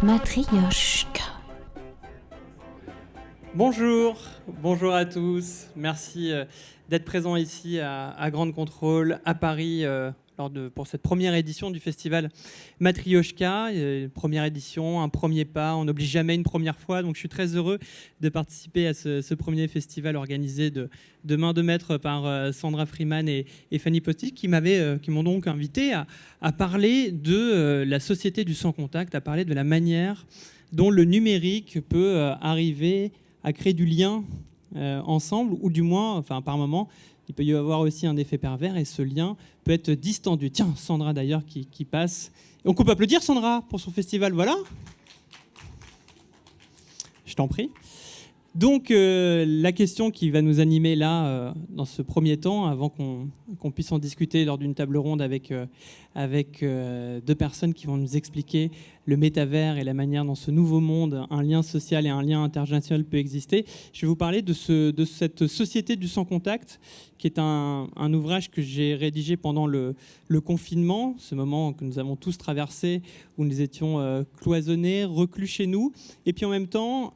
Matryoshka. Bonjour à tous. Merci d'être présents ici à Grande Contrôle, à Paris, pour cette première édition du festival Matryoshka. Première édition, un premier pas, on n'oblige jamais une première fois, donc je suis très heureux de participer à ce premier festival organisé de main de maître par Sandra Freeman et Fanny Postic qui m'ont donc invité à parler de la société du sans contact, à parler de la manière dont le numérique peut arriver à créer du lien ensemble, ou du moins, par moment, il peut y avoir aussi un effet pervers et ce lien peut être distendu. Tiens, Sandra d'ailleurs qui passe. On peut applaudir Sandra pour son festival, voilà. Je t'en prie. Donc la question qui va nous animer là, dans ce premier temps, avant qu'on puisse en discuter lors d'une table ronde avec deux personnes qui vont nous expliquer le métavers et la manière dont ce nouveau monde, un lien social et un lien intergénérationnel peut exister. Je vais vous parler de cette société du sans contact, qui est un ouvrage que j'ai rédigé pendant le confinement, ce moment que nous avons tous traversé, où nous étions cloisonnés, reclus chez nous, et puis en même temps,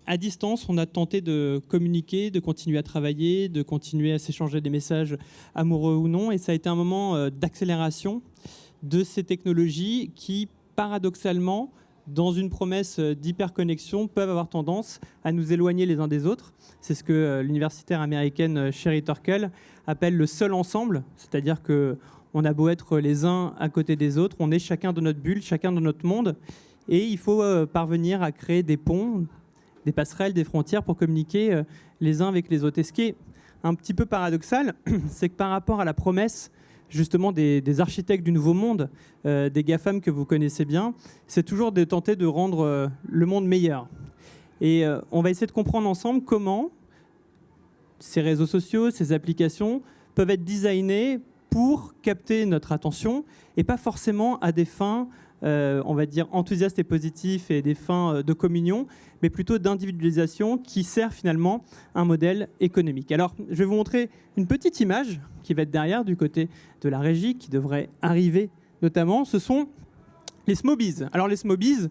à distance, on a tenté de communiquer, de continuer à travailler, de continuer à s'échanger des messages amoureux ou non. Et ça a été un moment d'accélération de ces technologies qui, paradoxalement, dans une promesse d'hyperconnexion, peuvent avoir tendance à nous éloigner les uns des autres. C'est ce que l'universitaire américaine Sherry Turkle appelle le seul ensemble, c'est-à-dire qu'on a beau être les uns à côté des autres, on est chacun dans notre bulle, chacun dans notre monde, et il faut parvenir à créer des ponts, des passerelles, des frontières pour communiquer les uns avec les autres. Et ce qui est un petit peu paradoxal, c'est que par rapport à la promesse justement des architectes du nouveau monde, des GAFAM que vous connaissez bien, c'est toujours de tenter de rendre le monde meilleur. Et on va essayer de comprendre ensemble comment ces réseaux sociaux, ces applications peuvent être designés pour capter notre attention et pas forcément à des fins on va dire enthousiastes et positifs et des fins de communion, mais plutôt d'individualisation qui sert finalement un modèle économique. Alors, je vais vous montrer une petite image qui va être derrière du côté de la régie, qui devrait arriver notamment. Ce sont les Smobies. Alors, les Smobies,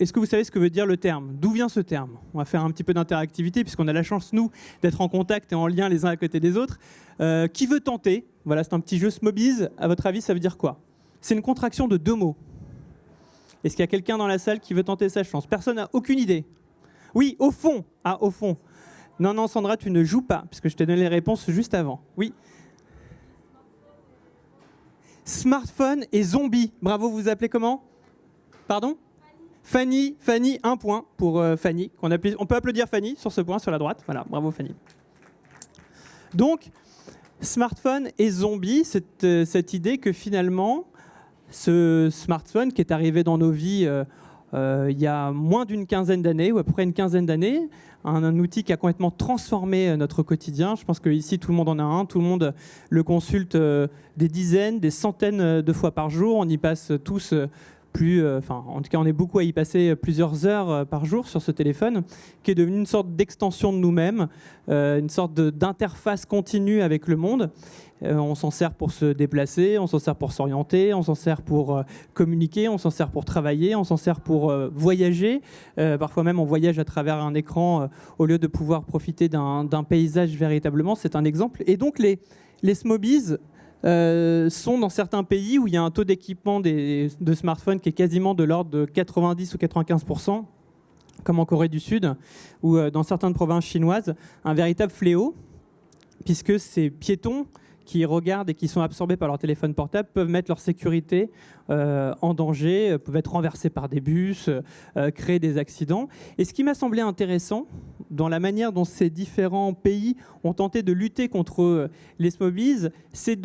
est-ce que vous savez ce que veut dire le terme? D'où vient ce terme? On va faire un petit peu d'interactivité puisqu'on a la chance, nous, d'être en contact et en lien les uns à côté des autres. Qui veut tenter? Voilà, c'est un petit jeu Smobies. À votre avis, ça veut dire quoi? C'est une contraction de deux mots. Est-ce qu'il y a quelqu'un dans la salle qui veut tenter sa chance? Personne n'a aucune idée. Oui, au fond. Ah, au fond. Non, Sandra, tu ne joues pas, puisque je t'ai donné les réponses juste avant. Oui. Smartphone et zombie. Bravo, vous vous appelez comment? Pardon? Fanny, 1 point pour Fanny. On peut applaudir Fanny sur ce point, sur la droite. Voilà, bravo Fanny. Donc, smartphone et zombie, cette idée que finalement, ce smartphone qui est arrivé dans nos vies il y a moins d'une quinzaine d'années, ou à peu près une quinzaine d'années, un outil qui a complètement transformé notre quotidien. Je pense qu'ici, tout le monde en a un, tout le monde le consulte des dizaines, des centaines de fois par jour. On y passe tous en tout cas, on est beaucoup à y passer plusieurs heures par jour sur ce téléphone, qui est devenu une sorte d'extension de nous-mêmes, une sorte d'interface continue avec le monde. On s'en sert pour se déplacer, on s'en sert pour s'orienter, on s'en sert pour communiquer, on s'en sert pour travailler, on s'en sert pour voyager. Parfois même, on voyage à travers un écran au lieu de pouvoir profiter d'un paysage véritablement. C'est un exemple. Et donc, les Smobies sont dans certains pays où il y a un taux d'équipement de smartphones qui est quasiment de l'ordre de 90 ou 95%, comme en Corée du Sud, ou dans certaines provinces chinoises, un véritable fléau, puisque ces piétons qui regardent et qui sont absorbés par leur téléphone portable peuvent mettre leur sécurité en danger, peuvent être renversés par des bus, créer des accidents. Et ce qui m'a semblé intéressant dans la manière dont ces différents pays ont tenté de lutter contre les Smobies, c'est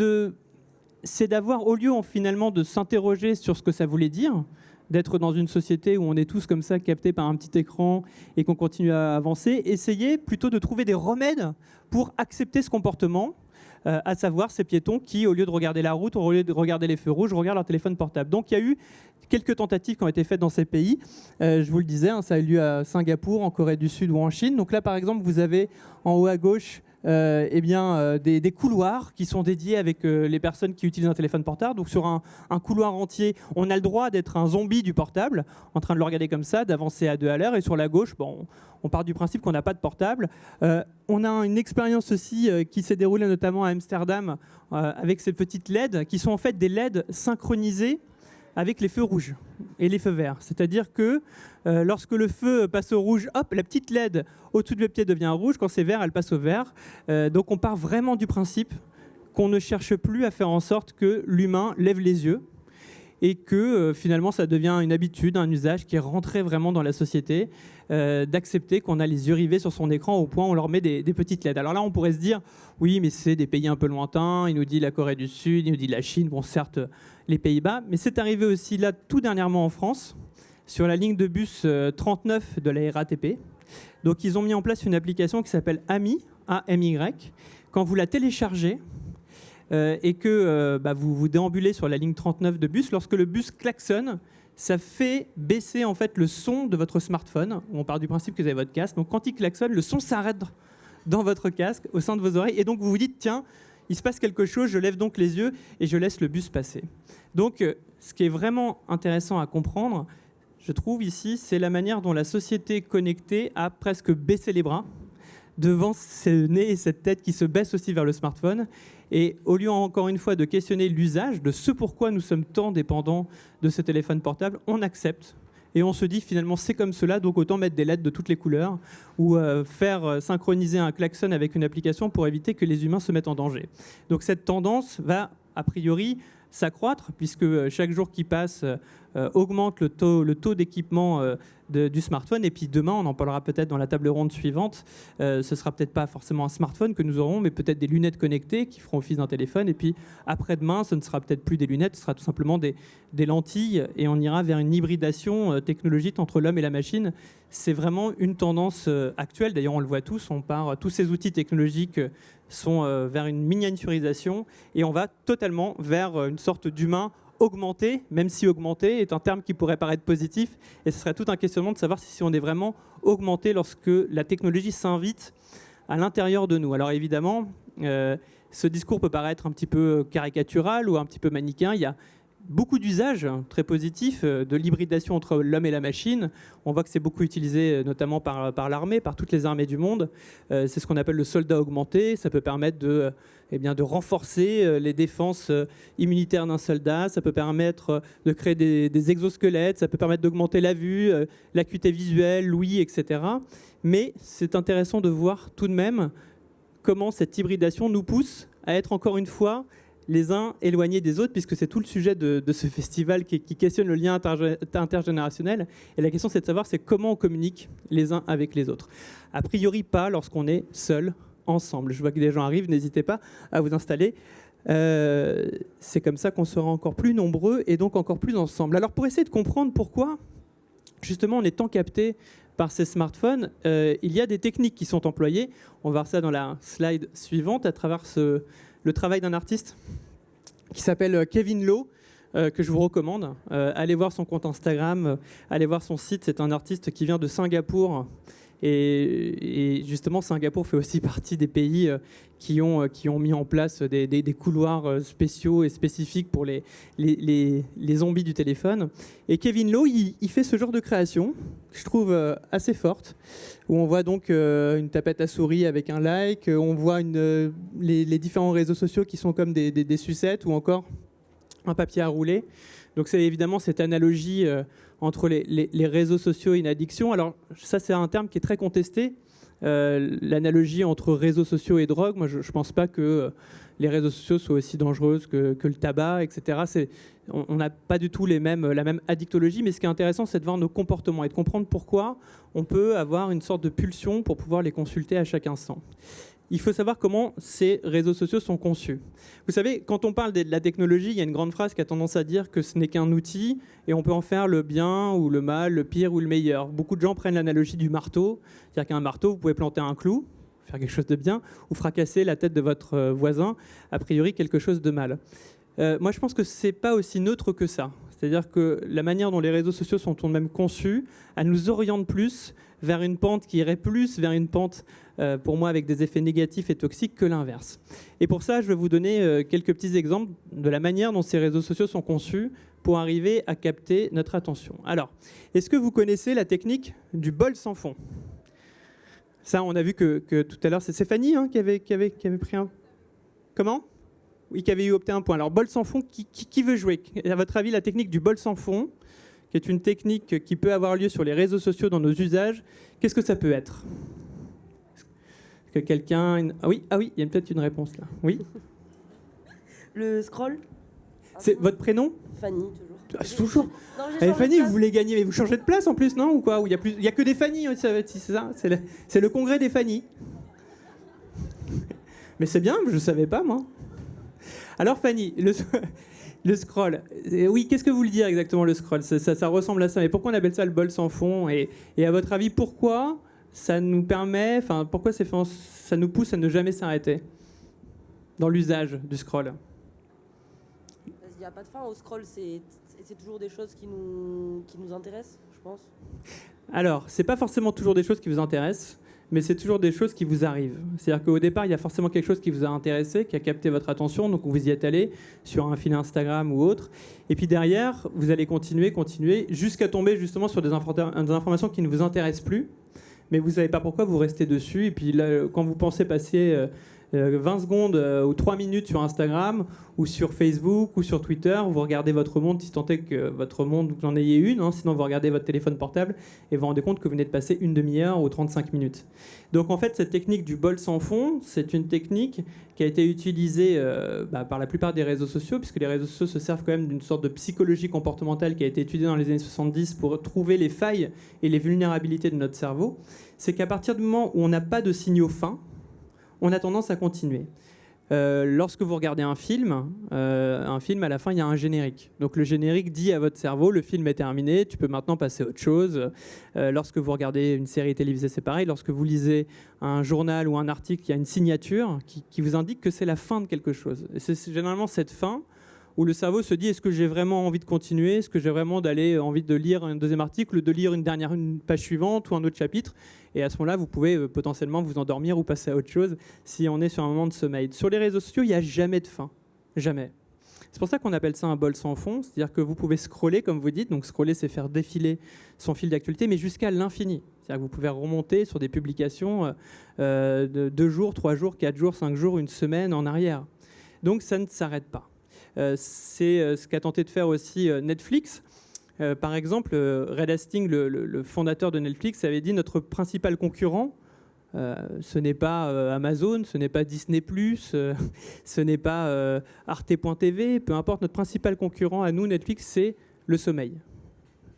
d'avoir, au lieu finalement de s'interroger sur ce que ça voulait dire, d'être dans une société où on est tous comme ça captés par un petit écran et qu'on continue à avancer, essayer plutôt de trouver des remèdes pour accepter ce comportement, à savoir ces piétons qui, au lieu de regarder la route, au lieu de regarder les feux rouges, regardent leur téléphone portable. Donc il y a eu quelques tentatives qui ont été faites dans ces pays. Je vous le disais, ça a eu lieu à Singapour, en Corée du Sud ou en Chine. Donc là, par exemple, vous avez en haut à gauche des couloirs qui sont dédiés avec les personnes qui utilisent un téléphone portable. Donc sur un couloir entier, on a le droit d'être un zombie du portable, en train de le regarder comme ça, d'avancer à 2 à l'heure. Et sur la gauche, on part du principe qu'on n'a pas de portable. On a une expérience aussi qui s'est déroulée notamment à Amsterdam avec ces petites LED qui sont en fait des LED synchronisés avec les feux rouges et les feux verts. C'est-à-dire que lorsque le feu passe au rouge, hop, la petite LED au-dessus de le pied devient rouge. Quand c'est vert, elle passe au vert. Donc on part vraiment du principe qu'on ne cherche plus à faire en sorte que l'humain lève les yeux et que finalement ça devient une habitude, un usage qui est rentré vraiment dans la société, d'accepter qu'on a les yeux rivés sur son écran au point où on leur met des petites LED. Alors là, on pourrait se dire, oui, mais c'est des pays un peu lointains, il nous dit la Corée du Sud, il nous dit la Chine, bon certes les Pays-Bas, mais c'est arrivé aussi là tout dernièrement en France, sur la ligne de bus 39 de la RATP. Donc ils ont mis en place une application qui s'appelle AMY, A-M-Y. Quand vous la téléchargez, et que vous déambulez sur la ligne 39 de bus, lorsque le bus klaxonne, ça fait baisser en fait le son de votre smartphone. On part du principe que vous avez votre casque. Donc quand il klaxonne, le son s'arrête dans votre casque, au sein de vos oreilles. Et donc vous vous dites, tiens, il se passe quelque chose, je lève donc les yeux et je laisse le bus passer. Donc ce qui est vraiment intéressant à comprendre, je trouve ici, c'est la manière dont la société connectée a presque baissé les bras devant ce nez et cette tête qui se baissent aussi vers le smartphone. Et au lieu, encore une fois, de questionner l'usage, de ce pourquoi nous sommes tant dépendants de ce téléphone portable, on accepte. Et on se dit, finalement, c'est comme cela, donc autant mettre des LED de toutes les couleurs ou faire synchroniser un klaxon avec une application pour éviter que les humains se mettent en danger. Donc cette tendance va, a priori, s'accroître, puisque chaque jour qui passe augmente le taux d'équipement du smartphone. Et puis demain, on en parlera peut-être dans la table ronde suivante, ce sera peut-être pas forcément un smartphone que nous aurons, mais peut-être des lunettes connectées qui feront office d'un téléphone. Et puis après-demain, ce ne sera peut-être plus des lunettes, ce sera tout simplement des lentilles, et on ira vers une hybridation technologique entre l'homme et la machine. C'est vraiment une tendance actuelle. D'ailleurs, on le voit tous, tous ces outils technologiques sont vers une miniaturisation, et on va totalement vers une sorte d'humain augmenté, même si augmenté est un terme qui pourrait paraître positif, et ce serait tout un questionnement de savoir si on est vraiment augmenté lorsque la technologie s'invite à l'intérieur de nous. Alors évidemment, ce discours peut paraître un petit peu caricatural ou un petit peu manichéen. Il y a beaucoup d'usages très positifs de l'hybridation entre l'homme et la machine. On voit que c'est beaucoup utilisé notamment par l'armée, par toutes les armées du monde. C'est ce qu'on appelle le soldat augmenté. Ça peut permettre de renforcer les défenses immunitaires d'un soldat. Ça peut permettre de créer des exosquelettes. Ça peut permettre d'augmenter la vue, l'acuité visuelle, l'ouïe, etc. Mais c'est intéressant de voir tout de même comment cette hybridation nous pousse à être encore une fois les uns éloignés des autres, puisque c'est tout le sujet de ce festival qui questionne le lien intergénérationnel. Et la question, c'est de savoir comment on communique les uns avec les autres. A priori, pas lorsqu'on est seul, ensemble. Je vois que des gens arrivent, n'hésitez pas à vous installer. C'est comme ça qu'on sera encore plus nombreux et donc encore plus ensemble. Alors, pour essayer de comprendre pourquoi, justement, on est tant capté par ces smartphones, il y a des techniques qui sont employées. On va voir ça dans la slide suivante, à travers le travail d'un artiste qui s'appelle Kevin Lo, que je vous recommande. Allez voir son compte Instagram, allez voir son site. C'est un artiste qui vient de Singapour. Et justement, Singapour fait aussi partie des pays qui ont mis en place des couloirs spéciaux et spécifiques pour les zombies du téléphone. Et Kevin Lo, il fait ce genre de création que je trouve assez forte, où on voit donc une tapette à souris avec un like, on voit les différents réseaux sociaux qui sont comme des sucettes, ou encore un papier à rouler. Donc c'est évidemment cette analogie entre les réseaux sociaux et une addiction. Alors ça, c'est un terme qui est très contesté, l'analogie entre réseaux sociaux et drogue. Moi, je ne pense pas que les réseaux sociaux soient aussi dangereuses que le tabac, etc. On n'a pas du tout la même addictologie, mais ce qui est intéressant, c'est de voir nos comportements et de comprendre pourquoi on peut avoir une sorte de pulsion pour pouvoir les consulter à chaque instant. Il faut savoir comment ces réseaux sociaux sont conçus. Vous savez, quand on parle de la technologie, il y a une grande phrase qui a tendance à dire que ce n'est qu'un outil et on peut en faire le bien ou le mal, le pire ou le meilleur. Beaucoup de gens prennent l'analogie du marteau, c'est-à-dire qu'un marteau, vous pouvez planter un clou, faire quelque chose de bien, ou fracasser la tête de votre voisin, a priori quelque chose de mal. Moi, je pense que ce n'est pas aussi neutre que ça. C'est-à-dire que la manière dont les réseaux sociaux sont tout de même conçus, elle nous oriente plus vers une pente qui irait plus vers une pente, pour moi, avec des effets négatifs et toxiques que l'inverse. Et pour ça, je vais vous donner quelques petits exemples de la manière dont ces réseaux sociaux sont conçus pour arriver à capter notre attention. Alors, est-ce que vous connaissez la technique du bol sans fond ? Ça, on a vu que tout à l'heure, c'est Fanny qui avait pris un... Comment ? Oui, qui avait eu obtenu un point. Alors, bol sans fond, qui veut jouer ? À votre avis, la technique du bol sans fond, qui est une technique qui peut avoir lieu sur les réseaux sociaux dans nos usages, qu'est-ce que ça peut être ? Est-ce que quelqu'un... Ah oui, il y a peut-être une réponse là. Oui ? Le scroll. C'est votre prénom ? Fanny, toujours. Ah, toujours. Non, Allez, Fanny, vous voulez gagner, mais vous changez de place en plus, non ? Ou quoi ? Il y a que des Fanny, c'est ça ? C'est le congrès des Fanny. Mais c'est bien, je ne savais pas, moi. Alors, Fanny, le scroll. Oui, qu'est-ce que vous voulez dire exactement, le scroll ? Ça ressemble à ça. Mais pourquoi on appelle ça le bol sans fond ? Et à votre avis, pourquoi ça nous permet... Enfin, pourquoi ça nous pousse à ne jamais s'arrêter dans l'usage du scroll ? Il n'y a pas de fin au scroll, c'est toujours des choses qui nous intéressent, je pense. Alors, c'est pas forcément toujours des choses qui vous intéressent, mais c'est toujours des choses qui vous arrivent. C'est-à-dire qu'au départ, il y a forcément quelque chose qui vous a intéressé, qui a capté votre attention, donc vous y êtes allé sur un fil Instagram ou autre. Et puis derrière, vous allez continuer, jusqu'à tomber justement sur des informations qui ne vous intéressent plus, mais vous ne savez pas pourquoi, vous restez dessus. Et puis là, quand vous pensez passer 20 secondes ou 3 minutes sur Instagram ou sur Facebook ou sur Twitter, vous regardez votre montre, si tant est que votre montre, vous en ayez une, sinon vous regardez votre téléphone portable et vous vous rendez compte que vous venez de passer une demi-heure ou 35 minutes. Donc en fait, cette technique du bol sans fond, c'est une technique qui a été utilisée par la plupart des réseaux sociaux, puisque les réseaux sociaux se servent quand même d'une sorte de psychologie comportementale qui a été étudiée dans les années 70 pour trouver les failles et les vulnérabilités de notre cerveau. C'est qu'à partir du moment où on n'a pas de signaux fins, on a tendance à continuer. Lorsque vous regardez un film, à la fin, il y a un générique. Donc le générique dit à votre cerveau, le film est terminé, tu peux maintenant passer à autre chose. Lorsque vous regardez une série télévisée, c'est pareil. Lorsque vous lisez un journal ou un article, il y a une signature qui vous indique que c'est la fin de quelque chose. Et c'est généralement cette fin où le cerveau se dit, est-ce que j'ai vraiment envie de continuer ? Est-ce que j'ai vraiment envie de lire un deuxième article, de lire une page suivante ou un autre chapitre ? Et à ce moment-là, vous pouvez potentiellement vous endormir ou passer à autre chose si on est sur un moment de sommeil. Sur les réseaux sociaux, il n'y a jamais de fin. Jamais. C'est pour ça qu'on appelle ça un bol sans fond. C'est-à-dire que vous pouvez scroller, comme vous dites. Donc scroller, c'est faire défiler son fil d'actualité, mais jusqu'à l'infini. C'est-à-dire que vous pouvez remonter sur des publications de 2 jours, 3 jours, 4 jours, 5 jours, une semaine en arrière. Donc ça ne s'arrête pas. C'est ce qu'a tenté de faire aussi Netflix. Par exemple, Reed Hastings, le fondateur de Netflix, avait dit notre principal concurrent, ce n'est pas Amazon, ce n'est pas Disney+, ce n'est pas Arte.tv, peu importe, notre principal concurrent à nous, Netflix, c'est le sommeil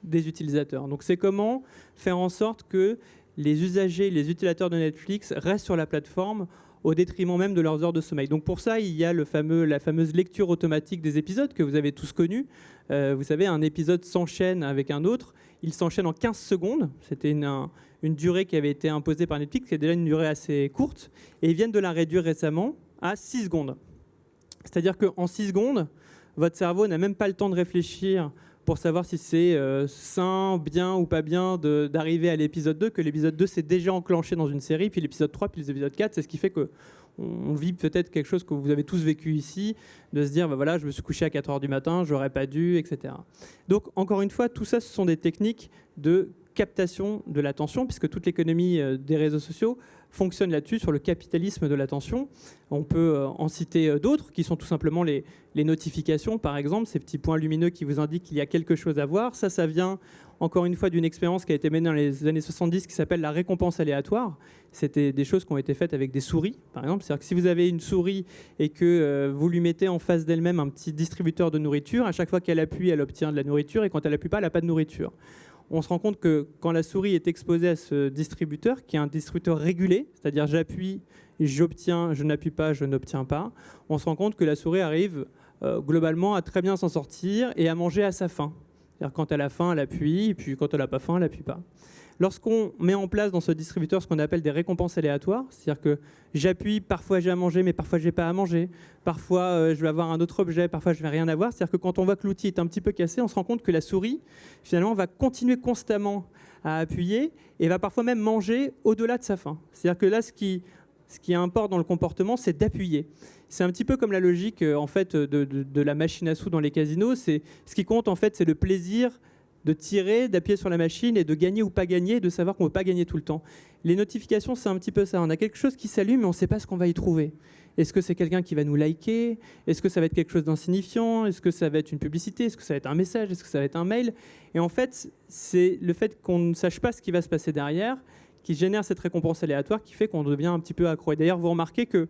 des utilisateurs. Donc c'est comment faire en sorte que les usagers, les utilisateurs de Netflix restent sur la plateforme au détriment même de leurs heures de sommeil. Donc pour ça, il y a la fameuse lecture automatique des épisodes que vous avez tous connue. Vous savez, un épisode s'enchaîne avec un autre. Il s'enchaîne en 15 secondes. C'était une durée qui avait été imposée par Netflix, qui est déjà une durée assez courte. Et ils viennent de la réduire récemment à 6 secondes. C'est-à-dire qu'en 6 secondes, votre cerveau n'a même pas le temps de réfléchir pour savoir si c'est sain, bien ou pas bien d'arriver à l'épisode 2, que l'épisode 2 s'est déjà enclenché dans une série, puis l'épisode 3, puis l'épisode 4, c'est ce qui fait qu'on vit peut-être quelque chose que vous avez tous vécu ici, de se dire, voilà, je me suis couché à 4h du matin, j'aurais pas dû, etc. Donc, encore une fois, tout ça, ce sont des techniques de captation de l'attention, puisque toute l'économie des réseaux sociaux fonctionne là-dessus, sur le capitalisme de l'attention. On peut en citer d'autres, qui sont tout simplement les notifications, par exemple, ces petits points lumineux qui vous indiquent qu'il y a quelque chose à voir. Ça vient, encore une fois, d'une expérience qui a été menée dans les années 70, qui s'appelle la récompense aléatoire. C'était des choses qui ont été faites avec des souris, par exemple. C'est-à-dire que si vous avez une souris et que vous lui mettez en face d'elle-même un petit distributeur de nourriture, à chaque fois qu'elle appuie, elle obtient de la nourriture, et quand elle appuie pas, elle n'a pas de nourriture. On se rend compte que quand la souris est exposée à ce distributeur, qui est un distributeur régulé, c'est-à-dire j'appuie, j'obtiens, je n'appuie pas, je n'obtiens pas, on se rend compte que la souris arrive globalement à très bien s'en sortir et à manger à sa faim. C'est-à-dire quand elle a faim, elle appuie, et puis quand elle n'a pas faim, elle n'appuie pas. Lorsqu'on met en place dans ce distributeur ce qu'on appelle des récompenses aléatoires, c'est-à-dire que j'appuie, parfois j'ai à manger, mais parfois je n'ai pas à manger, parfois je vais avoir un autre objet, parfois je ne vais rien avoir, c'est-à-dire que quand on voit que l'outil est un petit peu cassé, on se rend compte que la souris, finalement, va continuer constamment à appuyer et va parfois même manger au-delà de sa faim. C'est-à-dire que là, ce qui importe dans le comportement, c'est d'appuyer. C'est un petit peu comme la logique en fait, de la machine à sous dans les casinos. Ce qui compte, en fait, c'est le plaisir de tirer, d'appuyer sur la machine et de gagner ou pas gagner, et de savoir qu'on ne peut pas gagner tout le temps. Les notifications, c'est un petit peu ça. On a quelque chose qui s'allume, mais on ne sait pas ce qu'on va y trouver. Est-ce que c'est quelqu'un qui va nous liker? Est-ce que ça va être quelque chose d'insignifiant? Est-ce que ça va être une publicité? Est-ce que ça va être un message? Est-ce que ça va être un mail? Et en fait, c'est le fait qu'on ne sache pas ce qui va se passer derrière qui génère cette récompense aléatoire qui fait qu'on devient un petit peu accro. Et d'ailleurs, vous remarquez que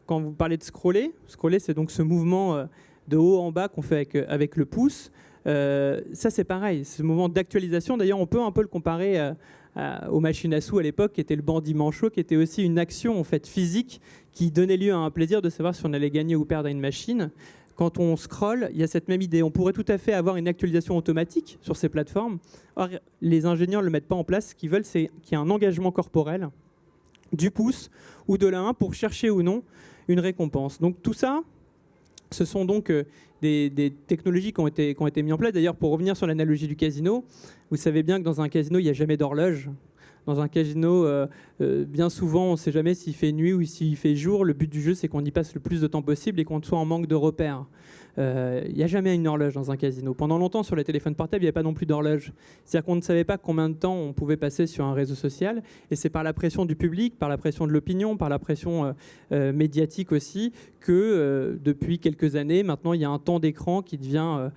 quand vous parlez de scroller, c'est donc ce mouvement de haut en bas qu'on fait avec le pouce. Ça, c'est pareil, ce mouvement d'actualisation. D'ailleurs, on peut un peu le comparer aux machines à sous à l'époque, qui était le bandit manchot, qui était aussi une action en fait, physique qui donnait lieu à un plaisir de savoir si on allait gagner ou perdre à une machine. Quand on scrolle, il y a cette même idée. On pourrait tout à fait avoir une actualisation automatique sur ces plateformes. Or, les ingénieurs ne le mettent pas en place. Ce qu'ils veulent, c'est qu'il y ait un engagement corporel du pouce ou de la main pour chercher ou non une récompense. Donc tout ça, ce sont donc des technologies qui ont été mises en place. D'ailleurs, pour revenir sur l'analogie du casino, vous savez bien que dans un casino, il n'y a jamais d'horloge. Dans un casino, bien souvent, on ne sait jamais s'il fait nuit ou s'il fait jour. Le but du jeu, c'est qu'on y passe le plus de temps possible et qu'on soit en manque de repères. Il n'y a jamais une horloge dans un casino. Pendant longtemps, sur les téléphones portables, il n'y avait pas non plus d'horloge. C'est-à-dire qu'on ne savait pas combien de temps on pouvait passer sur un réseau social. Et c'est par la pression du public, par la pression de l'opinion, par la pression médiatique aussi, que depuis quelques années, maintenant, il y a un temps d'écran qui devient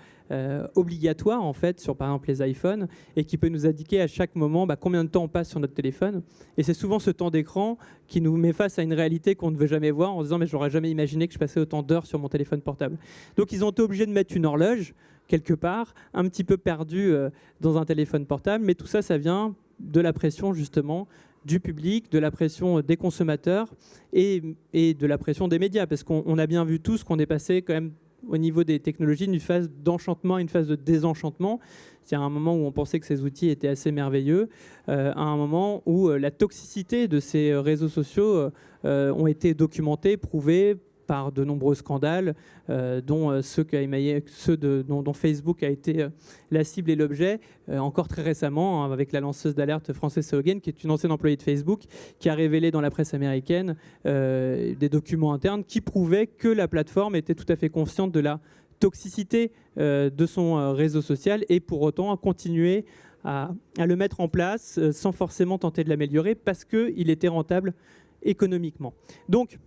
obligatoire en fait sur par exemple les iPhones et qui peut nous indiquer à chaque moment combien de temps on passe sur notre téléphone. Et c'est souvent ce temps d'écran qui nous met face à une réalité qu'on ne veut jamais voir en se disant mais j'aurais jamais imaginé que je passais autant d'heures sur mon téléphone portable. Donc ils ont été obligés de mettre une horloge quelque part, un petit peu perdue dans un téléphone portable, mais tout ça, ça vient de la pression justement du public, de la pression des consommateurs et de la pression des médias, parce qu'on a bien vu tous qu'on est passé quand même au niveau des technologies d'une phase d'enchantement à une phase de désenchantement. C'est à un moment où on pensait que ces outils étaient assez merveilleux, à un moment où la toxicité de ces réseaux sociaux ont été documentés, prouvés par de nombreux scandales, dont dont Facebook a été la cible et l'objet, encore très récemment, avec la lanceuse d'alerte Frances Haugen, qui est une ancienne employée de Facebook, qui a révélé dans la presse américaine des documents internes qui prouvaient que la plateforme était tout à fait consciente de la toxicité de son réseau social et pour autant a continué à le mettre en place sans forcément tenter de l'améliorer parce qu'il était rentable économiquement. Donc,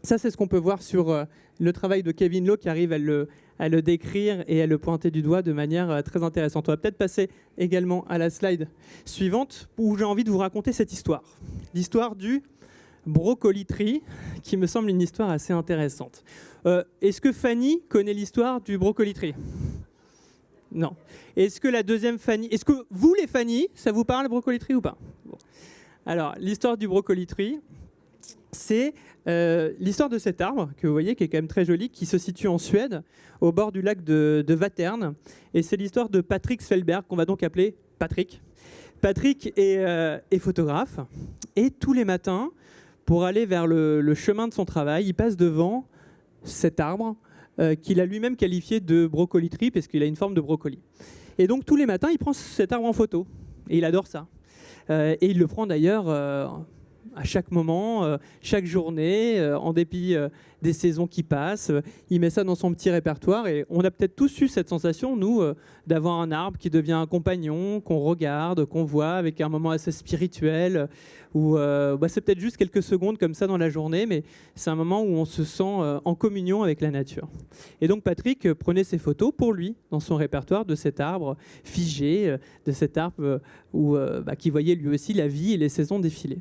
ça, c'est ce qu'on peut voir sur le travail de Kevin Lowe qui arrive à le décrire et à le pointer du doigt de manière très intéressante. On va peut-être passer également à la slide suivante où j'ai envie de vous raconter cette histoire. L'histoire du Broccoli Tree, qui me semble une histoire assez intéressante. Est-ce que Fanny connaît l'histoire du Broccoli Tree ? Non. Est-ce que la deuxième Fanny... Est-ce que vous, les Fanny, ça vous parle, le Broccoli Tree ou pas ? Bon. Alors, l'histoire du Broccoli Tree, c'est l'histoire de cet arbre que vous voyez, qui est quand même très joli, qui se situe en Suède, au bord du lac de Vättern. Et c'est l'histoire de Patrick Svelberg, qu'on va donc appeler Patrick. Patrick est photographe. Et tous les matins, pour aller vers le chemin de son travail, il passe devant cet arbre qu'il a lui-même qualifié de brocoli tree, parce qu'il a une forme de brocoli. Et donc tous les matins, il prend cet arbre en photo. Et il adore ça. Et il le prend d'ailleurs... à chaque moment, chaque journée, en dépit des saisons qui passent. Il met ça dans son petit répertoire et on a peut-être tous eu cette sensation, nous, d'avoir un arbre qui devient un compagnon, qu'on regarde, qu'on voit avec un moment assez spirituel où c'est peut-être juste quelques secondes comme ça dans la journée, mais c'est un moment où on se sent en communion avec la nature. Et donc Patrick prenait ses photos pour lui, dans son répertoire, de cet arbre figé, de cet arbre qui voyait lui aussi la vie et les saisons défiler.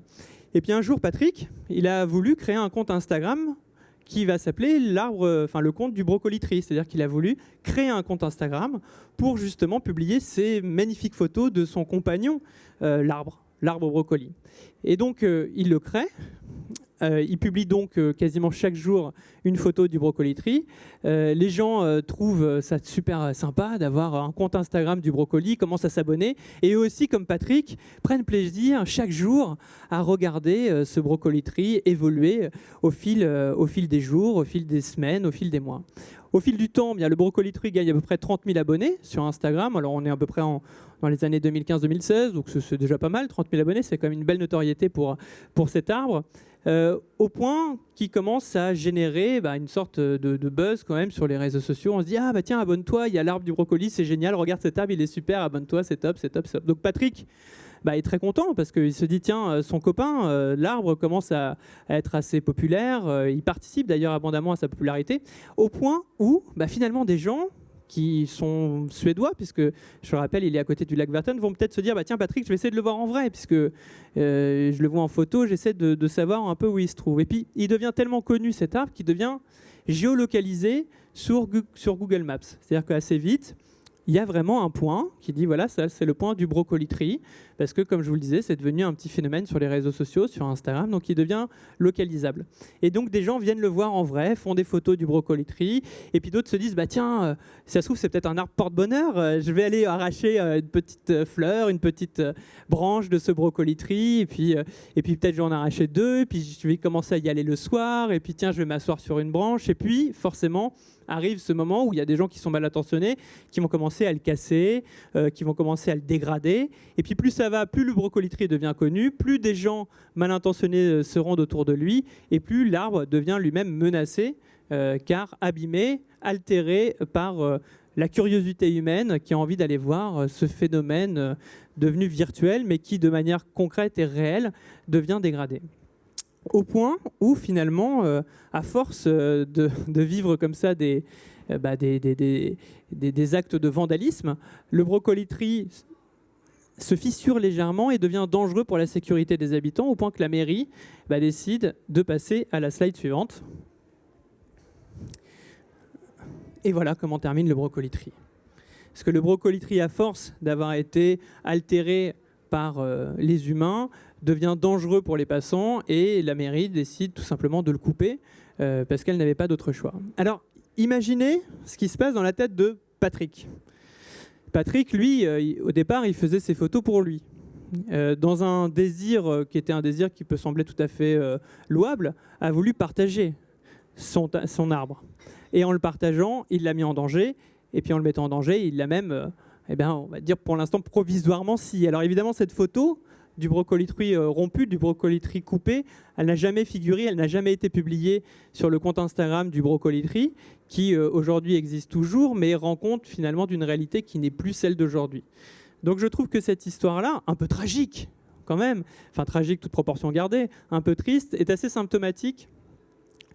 Et puis un jour, Patrick, il a voulu créer un compte Instagram qui va s'appeler le compte du Broccoli Tree. C'est-à-dire qu'il a voulu créer un compte Instagram pour justement publier ces magnifiques photos de son compagnon, l'arbre brocoli. Et donc, il le crée il publie donc quasiment chaque jour une photo du brocoli-tree. Les gens trouvent ça super sympa d'avoir un compte Instagram du brocoli, commencent à s'abonner. Et eux aussi, comme Patrick, prennent plaisir chaque jour à regarder ce brocoli-tree évoluer au fil des jours, au fil des semaines, au fil des mois. Au fil du temps, le brocoli-tree gagne à peu près 30 000 abonnés sur Instagram. Alors on est à peu près dans les années 2015-2016, donc c'est déjà pas mal. 30 000 abonnés, c'est quand même une belle notoriété pour cet arbre. Au point qu'il commence à générer une sorte de buzz quand même sur les réseaux sociaux. On se dit tiens, abonne-toi, il y a l'arbre du brocoli, c'est génial, regarde cet arbre, il est super, abonne-toi, c'est top, c'est top, c'est top. Donc Patrick est très content parce qu'il se dit tiens, son copain, l'arbre commence à être assez populaire, il participe d'ailleurs abondamment à sa popularité, au point où finalement des gens qui sont suédois, puisque je le rappelle, il est à côté du lac Värtan, vont peut-être se dire tiens Patrick, je vais essayer de le voir en vrai, puisque je le vois en photo, j'essaie de savoir un peu où il se trouve. Et puis il devient tellement connu cet arbre qu'il devient géolocalisé sur Google Maps. C'est-à-dire qu'assez vite, il y a vraiment un point qui dit voilà, ça c'est le point du brocoli-tree, parce que comme je vous le disais, c'est devenu un petit phénomène sur les réseaux sociaux, sur Instagram, donc il devient localisable. Et donc des gens viennent le voir en vrai, font des photos du brocoli-tree, et puis d'autres se disent tiens, si ça se trouve c'est peut-être un arbre porte-bonheur, je vais aller arracher une petite fleur, une petite branche de ce brocoli-tree, et puis peut-être je vais en arracher 2, et puis je vais commencer à y aller le soir, et puis tiens je vais m'asseoir sur une branche, et puis forcément arrive ce moment où il y a des gens qui sont mal intentionnés, qui vont commencer à le casser, qui vont commencer à le dégrader. Et puis plus ça va, plus le brocoli-tree devient connu, plus des gens mal intentionnés se rendent autour de lui, et plus l'arbre devient lui-même menacé, car abîmé, altéré par la curiosité humaine qui a envie d'aller voir ce phénomène devenu virtuel, mais qui de manière concrète et réelle devient dégradé. Au point où finalement, à force de vivre comme ça des actes de vandalisme, le brocoli-tree se fissure légèrement et devient dangereux pour la sécurité des habitants, au point que la mairie décide de passer à la slide suivante. Et voilà comment termine le brocoli-tree. Parce que le brocoli-tree, à force d'avoir été altéré par les humains, devient dangereux pour les passants et la mairie décide tout simplement de le couper parce qu'elle n'avait pas d'autre choix. Alors, imaginez ce qui se passe dans la tête de Patrick. Patrick, lui, au départ, il faisait ses photos pour lui. Dans un désir qui était un désir qui peut sembler tout à fait louable, a voulu partager son arbre. Et en le partageant, il l'a mis en danger. Et puis en le mettant en danger, il l'a même, on va dire pour l'instant provisoirement scié. Alors évidemment, cette photo du brocoli-tree rompu, du brocoli-tree coupé, elle n'a jamais figuré, elle n'a jamais été publiée sur le compte Instagram du brocoli-tree, qui aujourd'hui existe toujours, mais rend compte finalement d'une réalité qui n'est plus celle d'aujourd'hui. Donc je trouve que cette histoire-là, un peu tragique quand même, enfin tragique toute proportion gardée, un peu triste, est assez symptomatique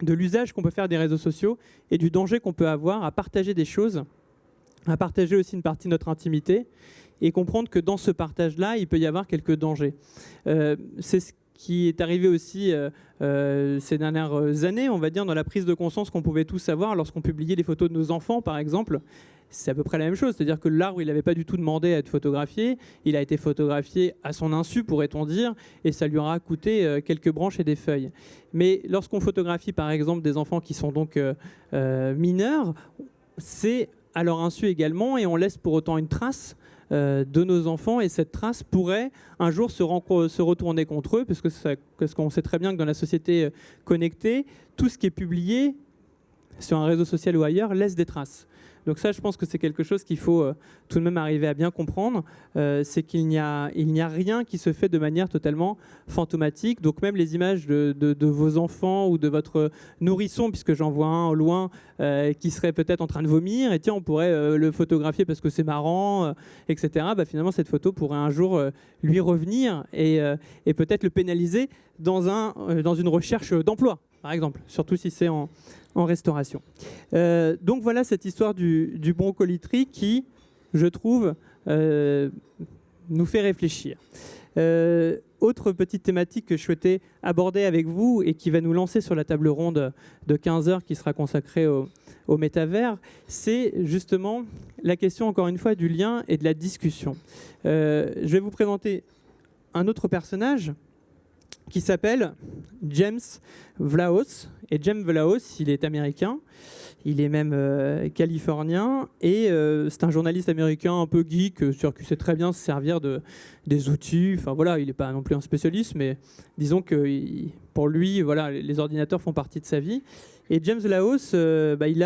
de l'usage qu'on peut faire des réseaux sociaux et du danger qu'on peut avoir à partager des choses, à partager aussi une partie de notre intimité, et comprendre que dans ce partage-là, il peut y avoir quelques dangers. C'est ce qui est arrivé aussi ces dernières années, on va dire, dans la prise de conscience qu'on pouvait tous avoir lorsqu'on publiait des photos de nos enfants, par exemple. C'est à peu près la même chose, c'est-à-dire que l'arbre, il n'avait pas du tout demandé à être photographié, il a été photographié à son insu, pourrait-on dire, et ça lui aura coûté quelques branches et des feuilles. Mais lorsqu'on photographie, par exemple, des enfants qui sont donc mineurs, c'est à leur insu également, et on laisse pour autant une trace de nos enfants, et cette trace pourrait un jour se retourner contre eux, parce qu'on sait très bien que dans la société connectée, tout ce qui est publié sur un réseau social ou ailleurs laisse des traces. Donc ça, je pense que c'est quelque chose qu'il faut tout de même arriver à bien comprendre, c'est qu'il n'y a rien qui se fait de manière totalement fantomatique. Donc même les images de vos enfants ou de votre nourrisson, puisque j'en vois un au loin qui serait peut-être en train de vomir, et tiens, on pourrait le photographier parce que c'est marrant, etc. Finalement, cette photo pourrait un jour lui revenir et peut-être le pénaliser dans une recherche d'emploi, par exemple, surtout si c'est en restauration. Donc voilà cette histoire du brocoli-tree qui, je trouve, nous fait réfléchir. Autre petite thématique que je souhaitais aborder avec vous et qui va nous lancer sur la table ronde de 15 heures qui sera consacrée au métavers, c'est justement la question, encore une fois, du lien et de la discussion. Je vais vous présenter un autre personnage qui s'appelle James Vlahos. Et James Vlahos, il est américain, il est même californien, et c'est un journaliste américain un peu geek, qui sait très bien se servir des outils. Enfin voilà, il n'est pas non plus un spécialiste, mais disons que pour lui, voilà, les ordinateurs font partie de sa vie. Et James Vlahos, il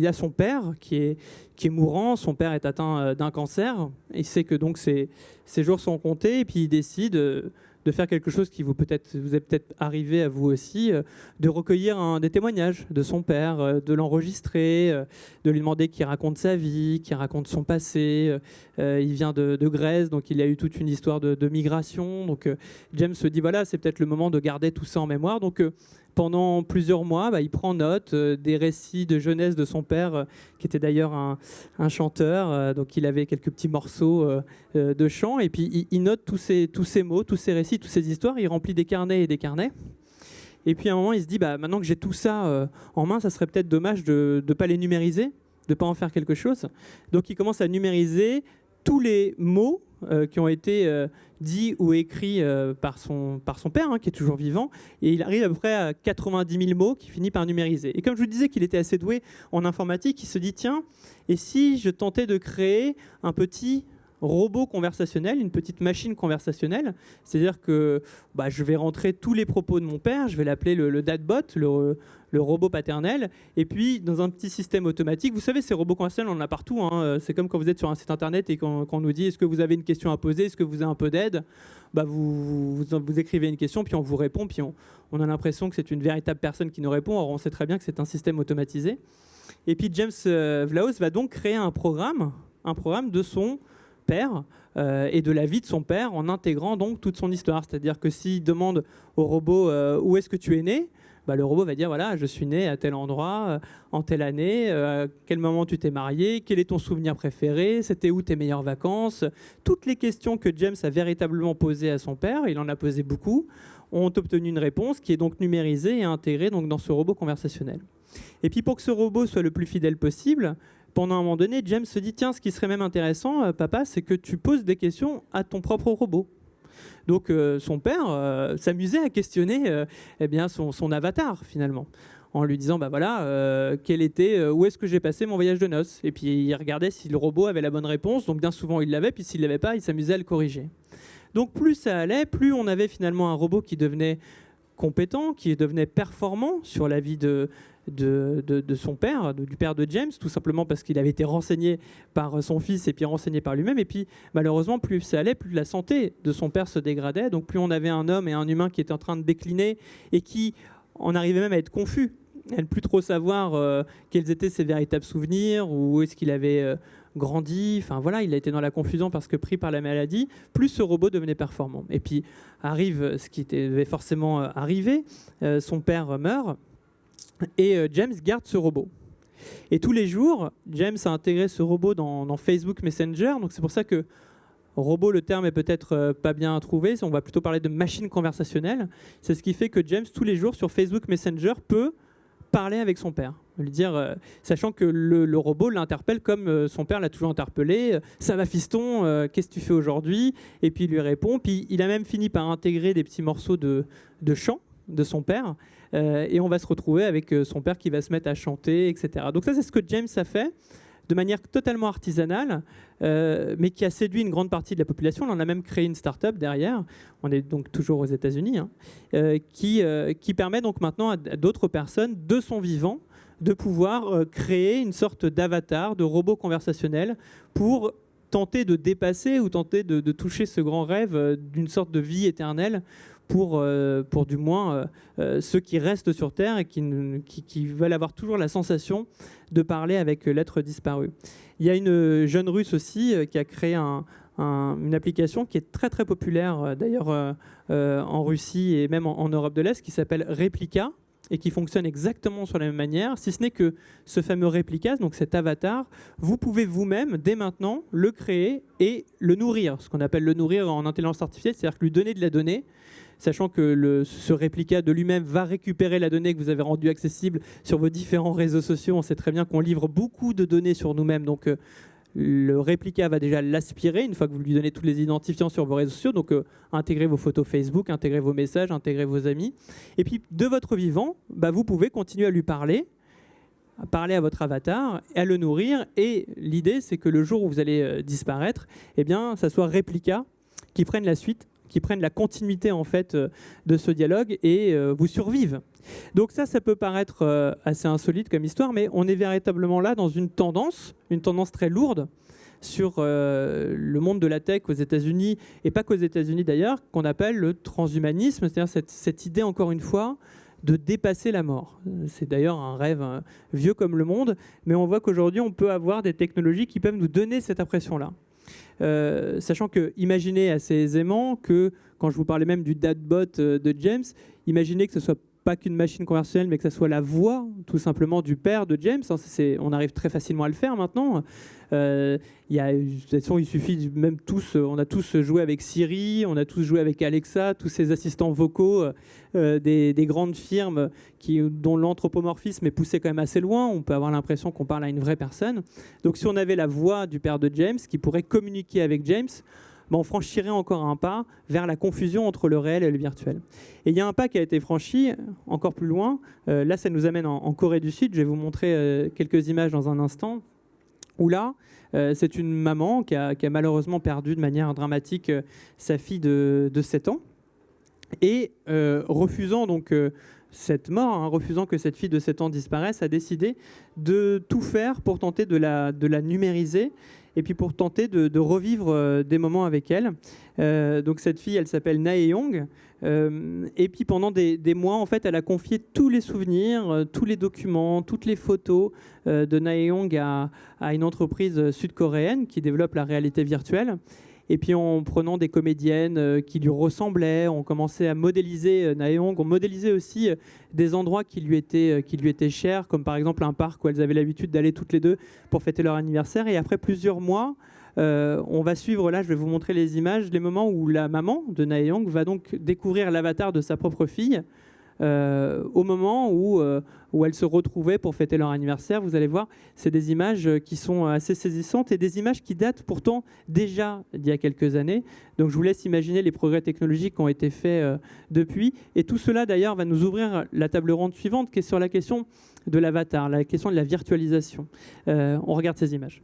a son père qui est mourant. Son père est atteint d'un cancer. Il sait que donc ses jours sont comptés, et puis il décide de faire quelque chose qui vous est peut-être arrivé à vous aussi, de recueillir des témoignages de son père, de l'enregistrer, de lui demander qu'il raconte sa vie, qu'il raconte son passé. Il vient de Grèce, donc il a eu toute une histoire de migration. Donc James se dit, voilà, c'est peut-être le moment de garder tout ça en mémoire. Donc pendant plusieurs mois, il prend note des récits de jeunesse de son père, qui était d'ailleurs un chanteur. Donc il avait quelques petits morceaux de chant, et puis il note tous ces mots, tous ces récits, toutes ces histoires. Il remplit des carnets et des carnets. Et puis à un moment, il se dit, maintenant que j'ai tout ça en main, ça serait peut-être dommage de ne pas les numériser, de ne pas en faire quelque chose. Donc il commence à numériser tous les mots qui ont été dits ou écrits par son père, qui est toujours vivant, et il arrive à peu près à 90 000 mots qu'il finit par numériser. Et comme je vous disais qu'il était assez doué en informatique, il se dit, tiens, et si je tentais de créer un petit robot conversationnel, une petite machine conversationnelle, c'est-à-dire que je vais rentrer tous les propos de mon père, je vais l'appeler le dadbot, le robot paternel, et puis dans un petit système automatique, vous savez, ces robots conversationnels, on en a partout, c'est comme quand vous êtes sur un site internet et qu'on nous dit, est-ce que vous avez une question à poser, est-ce que vous avez un peu d'aide, vous écrivez une question, puis on vous répond, puis on a l'impression que c'est une véritable personne qui nous répond. Or on sait très bien que c'est un système automatisé. Et puis James Vlahos va donc créer un programme de son père et de la vie de son père, en intégrant donc toute son histoire. C'est-à-dire que s'il demande au robot où est-ce que tu es né, le robot va dire, voilà, je suis né à tel endroit, en telle année, à quel moment tu t'es marié, quel est ton souvenir préféré, c'était où tes meilleures vacances. Toutes les questions que James a véritablement posées à son père, il en a posé beaucoup, ont obtenu une réponse qui est donc numérisée et intégrée donc dans ce robot conversationnel. Et puis pour que ce robot soit le plus fidèle possible, pendant un moment donné, James se dit, tiens, ce qui serait même intéressant, papa, c'est que tu poses des questions à ton propre robot. Donc son père s'amusait à questionner son avatar, finalement, en lui disant, où est-ce que j'ai passé mon voyage de noces. Et puis il regardait si le robot avait la bonne réponse, donc bien souvent il l'avait, puis s'il ne l'avait pas, il s'amusait à le corriger. Donc plus ça allait, plus on avait finalement un robot qui devenait compétent, qui devenait performant sur la vie de son père, du père de James, tout simplement parce qu'il avait été renseigné par son fils et puis renseigné par lui-même. Et puis malheureusement, plus ça allait, plus la santé de son père se dégradait. Donc plus on avait un homme et un humain qui étaient en train de décliner et qui en arrivait même à être confus, à ne plus trop savoir quels étaient ses véritables souvenirs, ou où est-ce qu'il avait grandi. Enfin voilà, il a été dans la confusion parce que pris par la maladie, plus ce robot devenait performant. Et puis arrive ce qui devait forcément arriver, son père meurt, et James garde ce robot. Et tous les jours, James a intégré ce robot dans Facebook Messenger. Donc c'est pour ça que robot, le terme est peut-être pas bien trouvé. On va plutôt parler de machine conversationnelle. C'est ce qui fait que James, tous les jours, sur Facebook Messenger, peut parler avec son père. Lui dire, sachant que le robot l'interpelle comme son père l'a toujours interpellé. Ça va fiston, qu'est-ce que tu fais aujourd'hui? Et puis il lui répond. Puis il a même fini par intégrer des petits morceaux de chant de son père. Et on va se retrouver avec son père qui va se mettre à chanter, etc. Donc ça, c'est ce que James a fait de manière totalement artisanale, mais qui a séduit une grande partie de la population. On en a même créé une start-up derrière. On est donc toujours aux États-Unis, qui permet donc maintenant à d'autres personnes de son vivant de pouvoir créer une sorte d'avatar, de robot conversationnel pour tenter de dépasser ou tenter de toucher ce grand rêve d'une sorte de vie éternelle pour du moins ceux qui restent sur Terre et qui veulent avoir toujours la sensation de parler avec l'être disparu. Il y a une jeune Russe aussi qui a créé une application qui est très très populaire d'ailleurs en Russie et même en Europe de l'Est, qui s'appelle Replika, et qui fonctionne exactement sur la même manière, si ce n'est que ce fameux Replika, donc cet avatar, vous pouvez vous-même, dès maintenant, le créer et le nourrir. Ce qu'on appelle le nourrir en intelligence artificielle, c'est-à-dire que lui donner de la donnée, sachant que ce réplica de lui-même va récupérer la donnée que vous avez rendue accessible sur vos différents réseaux sociaux. On sait très bien qu'on livre beaucoup de données sur nous-mêmes, donc le réplica va déjà l'aspirer une fois que vous lui donnez tous les identifiants sur vos réseaux sociaux. Donc, intégrer vos photos Facebook, intégrer vos messages, intégrer vos amis. Et puis, de votre vivant, vous pouvez continuer à lui parler à votre avatar, à le nourrir. Et l'idée, c'est que le jour où vous allez disparaître, eh bien, ça soit Replica qui prenne la suite, qui prennent la continuité en fait de ce dialogue et vous survivent. Donc ça peut paraître assez insolite comme histoire, mais on est véritablement là dans une tendance très lourde sur le monde de la tech aux États-Unis, et pas qu'aux États-Unis d'ailleurs, qu'on appelle le transhumanisme, c'est-à-dire cette idée, encore une fois, de dépasser la mort. C'est d'ailleurs un rêve vieux comme le monde, mais on voit qu'aujourd'hui, on peut avoir des technologies qui peuvent nous donner cette impression-là. Sachant que, imaginez assez aisément que, quand je vous parlais même du dadbot de James, imaginez que ce soit pas qu'une machine conversationnelle, mais que ce soit la voix, tout simplement, du père de James. On arrive très facilement à le faire maintenant. De toute façon, il suffit même on a tous joué avec Siri, on a tous joué avec Alexa, tous ces assistants vocaux des grandes firmes dont l'anthropomorphisme est poussé quand même assez loin. On peut avoir l'impression qu'on parle à une vraie personne. Donc si on avait la voix du père de James qui pourrait communiquer avec James, on franchirait encore un pas vers la confusion entre le réel et le virtuel. Et il y a un pas qui a été franchi encore plus loin. Là, ça nous amène en Corée du Sud. Je vais vous montrer quelques images dans un instant. Où là, c'est une maman qui a malheureusement perdu de manière dramatique sa fille de 7 ans. Et refusant donc cette mort, refusant que cette fille de 7 ans disparaisse, a décidé de tout faire pour tenter de la numériser et puis pour tenter de revivre des moments avec elle. Donc cette fille, elle s'appelle Naeong. Et puis pendant des mois, en fait, elle a confié tous les souvenirs, tous les documents, toutes les photos de Naeong à une entreprise sud-coréenne qui développe la réalité virtuelle. Et puis en prenant des comédiennes qui lui ressemblaient, on commençait à modéliser Naeong, on modélisait aussi des endroits qui lui étaient chers, comme par exemple un parc où elles avaient l'habitude d'aller toutes les deux pour fêter leur anniversaire. Et après plusieurs mois, on va suivre, là je vais vous montrer les images, les moments où la maman de Naeong va donc découvrir l'avatar de sa propre fille, au moment où elles se retrouvaient pour fêter leur anniversaire. Vous allez voir, c'est des images qui sont assez saisissantes et des images qui datent pourtant déjà d'il y a quelques années. Donc je vous laisse imaginer les progrès technologiques qui ont été faits depuis. Et tout cela d'ailleurs va nous ouvrir la table ronde suivante qui est sur la question de l'avatar, la question de la virtualisation. On regarde ces images.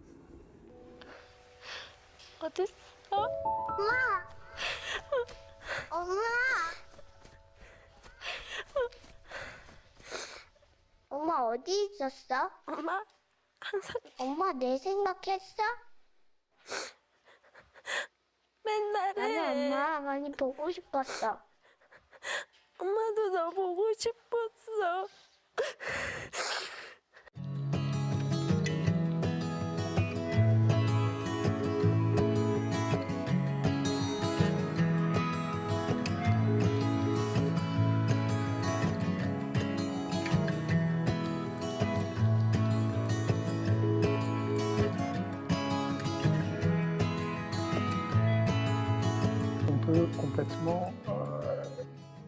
엄마 어디 있었어? 엄마 내 생각했어? 맨날 해. 나는 엄마 많이 보고 싶었어. 엄마도 너 보고 싶었어. Complètement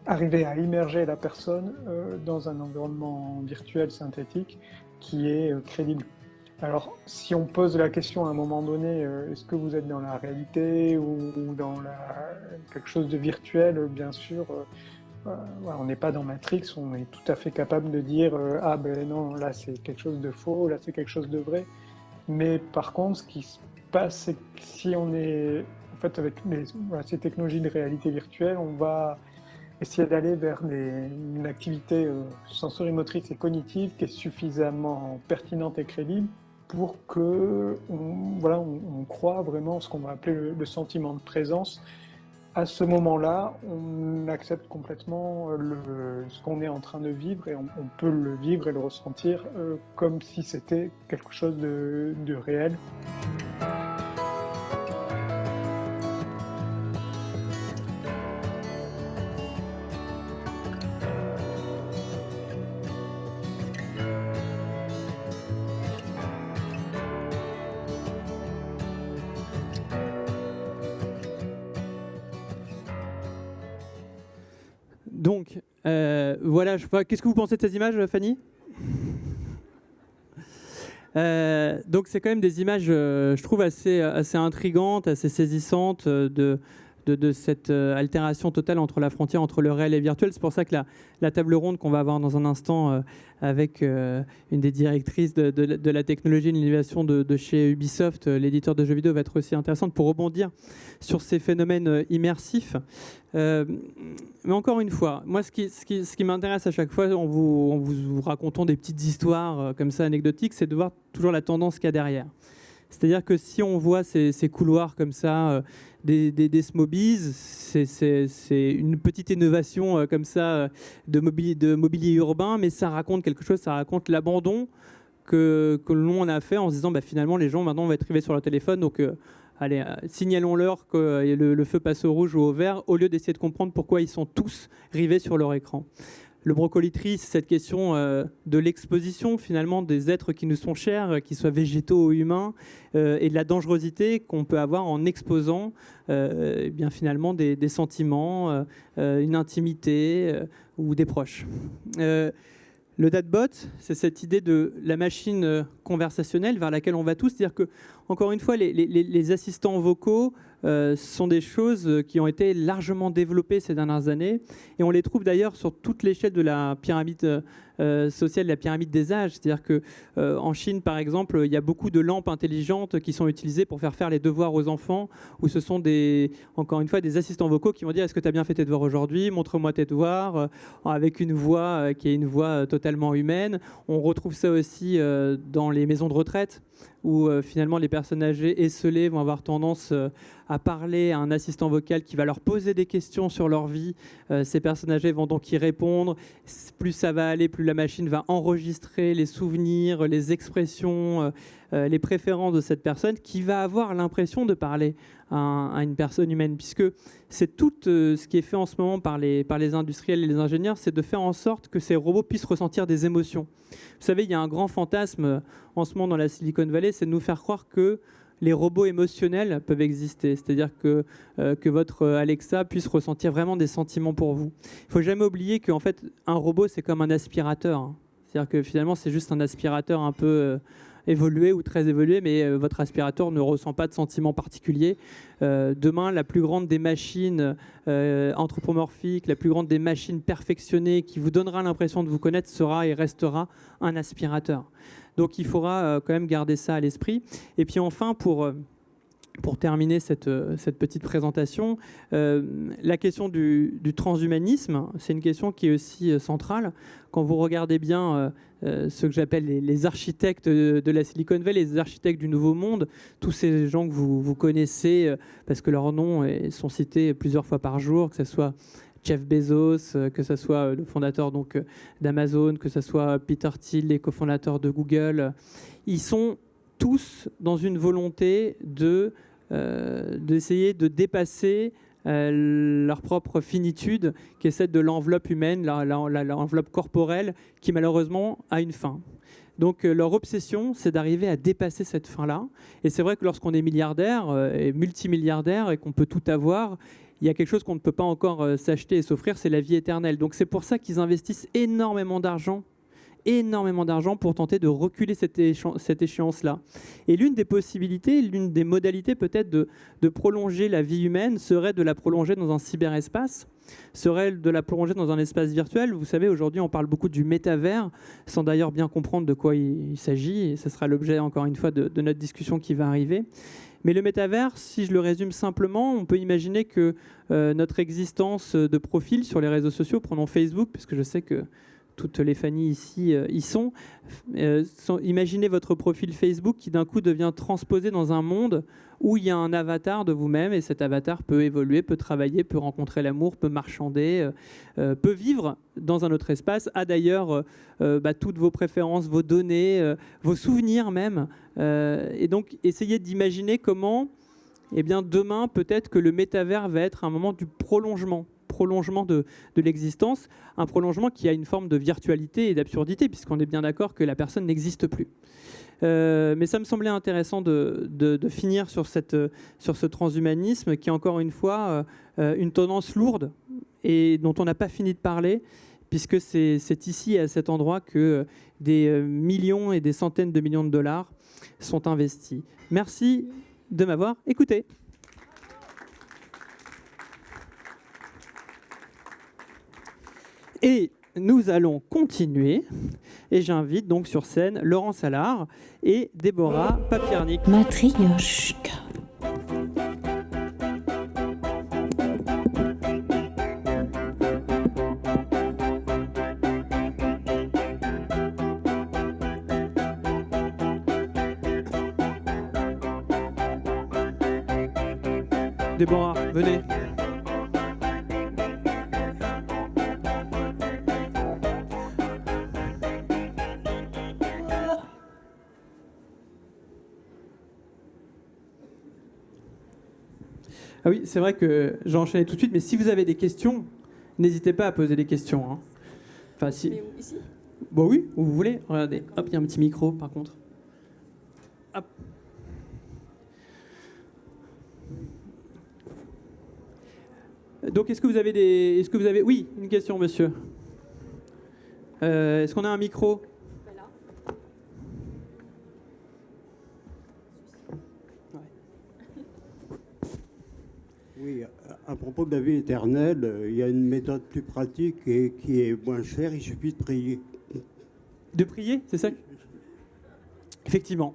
arriver à immerger la personne dans un environnement virtuel synthétique qui est crédible. Alors, si on pose la question à un moment donné, est-ce que vous êtes dans la réalité ou dans quelque chose de virtuel, bien sûr, on n'est pas dans Matrix, on est tout à fait capable de dire ah ben non, là c'est quelque chose de faux, là c'est quelque chose de vrai. Mais par contre, ce qui se passe, c'est que si on est en fait, avec ces technologies de réalité virtuelle, on va essayer d'aller vers une activité sensorimotrice et cognitive qui est suffisamment pertinente et crédible pour que on croit vraiment ce qu'on va appeler le sentiment de présence. À ce moment-là, on accepte complètement ce qu'on est en train de vivre et on peut le vivre et le ressentir comme si c'était quelque chose de réel. Donc, voilà, qu'est-ce que vous pensez de ces images, Fanny ? Donc c'est quand même des images, je trouve, assez intrigantes, assez saisissantes de cette altération totale entre la frontière entre le réel et le virtuel. C'est pour ça que la table ronde qu'on va avoir dans un instant avec une des directrices de la technologie et de l'innovation de chez Ubisoft, l'éditeur de jeux vidéo, va être aussi intéressante pour rebondir sur ces phénomènes immersifs. Mais encore une fois, moi, ce qui m'intéresse à chaque fois en vous racontant des petites histoires comme ça anecdotiques, c'est de voir toujours la tendance qu'il y a derrière. C'est-à-dire que si on voit ces couloirs comme ça, des Smobies, c'est une petite innovation comme ça de mobilier urbain, mais ça raconte quelque chose, ça raconte l'abandon que l'on a fait en se disant finalement les gens maintenant vont être rivés sur leur téléphone, donc allez, signalons-leur que le feu passe au rouge ou au vert, au lieu d'essayer de comprendre pourquoi ils sont tous rivés sur leur écran. Le Brocoli-Tree, c'est cette question de l'exposition finalement des êtres qui nous sont chers, qu'ils soient végétaux ou humains, et de la dangerosité qu'on peut avoir en exposant bien finalement des sentiments, une intimité ou des proches. Le datbot, c'est cette idée de la machine conversationnelle vers laquelle on va tous. C'est-à-dire que, encore une fois, les assistants vocaux sont des choses qui ont été largement développées ces dernières années. Et on les trouve d'ailleurs sur toute l'échelle de la pyramide sociale, la pyramide des âges. C'est-à-dire qu'en Chine, par exemple, il y a beaucoup de lampes intelligentes qui sont utilisées pour faire les devoirs aux enfants, où ce sont encore une fois des assistants vocaux qui vont dire « Est-ce que tu as bien fait tes devoirs aujourd'hui ? Montre-moi tes devoirs », avec une voix qui est une voix totalement humaine. On retrouve ça aussi dans les maisons de retraite, où finalement les personnes âgées esseulées vont avoir tendance à parler à un assistant vocal qui va leur poser des questions sur leur vie. Ces personnes âgées vont donc y répondre. Plus ça va aller, plus la machine va enregistrer les souvenirs, les expressions, les préférences de cette personne, qui va avoir l'impression de parler à une personne humaine, puisque c'est tout ce qui est fait en ce moment par les industriels et les ingénieurs, c'est de faire en sorte que ces robots puissent ressentir des émotions. Vous savez, il y a un grand fantasme en ce moment dans la Silicon Valley, c'est de nous faire croire que les robots émotionnels peuvent exister, c'est-à-dire que votre Alexa puisse ressentir vraiment des sentiments pour vous. Il ne faut jamais oublier qu'en fait, un robot, c'est comme un aspirateur. C'est-à-dire que finalement, c'est juste un aspirateur un peu évolué ou très évolué, mais votre aspirateur ne ressent pas de sentiments particuliers. Demain, la plus grande des machines anthropomorphiques, la plus grande des machines perfectionnées qui vous donnera l'impression de vous connaître sera et restera un aspirateur. Donc il faudra quand même garder ça à l'esprit. Et puis enfin, pour terminer cette petite présentation, la question du transhumanisme, c'est une question qui est aussi centrale. Quand vous regardez bien ce que j'appelle les architectes de la Silicon Valley, les architectes du Nouveau Monde, tous ces gens que vous connaissez, parce que leurs noms sont cités plusieurs fois par jour, que ce soit Jeff Bezos, que ce soit le fondateur d'Amazon, que ce soit Peter Thiel, les cofondateurs de Google, ils sont tous dans une volonté d'essayer de dépasser leur propre finitude, qui est celle de l'enveloppe humaine, l'enveloppe corporelle, qui malheureusement a une fin. Donc leur obsession, c'est d'arriver à dépasser cette fin-là. Et c'est vrai que lorsqu'on est milliardaire et multimilliardaire et qu'on peut tout avoir, il y a quelque chose qu'on ne peut pas encore s'acheter et s'offrir, c'est la vie éternelle. Donc c'est pour ça qu'ils investissent énormément d'argent pour tenter de reculer cette échéance-là. Et l'une des possibilités, l'une des modalités peut-être de prolonger la vie humaine serait de la prolonger dans un cyberespace, serait de la prolonger dans un espace virtuel. Vous savez, aujourd'hui, on parle beaucoup du métavers, sans d'ailleurs bien comprendre de quoi il s'agit, et ce sera l'objet, encore une fois, de notre discussion qui va arriver. Mais le métavers, si je le résume simplement, on peut imaginer que notre existence de profil sur les réseaux sociaux, prenons Facebook, puisque je sais que toutes les Fanny ici y sont. Imaginez votre profil Facebook qui d'un coup devient transposé dans un monde où il y a un avatar de vous-même, et cet avatar peut évoluer, peut travailler, peut rencontrer l'amour, peut marchander, peut vivre dans un autre espace, a d'ailleurs toutes vos préférences, vos données, vos souvenirs même. Et donc essayez d'imaginer comment, demain, peut-être que le métavers va être un moment du prolongement de l'existence, un prolongement qui a une forme de virtualité et d'absurdité, puisqu'on est bien d'accord que la personne n'existe plus. Mais ça me semblait intéressant de finir sur ce transhumanisme qui est encore une fois une tendance lourde et dont on n'a pas fini de parler, puisque c'est ici, à cet endroit, que des millions et des centaines de millions de dollars sont investis. Merci de m'avoir écouté. Et nous allons continuer, et j'invite donc sur scène Laurence Allard et Déborah Papiernik. Matryoshka. Déborah, venez. Ah oui, c'est vrai que j'ai enchaîné tout de suite, mais si vous avez des questions, n'hésitez pas à poser des questions. Hein. Enfin, si... Mais où, ici? Bon oui, où vous voulez. Regardez, hop, il y a un petit micro par contre. Hop. Donc, est-ce que vous avez des... Est-ce que vous avez... Oui, une question, monsieur. Est-ce qu'on a un micro? Oui, à propos de la vie éternelle, il y a une méthode plus pratique et qui est moins chère, il suffit de prier. De prier, c'est ça? Effectivement.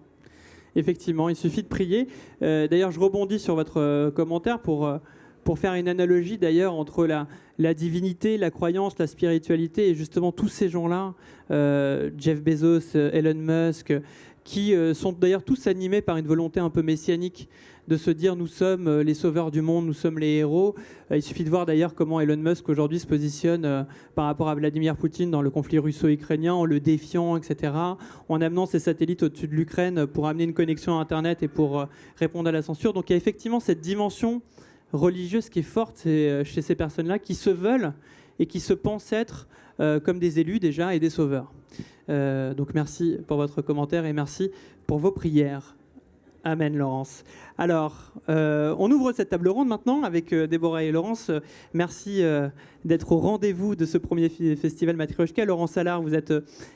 Effectivement, il suffit de prier. D'ailleurs, je rebondis sur votre commentaire pour faire une analogie d'ailleurs entre la divinité, la croyance, la spiritualité et justement tous ces gens-là, Jeff Bezos, Elon Musk, qui sont d'ailleurs tous animés par une volonté un peu messianique de se dire nous sommes les sauveurs du monde, nous sommes les héros. Il suffit de voir d'ailleurs comment Elon Musk aujourd'hui se positionne par rapport à Vladimir Poutine dans le conflit russo-ukrainien, en le défiant, etc., en amenant ses satellites au-dessus de l'Ukraine pour amener une connexion à Internet et pour répondre à la censure. Donc il y a effectivement cette dimension religieuse qui est forte chez ces personnes-là, qui se veulent et qui se pensent être comme des élus déjà et des sauveurs. Donc merci pour votre commentaire et merci pour vos prières. Amen, Laurence. Alors, on ouvre cette table ronde maintenant avec Déborah et Laurence. Merci d'être au rendez-vous de ce premier festival Matryoshka. Laurence Allard, vous êtes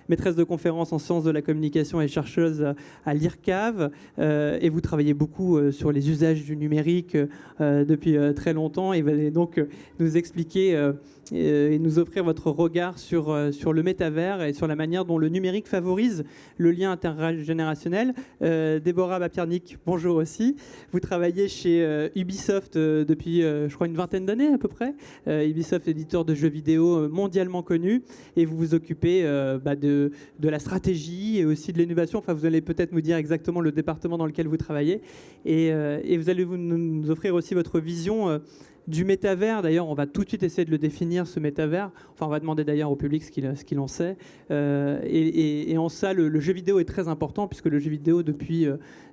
maîtresse de conférences en sciences de la communication et chercheuse à l'IRCAV. Et vous travaillez beaucoup sur les usages du numérique depuis très longtemps. Et vous allez donc nous expliquer et nous offrir votre regard sur le métavers et sur la manière dont le numérique favorise le lien intergénérationnel. Déborah Papiernik, bonjour aussi. Vous travaillez chez Ubisoft depuis, je crois, une vingtaine d'années à peu près. Ubisoft, éditeur de jeux vidéo mondialement connu. Et vous vous occupez de la stratégie et aussi de l'innovation. Enfin, vous allez peut-être nous dire exactement le département dans lequel vous travaillez. Et vous allez nous offrir aussi votre vision du métavers. D'ailleurs, on va tout de suite essayer de le définir, ce métavers. Enfin, on va demander d'ailleurs au public ce qu'il en sait. Et en ça, le jeu vidéo est très important, puisque le jeu vidéo, depuis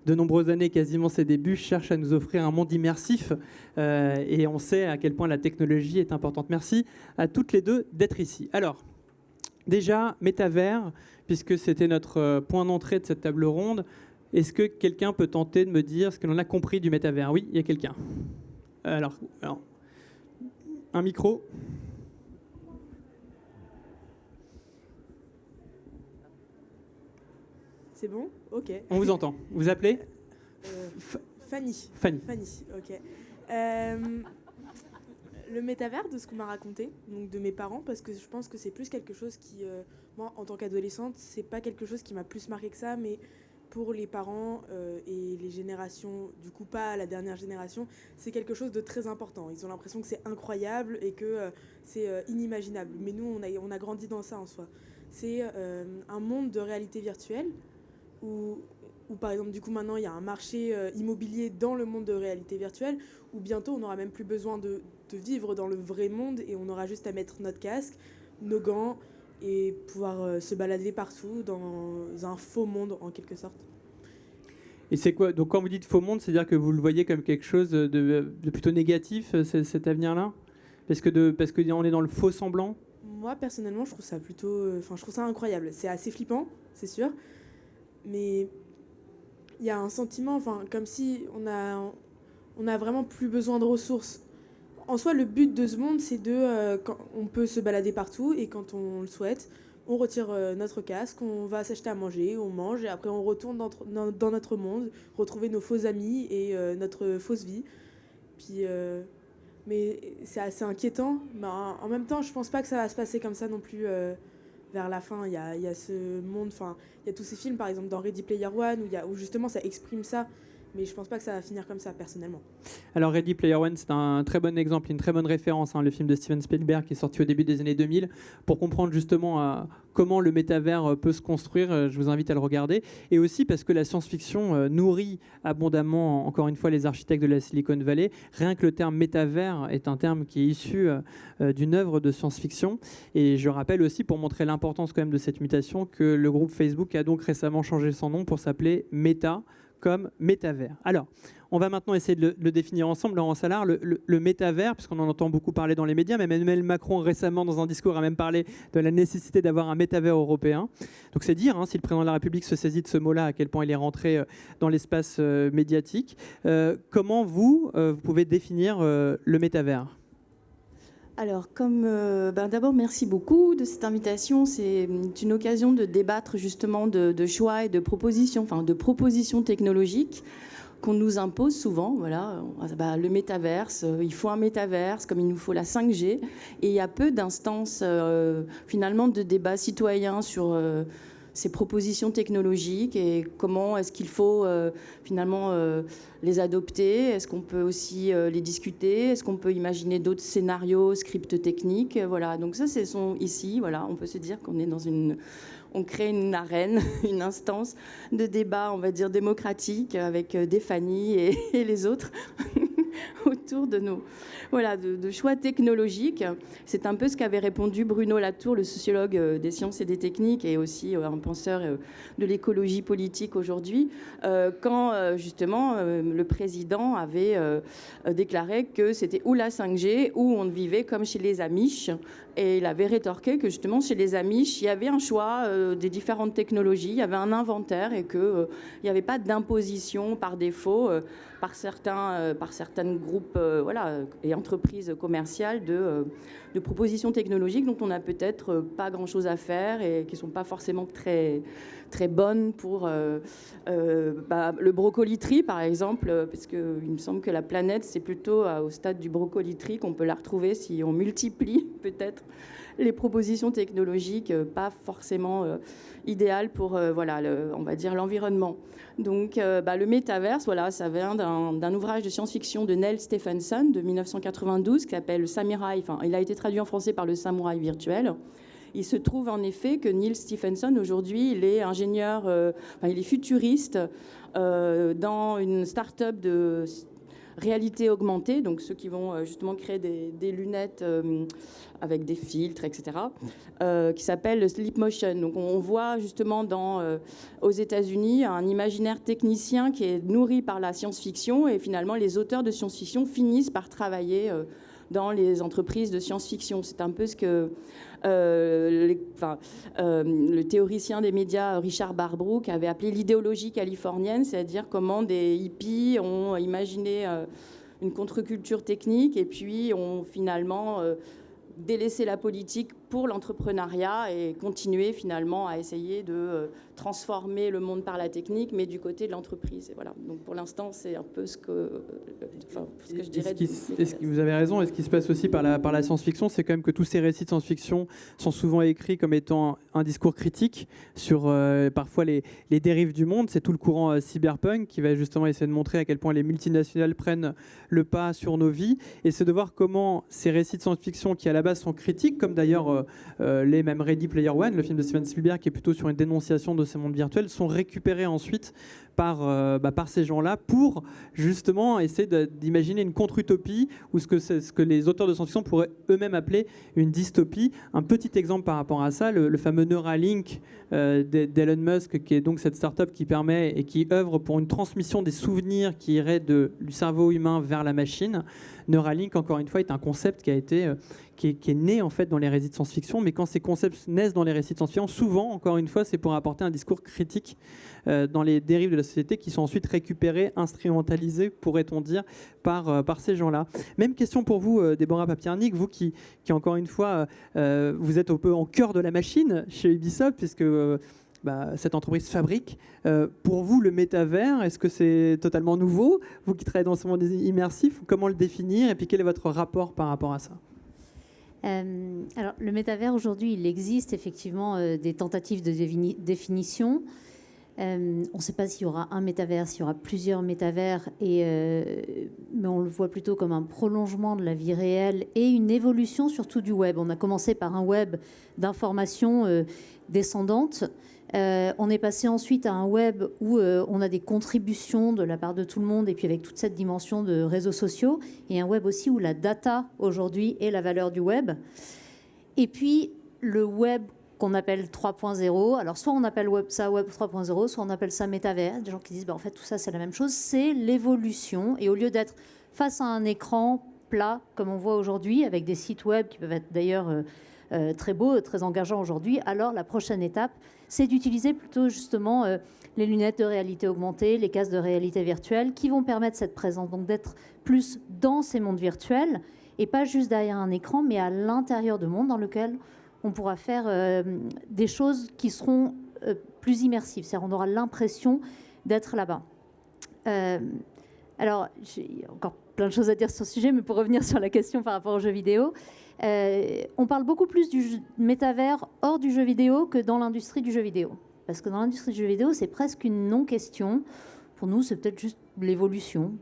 de nombreuses années, quasiment ses débuts, cherche à nous offrir un monde immersif. Et on sait à quel point la technologie est importante. Merci à toutes les deux d'être ici. Alors, déjà, métavers, puisque c'était notre point d'entrée de cette table ronde, est-ce que quelqu'un peut tenter de me dire ce que l'on a compris du métavers? Oui, il y a quelqu'un. Alors, un micro. C'est bon? Ok. On vous entend. Vous appelez Fanny. Fanny. Fanny, ok. Le métavers, de ce qu'on m'a raconté, donc de mes parents, parce que je pense que c'est plus quelque chose qui, moi, en tant qu'adolescente, c'est pas quelque chose qui m'a plus marqué que ça, mais pour les parents et les générations, du coup pas la dernière génération, c'est quelque chose de très important. Ils ont l'impression que c'est incroyable et que c'est inimaginable. Mais nous, on a grandi dans ça en soi. C'est un monde de réalité virtuelle où par exemple, du coup, maintenant, il y a un marché immobilier dans le monde de réalité virtuelle où bientôt, on n'aura même plus besoin de vivre dans le vrai monde et on aura juste à mettre notre casque, nos gants, et pouvoir se balader partout dans un faux monde en quelque sorte. Et c'est quoi? Donc quand vous dites faux monde, c'est-à-dire que vous le voyez comme quelque chose de plutôt négatif, cet avenir-là? Parce qu'on est dans le faux semblant? Moi personnellement, je trouve ça plutôt, je trouve ça incroyable. C'est assez flippant, c'est sûr, mais il y a un sentiment, comme si on a vraiment plus besoin de ressources. en soi, le but de ce monde, c'est quand on peut se balader partout et quand on le souhaite, on retire notre casque, on va s'acheter à manger, on mange et après on retourne dans notre monde, retrouver nos faux amis et notre fausse vie. Puis, mais c'est assez inquiétant. Mais en même temps, je pense pas que ça va se passer comme ça non plus vers la fin. Il y a ce monde, enfin, il y a tous ces films, par exemple dans Ready Player One, où justement ça exprime ça. Mais je pense pas que ça va finir comme ça, personnellement. Alors Ready Player One, c'est un très bon exemple, une très bonne référence, le film de Steven Spielberg qui est sorti au début des années 2000, pour comprendre justement comment le métavers peut se construire. Je vous invite à le regarder. Et aussi parce que la science-fiction nourrit abondamment, encore une fois, les architectes de la Silicon Valley. Rien que le terme métavers est un terme qui est issu d'une œuvre de science-fiction. Et je rappelle aussi, pour montrer l'importance quand même de cette mutation, que le groupe Facebook a donc récemment changé son nom pour s'appeler Meta, comme métavers. Alors, on va maintenant essayer de le définir ensemble. Laurent Salard, le métavers, puisqu'on en entend beaucoup parler dans les médias, même Emmanuel Macron récemment dans un discours a même parlé de la nécessité d'avoir un métavers européen. Donc c'est dire, si le président de la République se saisit de ce mot-là, à quel point il est rentré dans l'espace médiatique. Comment vous pouvez définir le métavers ? Alors, d'abord, merci beaucoup de cette invitation. C'est une occasion de débattre justement de choix et de propositions, technologiques qu'on nous impose souvent. Voilà, le métaverse, il faut un métaverse, comme il nous faut la 5G. Et il y a peu d'instances, finalement, de débats citoyens sur ces propositions technologiques et comment est-ce qu'il faut les adopter. Est-ce qu'on peut aussi les discuter? Est-ce qu'on peut imaginer d'autres scénarios, scripts techniques? Voilà, donc ça, ici, voilà, on peut se dire qu'on est on crée une arène, une instance de débat, on va dire, démocratique avec des Fanny et les autres autour de de choix technologiques. C'est un peu ce qu'avait répondu Bruno Latour, le sociologue des sciences et des techniques et aussi un penseur de l'écologie politique aujourd'hui, quand justement le président avait déclaré que c'était ou la 5G ou on vivait comme chez les Amish. Et il avait rétorqué que justement chez les Amish, il y avait un choix des différentes technologies, il y avait un inventaire et qu'il n'y avait pas d'imposition par défaut par certains groupes et entreprises commerciales de propositions technologiques dont on n'a peut-être pas grand-chose à faire et qui ne sont pas forcément très, très bonnes pour le brocoli-tree, par exemple, parce qu'il me semble que la planète, c'est plutôt au stade du brocoli-tree qu'on peut la retrouver si on multiplie peut-être les propositions technologiques pas forcément idéales pour on va dire l'environnement. Donc le métaverse, ça vient d'un ouvrage de science-fiction de Neil Stephenson de 1992 qui s'appelle Samurai. Il a été traduit en français par le samouraï virtuel. Il se trouve en effet que Neil Stephenson aujourd'hui, il est ingénieur, il est futuriste dans une start-up de réalité augmentée, donc ceux qui vont justement créer des lunettes avec des filtres, etc., qui s'appelle le Sleep Motion. Donc on voit justement aux États-Unis un imaginaire technicien qui est nourri par la science-fiction et finalement les auteurs de science-fiction finissent par travailler dans les entreprises de science-fiction. C'est un peu ce que le théoricien des médias Richard Barbrook avait appelé l'idéologie californienne, c'est-à-dire comment des hippies ont imaginé une contre-culture technique et puis ont finalement délaissé la politique pour l'entrepreneuriat et continuer finalement à essayer de transformer le monde par la technique, mais du côté de l'entreprise. Et voilà. Donc pour l'instant, c'est un peu ce que je dirais. Vous avez raison. Et ce qui se passe aussi par la science-fiction, c'est quand même que tous ces récits de science-fiction sont souvent écrits comme étant un discours critique sur parfois les dérives du monde. C'est tout le courant cyberpunk qui va justement essayer de montrer à quel point les multinationales prennent le pas sur nos vies. Et c'est de voir comment ces récits de science-fiction qui à la base sont critiques, comme d'ailleurs les mêmes Ready Player One, le film de Steven Spielberg qui est plutôt sur une dénonciation de ces mondes virtuels, sont récupérés ensuite par ces gens-là pour justement essayer d'imaginer une contre-utopie ou ce que les auteurs de science-fiction pourraient eux-mêmes appeler une dystopie. Un petit exemple par rapport à ça, le fameux Neuralink d'Elon Musk, qui est donc cette start-up qui permet et qui œuvre pour une transmission des souvenirs qui irait du cerveau humain vers la machine. Neuralink, encore une fois, est un concept qui est né en fait dans les récits de science-fiction, mais quand ces concepts naissent dans les récits de science-fiction, souvent, encore une fois, c'est pour apporter un discours critique dans les dérives de la société qui sont ensuite récupérées, instrumentalisées, pourrait-on dire, par ces gens-là. Même question pour vous, Déborah Papiernik, vous qui encore une fois, vous êtes un peu en cœur de la machine chez Ubisoft, puisque cette entreprise fabrique. Pour vous, le métavers, est-ce que c'est totalement nouveau? Vous qui travaillez dans ce monde immersif, comment le définir? Et puis quel est votre rapport par rapport à ça? Alors, le métavers, aujourd'hui, il existe effectivement des tentatives de définition. On ne sait pas s'il y aura un métavers, s'il y aura plusieurs métavers, mais on le voit plutôt comme un prolongement de la vie réelle et une évolution surtout du web. On a commencé par un web d'information descendante. On est passé ensuite à un web où on a des contributions de la part de tout le monde, et puis avec toute cette dimension de réseaux sociaux, et un web aussi où la data aujourd'hui est la valeur du web. Et puis le web qu'on appelle 3.0, alors soit on appelle ça web 3.0, soit on appelle ça métavers. Des gens qui disent en fait tout ça c'est la même chose, c'est l'évolution, et au lieu d'être face à un écran plat comme on voit aujourd'hui avec des sites web qui peuvent être d'ailleurs très beaux, très engageants aujourd'hui, alors la prochaine étape c'est d'utiliser plutôt justement les lunettes de réalité augmentée, les casques de réalité virtuelle qui vont permettre cette présence, donc d'être plus dans ces mondes virtuels et pas juste derrière un écran, mais à l'intérieur de mondes dans lequel on pourra faire des choses qui seront plus immersives. C'est-à-dire on aura l'impression d'être là-bas. Alors, j'ai encore plein de choses à dire sur ce sujet, mais pour revenir sur la question par rapport aux jeux vidéo, on parle beaucoup plus du métavers hors du jeu vidéo que dans l'industrie du jeu vidéo. Parce que dans l'industrie du jeu vidéo, c'est presque une non-question. Pour nous, c'est peut-être juste l'évolution.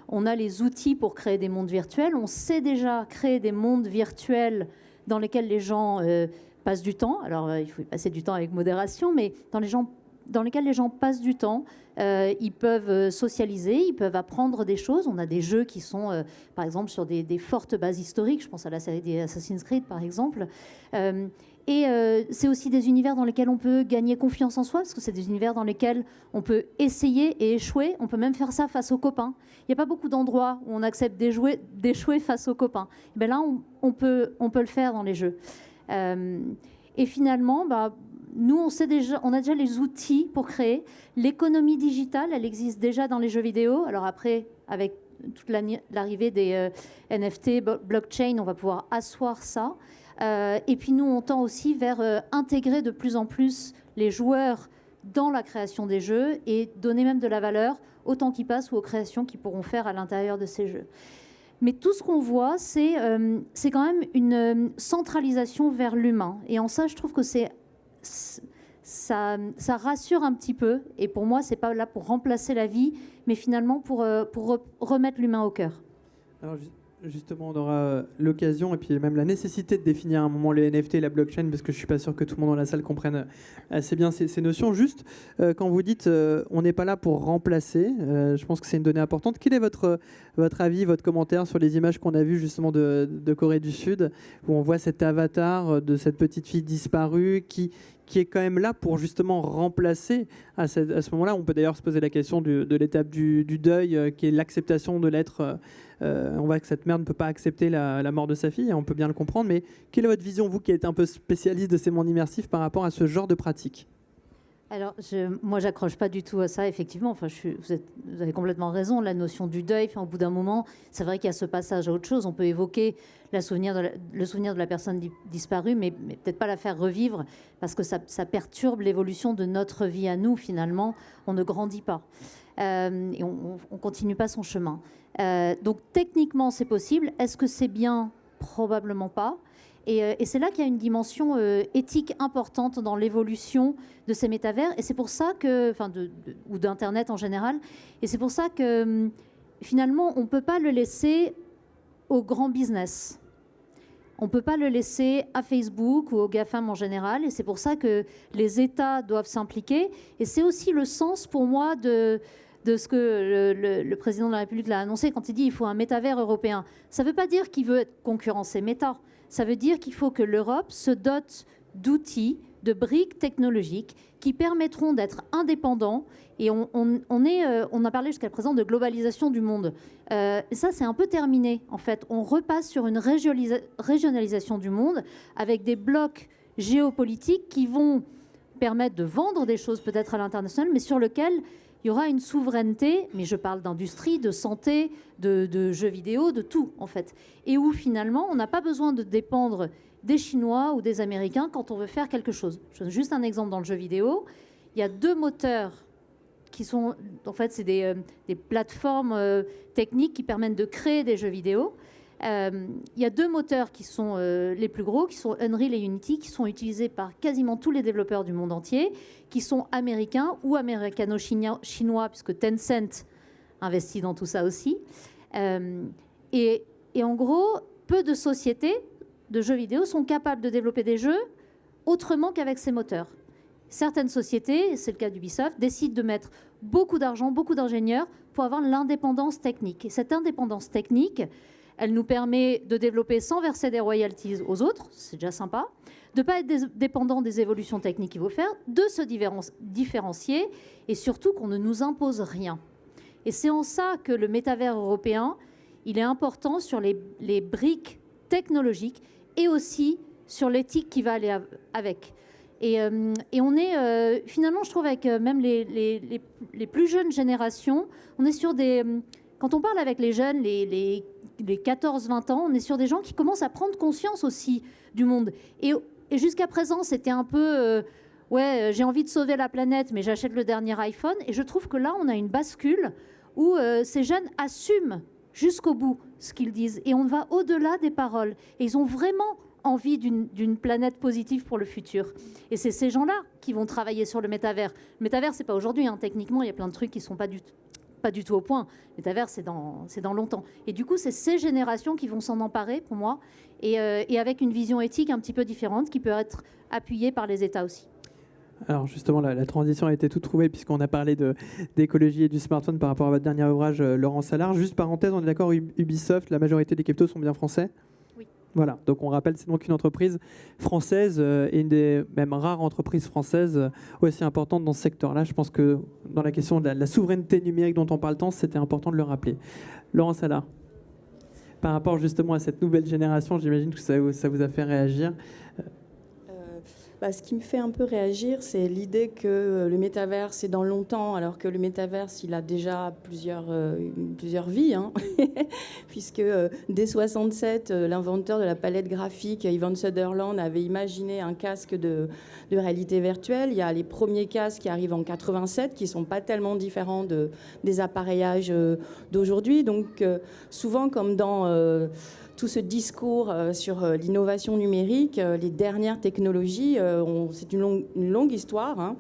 On a les outils pour créer des mondes virtuels. On sait déjà créer des mondes virtuels dans lesquels les gens passent du temps. Alors, il faut y passer du temps avec modération, mais dans lesquels les gens passent du temps, ils peuvent socialiser, ils peuvent apprendre des choses. On a des jeux qui sont, par exemple, sur des fortes bases historiques. Je pense à la série des Assassin's Creed, par exemple. C'est aussi des univers dans lesquels on peut gagner confiance en soi, parce que c'est des univers dans lesquels on peut essayer et échouer. On peut même faire ça face aux copains. Il n'y a pas beaucoup d'endroits où on accepte d'échouer face aux copains. Et bien là, on peut le faire dans les jeux. Et finalement, nous, on a déjà les outils pour créer. L'économie digitale, elle existe déjà dans les jeux vidéo. Alors après, avec toute l'arrivée des NFT, blockchain, on va pouvoir asseoir ça. Et puis nous, on tend aussi vers intégrer de plus en plus les joueurs dans la création des jeux et donner même de la valeur au temps qui passe ou aux créations qu'ils pourront faire à l'intérieur de ces jeux. Mais tout ce qu'on voit, c'est quand même une centralisation vers l'humain. Et en ça, je trouve que ça rassure un petit peu. Et pour moi, c'est pas là pour remplacer la vie, mais finalement pour remettre l'humain au cœur. Alors, justement, on aura l'occasion et puis même la nécessité de définir à un moment les NFT et la blockchain, parce que je ne suis pas sûr que tout le monde dans la salle comprenne assez bien ces notions. Juste, quand vous dites on n'est pas là pour remplacer, je pense que c'est une donnée importante. Quel est votre avis, votre commentaire sur les images qu'on a vues justement de Corée du Sud, où on voit cet avatar de cette petite fille disparue qui est quand même là pour justement remplacer à ce moment-là. On peut d'ailleurs se poser la question de l'étape du deuil, qui est l'acceptation de l'être. On voit que cette mère ne peut pas accepter la mort de sa fille, on peut bien le comprendre, mais quelle est votre vision, vous qui êtes un peu spécialiste de ces mondes immersifs, par rapport à ce genre de pratique? Alors, moi, j'accroche pas du tout à ça, effectivement. Enfin, vous avez complètement raison. La notion du deuil, au bout d'un moment, c'est vrai qu'il y a ce passage à autre chose. On peut évoquer le souvenir de la personne disparue, mais peut-être pas la faire revivre, parce que ça perturbe l'évolution de notre vie à nous, finalement. On ne grandit pas. Et on continue pas son chemin. Donc, techniquement, c'est possible. Est-ce que c'est bien? Probablement pas. Et c'est là qu'il y a une dimension éthique importante dans l'évolution de ces métavers. Et c'est pour ça que, ou d'Internet en général. Et c'est pour ça que finalement, on ne peut pas le laisser au grand business. On ne peut pas le laisser à Facebook ou aux GAFAM en général. Et c'est pour ça que les États doivent s'impliquer. Et c'est aussi le sens pour moi de ce que le président de la République l'a annoncé quand il dit qu'il faut un métavers européen. Ça ne veut pas dire qu'il veut concurrencer Meta. Ça veut dire qu'il faut que l'Europe se dote d'outils, de briques technologiques qui permettront d'être indépendants. Et on a parlé jusqu'à présent de globalisation du monde. Ça, c'est un peu terminé, en fait. On repasse sur une régionalisation du monde avec des blocs géopolitiques qui vont permettre de vendre des choses peut-être à l'international, mais sur lequel il y aura une souveraineté, mais je parle d'industrie, de santé, de jeux vidéo, de tout, en fait. Et où, finalement, on n'a pas besoin de dépendre des Chinois ou des Américains quand on veut faire quelque chose. Je donne juste un exemple dans le jeu vidéo. Il y a 2 moteurs qui sont, en fait, c'est des plateformes techniques qui permettent de créer des jeux vidéo. Il y a 2 moteurs qui sont les plus gros, qui sont Unreal et Unity, qui sont utilisés par quasiment tous les développeurs du monde entier, qui sont américains ou américano-chinois, puisque Tencent investit dans tout ça aussi. Et en gros, peu de sociétés de jeux vidéo sont capables de développer des jeux autrement qu'avec ces moteurs. Certaines sociétés, c'est le cas d'Ubisoft, décident de mettre beaucoup d'argent, beaucoup d'ingénieurs pour avoir l'indépendance technique. Et cette indépendance technique, elle nous permet de développer sans verser des royalties aux autres, c'est déjà sympa, de ne pas être dépendant des évolutions techniques qu'il faut faire, de se différencier et surtout qu'on ne nous impose rien. Et c'est en ça que le métavers européen, il est important sur les briques technologiques et aussi sur l'éthique qui va aller avec. Et on est, finalement, je trouve, avec même les plus jeunes générations, on est sur des... Quand on parle avec les jeunes, les 14-20 ans, on est sur des gens qui commencent à prendre conscience aussi du monde. Et jusqu'à présent, c'était un peu... ouais, j'ai envie de sauver la planète, mais j'achète le dernier iPhone. Et je trouve que là, on a une bascule où ces jeunes assument jusqu'au bout ce qu'ils disent. Et on va au-delà des paroles. Et ils ont vraiment envie d'une planète positive pour le futur. Et c'est ces gens-là qui vont travailler sur le métavers. Le métavers, c'est pas aujourd'hui. Hein. Techniquement, il y a plein de trucs qui sont pas du tout au point. Le métavers, c'est dans longtemps. Et du coup, c'est ces générations qui vont s'en emparer, pour moi, et avec une vision éthique un petit peu différente, qui peut être appuyée par les États aussi. Alors justement, la transition a été toute trouvée puisqu'on a parlé d'écologie et du smartphone par rapport à votre dernier ouvrage, Laurent Salard. Juste parenthèse, on est d'accord, Ubisoft, la majorité des cryptos sont bien français ? Oui. Voilà, donc on rappelle, c'est donc une entreprise française et une des même rares entreprises françaises aussi importantes dans ce secteur-là. Je pense que dans la question de la souveraineté numérique dont on parle tant, c'était important de le rappeler. Laurent Salard, par rapport justement à cette nouvelle génération, j'imagine que ça vous a fait réagir. Ce qui me fait un peu réagir, c'est l'idée que le métavers, c'est dans longtemps, alors que le métavers, il a déjà plusieurs vies, hein. Puisque dès 67, l'inventeur de la palette graphique, Ivan Sutherland, avait imaginé un casque de réalité virtuelle. Il y a les premiers casques qui arrivent en 87, qui ne sont pas tellement différents des appareillages d'aujourd'hui. Donc souvent, comme dans... tout ce discours sur l'innovation numérique, les dernières technologies, c'est une longue histoire, hein,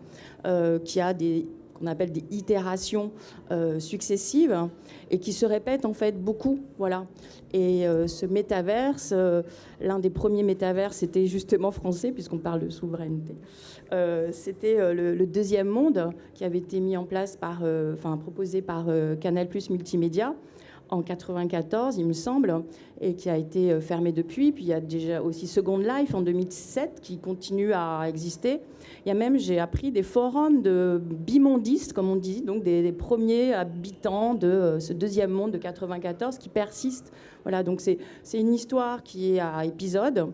qui a qu'on appelle des itérations successives et qui se répètent en fait beaucoup. Voilà. Et ce métaverse, l'un des premiers métavers, c'était justement français, puisqu'on parle de souveraineté. C'était le deuxième monde qui avait été mis en place proposé par Canal+ Multimédia en 94, il me semble, et qui a été fermé depuis. Puis il y a déjà aussi Second Life en 2007 qui continue à exister. Il y a même, j'ai appris, des forums de bimondistes, comme on dit, donc des premiers habitants de ce deuxième monde de 94 qui persistent. Voilà, donc c'est une histoire qui est à épisodes.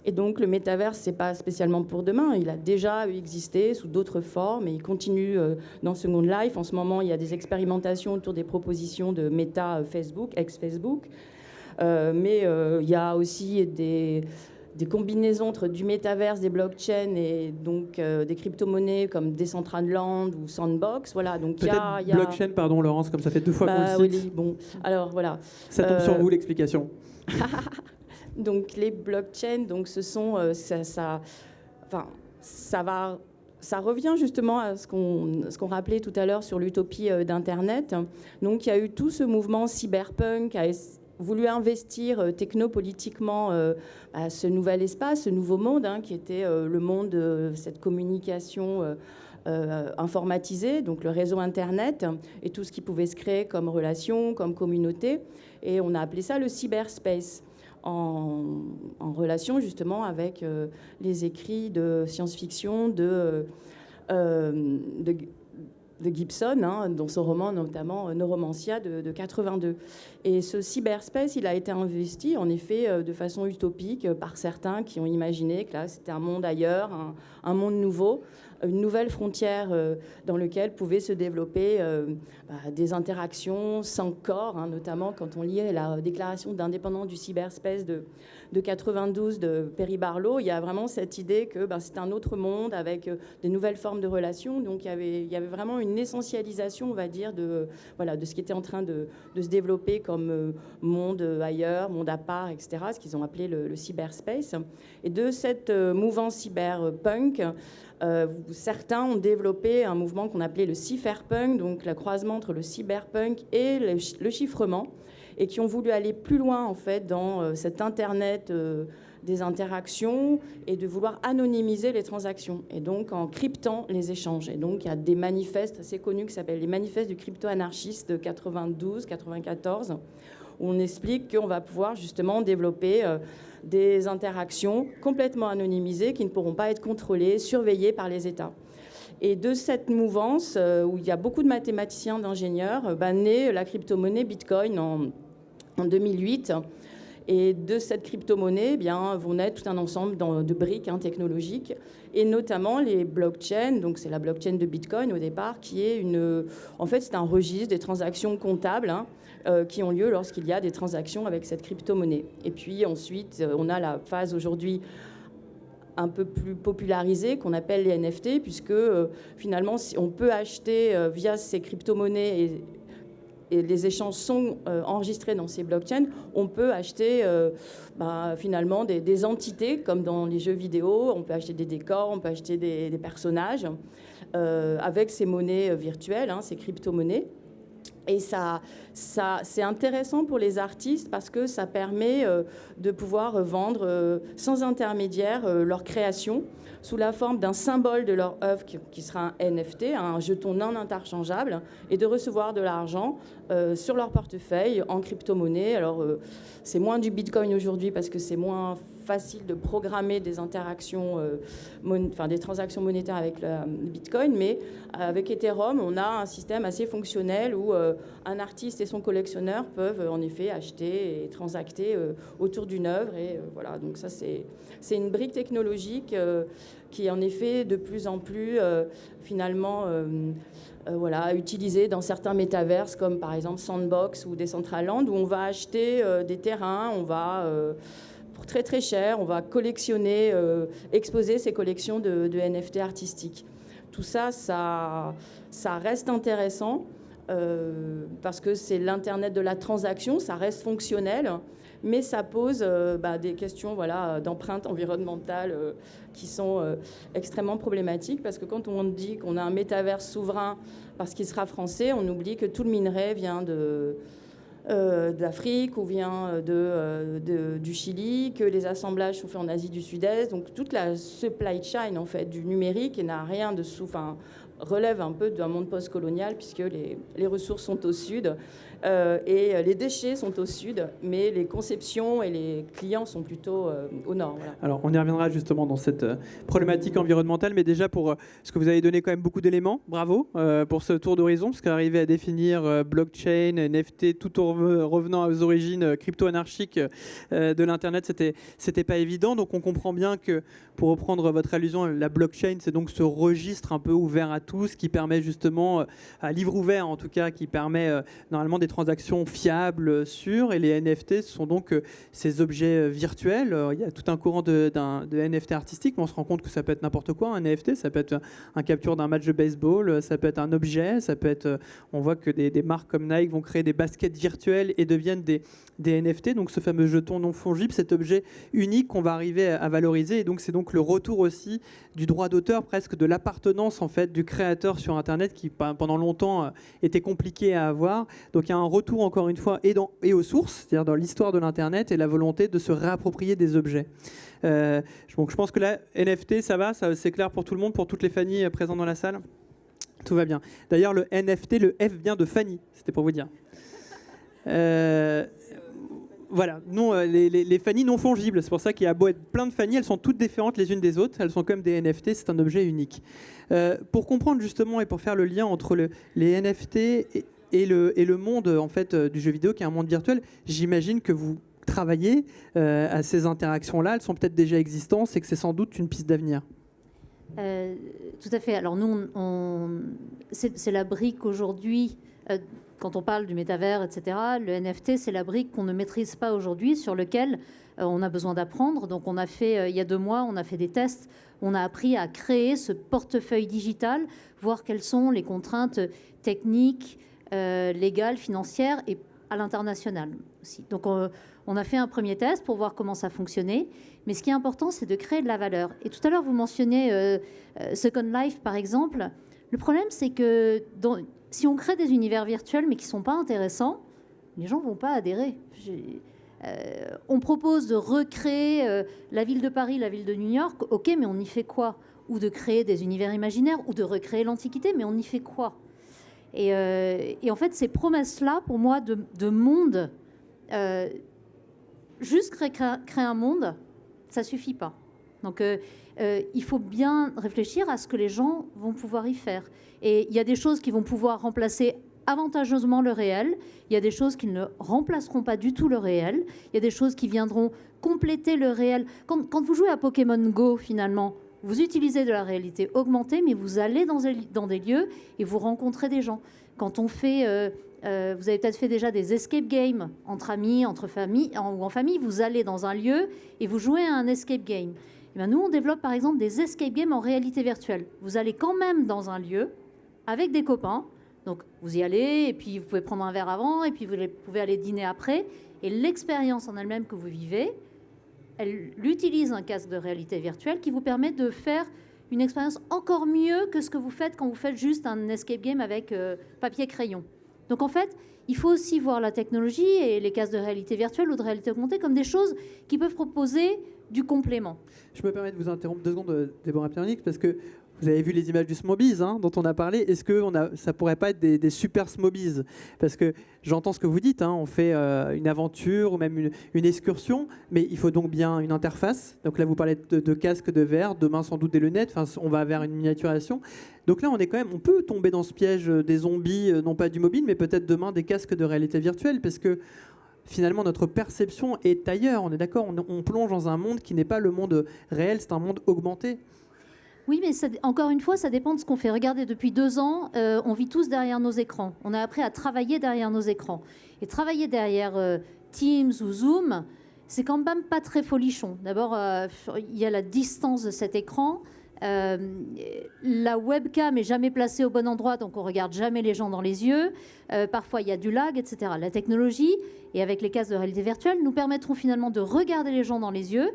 Et donc le métavers, c'est pas spécialement pour demain. Il a déjà existé sous d'autres formes et il continue dans Second Life. En ce moment, il y a des expérimentations autour des propositions de Meta Facebook, ex-Facebook. Mais il y a aussi des combinaisons entre du métaverse, des blockchains et donc des crypto-monnaies comme Decentraland ou Sandbox. Voilà, donc peut-être blockchain, pardon Laurence, comme ça fait 2 fois qu'on le cite. Oui, bon, alors voilà. Ça tombe sur vous l'explication. Donc les blockchains, donc ce sont ça revient justement à ce qu'on rappelait tout à l'heure sur l'utopie d'Internet. Donc il y a eu tout ce mouvement cyberpunk qui a voulu investir technopolitiquement ce nouvel espace, ce nouveau monde, hein, qui était le monde de cette communication informatisée, donc le réseau Internet et tout ce qui pouvait se créer comme relation, comme communauté. Et on a appelé ça le cyberspace. en relation justement avec les écrits de science-fiction de Gibson, dans son roman notamment Neuromantia de 82. Et ce cyberspace, il a été investi en effet de façon utopique par certains qui ont imaginé que là c'était un monde ailleurs, un monde nouveau, une nouvelle frontière dans laquelle pouvaient se développer des interactions sans corps, notamment quand on lit la déclaration d'indépendance du cyberspace de 92 de Perry Barlow, il y a vraiment cette idée que c'est un autre monde avec des nouvelles formes de relations. Donc il y avait vraiment une essentialisation, on va dire, de ce qui était en train de se développer comme monde ailleurs, monde à part, etc., ce qu'ils ont appelé le cyberspace. Et de cette mouvance cyberpunk, certains ont développé un mouvement qu'on appelait le cypherpunk, donc le croisement entre le cyberpunk et le chiffrement, et qui ont voulu aller plus loin en fait dans cet Internet des interactions et de vouloir anonymiser les transactions, et donc en cryptant les échanges. Et donc il y a des manifestes assez connus qui s'appellent les manifestes du crypto-anarchiste de 92-94, où on explique qu'on va pouvoir justement développer des interactions complètement anonymisées qui ne pourront pas être contrôlées, surveillées par les États. Et de cette mouvance, où il y a beaucoup de mathématiciens, d'ingénieurs, naît la crypto-monnaie Bitcoin en 2008. Et de cette crypto-monnaie, vont naître tout un ensemble de briques technologiques, et notamment les blockchains. Donc c'est la blockchain de Bitcoin au départ, qui est en fait c'est un registre des transactions comptables qui ont lieu lorsqu'il y a des transactions avec cette crypto-monnaie. Et puis ensuite, on a la phase aujourd'hui un peu plus popularisée qu'on appelle les NFT, puisque finalement on peut acheter via ces crypto-monnaies et les échanges sont enregistrés dans ces blockchains, on peut acheter finalement des entités, comme dans les jeux vidéo, on peut acheter des décors, on peut acheter des personnages avec ces monnaies virtuelles, ces crypto-monnaies. Et ça c'est intéressant pour les artistes parce que ça permet de pouvoir vendre sans intermédiaire leur création sous la forme d'un symbole de leur œuvre qui sera un NFT, un jeton non interchangeable, et de recevoir de l'argent sur leur portefeuille en crypto-monnaie. Alors c'est moins du Bitcoin aujourd'hui parce que c'est moins facile de programmer des interactions, des transactions monétaires avec le Bitcoin, mais avec Ethereum, on a un système assez fonctionnel où un artiste et son collectionneur peuvent en effet acheter et transacter autour d'une œuvre. Et voilà, donc ça c'est une brique technologique qui est en effet de plus en plus finalement utilisée dans certains métaverses comme par exemple Sandbox ou Decentraland, où on va acheter des terrains, on va pour très très cher, on va collectionner, exposer ces collections de NFT artistiques. Tout ça, ça reste intéressant parce que c'est l'Internet de la transaction, ça reste fonctionnel, mais ça pose des questions d'empreinte environnementale qui sont extrêmement problématiques, parce que quand on dit qu'on a un métavers souverain parce qu'il sera français, on oublie que tout le minerai vient d'Afrique ou vient du Chili, que les assemblages sont faits en Asie du Sud-Est. Donc toute la supply chain en fait du numérique n'a rien de relève un peu d'un monde post-colonial, puisque les ressources sont au sud et les déchets sont au sud, mais les conceptions et les clients sont plutôt au nord. Voilà. Alors on y reviendra justement dans cette problématique environnementale, mais déjà parce que vous avez donné quand même beaucoup d'éléments, bravo pour ce tour d'horizon, parce qu'arriver à définir blockchain, NFT, tout en revenant aux origines crypto-anarchiques de l'Internet, c'était pas évident. Donc on comprend bien que, pour reprendre votre allusion, la blockchain, c'est donc ce registre un peu ouvert à tous, qui permet justement, à livre ouvert en tout cas, qui permet normalement des transactions fiables, sûres. Et les NFT, ce sont donc ces objets virtuels. Il y a tout un courant de NFT artistique, mais on se rend compte que ça peut être n'importe quoi, un NFT. Ça peut être un capture d'un match de baseball, ça peut être un objet, ça peut être... On voit que des marques comme Nike vont créer des baskets virtuelles et deviennent des NFT, donc ce fameux jeton non fongible, cet objet unique qu'on va arriver à valoriser. Et donc c'est donc le retour aussi du droit d'auteur, presque de l'appartenance en fait du créateur sur Internet, qui pendant longtemps était compliqué à avoir. Donc il y a un retour encore une fois et aux sources, c'est-à-dire dans l'histoire de l'Internet, et la volonté de se réapproprier des objets. Donc je pense que là, NFT, ça va, c'est clair pour tout le monde, pour toutes les Fanny présentes dans la salle. Tout va bien. D'ailleurs, le NFT, le F vient de Fanny, c'était pour vous dire. Voilà, non, les Fanny non fongibles. C'est pour ça qu'il y a beau être plein de Fanny, elles sont toutes différentes les unes des autres. Elles sont comme des NFT, c'est un objet unique. Pour comprendre justement et pour faire le lien entre les NFT et le monde en fait du jeu vidéo, qui est un monde virtuel, j'imagine que vous travaillez à ces interactions-là. Elles sont peut-être déjà existantes et que c'est sans doute une piste d'avenir. Tout à fait. Alors nous, c'est la brique aujourd'hui. Quand on parle du métavers, etc., le NFT, c'est la brique qu'on ne maîtrise pas aujourd'hui, sur lequel on a besoin d'apprendre. Donc on a fait, il y a 2 mois, on a fait des tests. On a appris à créer ce portefeuille digital, voir quelles sont les contraintes techniques, légales, financières et à l'international aussi. Donc on a fait un premier test pour voir comment ça fonctionnait. Mais ce qui est important, c'est de créer de la valeur. Et tout à l'heure, vous mentionniez Second Life, par exemple. Le problème, c'est que si on crée des univers virtuels mais qui ne sont pas intéressants, les gens ne vont pas adhérer. On propose de recréer la ville de Paris, la ville de New York. OK, mais on y fait quoi? Ou de créer des univers imaginaires, ou de recréer l'Antiquité, mais on y fait quoi? Et en fait, ces promesses-là, pour moi, de monde, juste créer un monde, ça ne suffit pas. Donc, il faut bien réfléchir à ce que les gens vont pouvoir y faire. Et il y a des choses qui vont pouvoir remplacer avantageusement le réel. Il y a des choses qui ne remplaceront pas du tout le réel. Il y a des choses qui viendront compléter le réel. Quand vous jouez à Pokémon Go, finalement, vous utilisez de la réalité augmentée, mais vous allez dans des lieux et vous rencontrez des gens. Quand on fait... vous avez peut-être fait déjà des escape games entre amis, entre familles, ou en famille. Vous allez dans un lieu et vous jouez à un escape game. Et bien, nous, on développe par exemple des escape games en réalité virtuelle. Vous allez quand même dans un lieu avec des copains. Donc, vous y allez et puis vous pouvez prendre un verre avant et puis vous pouvez aller dîner après. Et l'expérience en elle-même que vous vivez, elle utilise un casque de réalité virtuelle qui vous permet de faire une expérience encore mieux que ce que vous faites quand vous faites juste un escape game avec papier-crayon. Donc en fait, il faut aussi voir la technologie et les casques de réalité virtuelle ou de réalité augmentée comme des choses qui peuvent proposer du complément. Je me permets de vous interrompre 2 secondes, Déborah Piernic, parce que vous avez vu les images du Smobies dont on a parlé. Est-ce que ça pourrait pas être des super Smobies? Parce que j'entends ce que vous dites, on fait une aventure ou même une excursion, mais il faut donc bien une interface. Donc là, vous parlez de casque de verre, demain sans doute des lunettes, on va vers une miniaturisation. Donc là, on peut tomber dans ce piège des zombies, non pas du mobile, mais peut-être demain des casques de réalité virtuelle, parce que finalement, notre perception est ailleurs. On est d'accord, on plonge dans un monde qui n'est pas le monde réel, c'est un monde augmenté. Oui, mais encore une fois, ça dépend de ce qu'on fait. Regardez, depuis 2 ans, on vit tous derrière nos écrans. On a appris à travailler derrière nos écrans. Et travailler derrière Teams ou Zoom, c'est quand même pas très folichon. D'abord, il y a la distance de cet écran. La webcam est jamais placée au bon endroit, donc on regarde jamais les gens dans les yeux. Parfois, il y a du lag, etc. La technologie, et avec les casques de réalité virtuelle, nous permettront finalement de regarder les gens dans les yeux.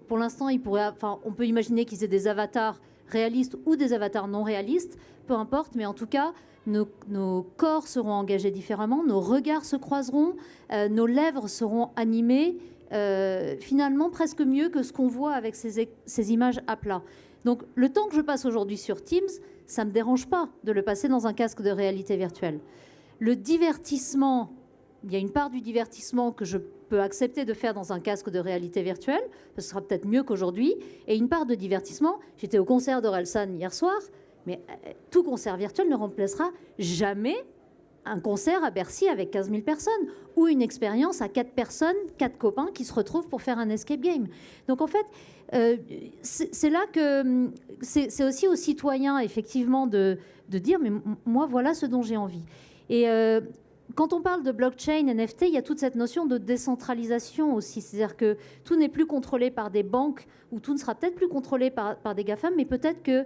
Pour l'instant, on peut imaginer qu'ils aient des avatars réalistes ou des avatars non réalistes, peu importe, mais en tout cas, nos corps seront engagés différemment, nos regards se croiseront, nos lèvres seront animées, finalement presque mieux que ce qu'on voit avec ces images à plat. Donc, le temps que je passe aujourd'hui sur Teams, ça ne me dérange pas de le passer dans un casque de réalité virtuelle. Le divertissement, il y a une part du divertissement que je peux accepter de faire dans un casque de réalité virtuelle, ce sera peut-être mieux qu'aujourd'hui, et une part de divertissement. J'étais au concert d'Orelsan hier soir, mais tout concert virtuel ne remplacera jamais un concert à Bercy avec 15 000 personnes, ou une expérience à 4 personnes, 4 copains qui se retrouvent pour faire un escape game. Donc en fait, c'est là que c'est aussi aux citoyens, effectivement, de dire, mais moi, voilà ce dont j'ai envie. Et quand on parle de blockchain, NFT, il y a toute cette notion de décentralisation aussi. C'est-à-dire que tout n'est plus contrôlé par des banques, ou tout ne sera peut-être plus contrôlé par des GAFAM, mais peut-être que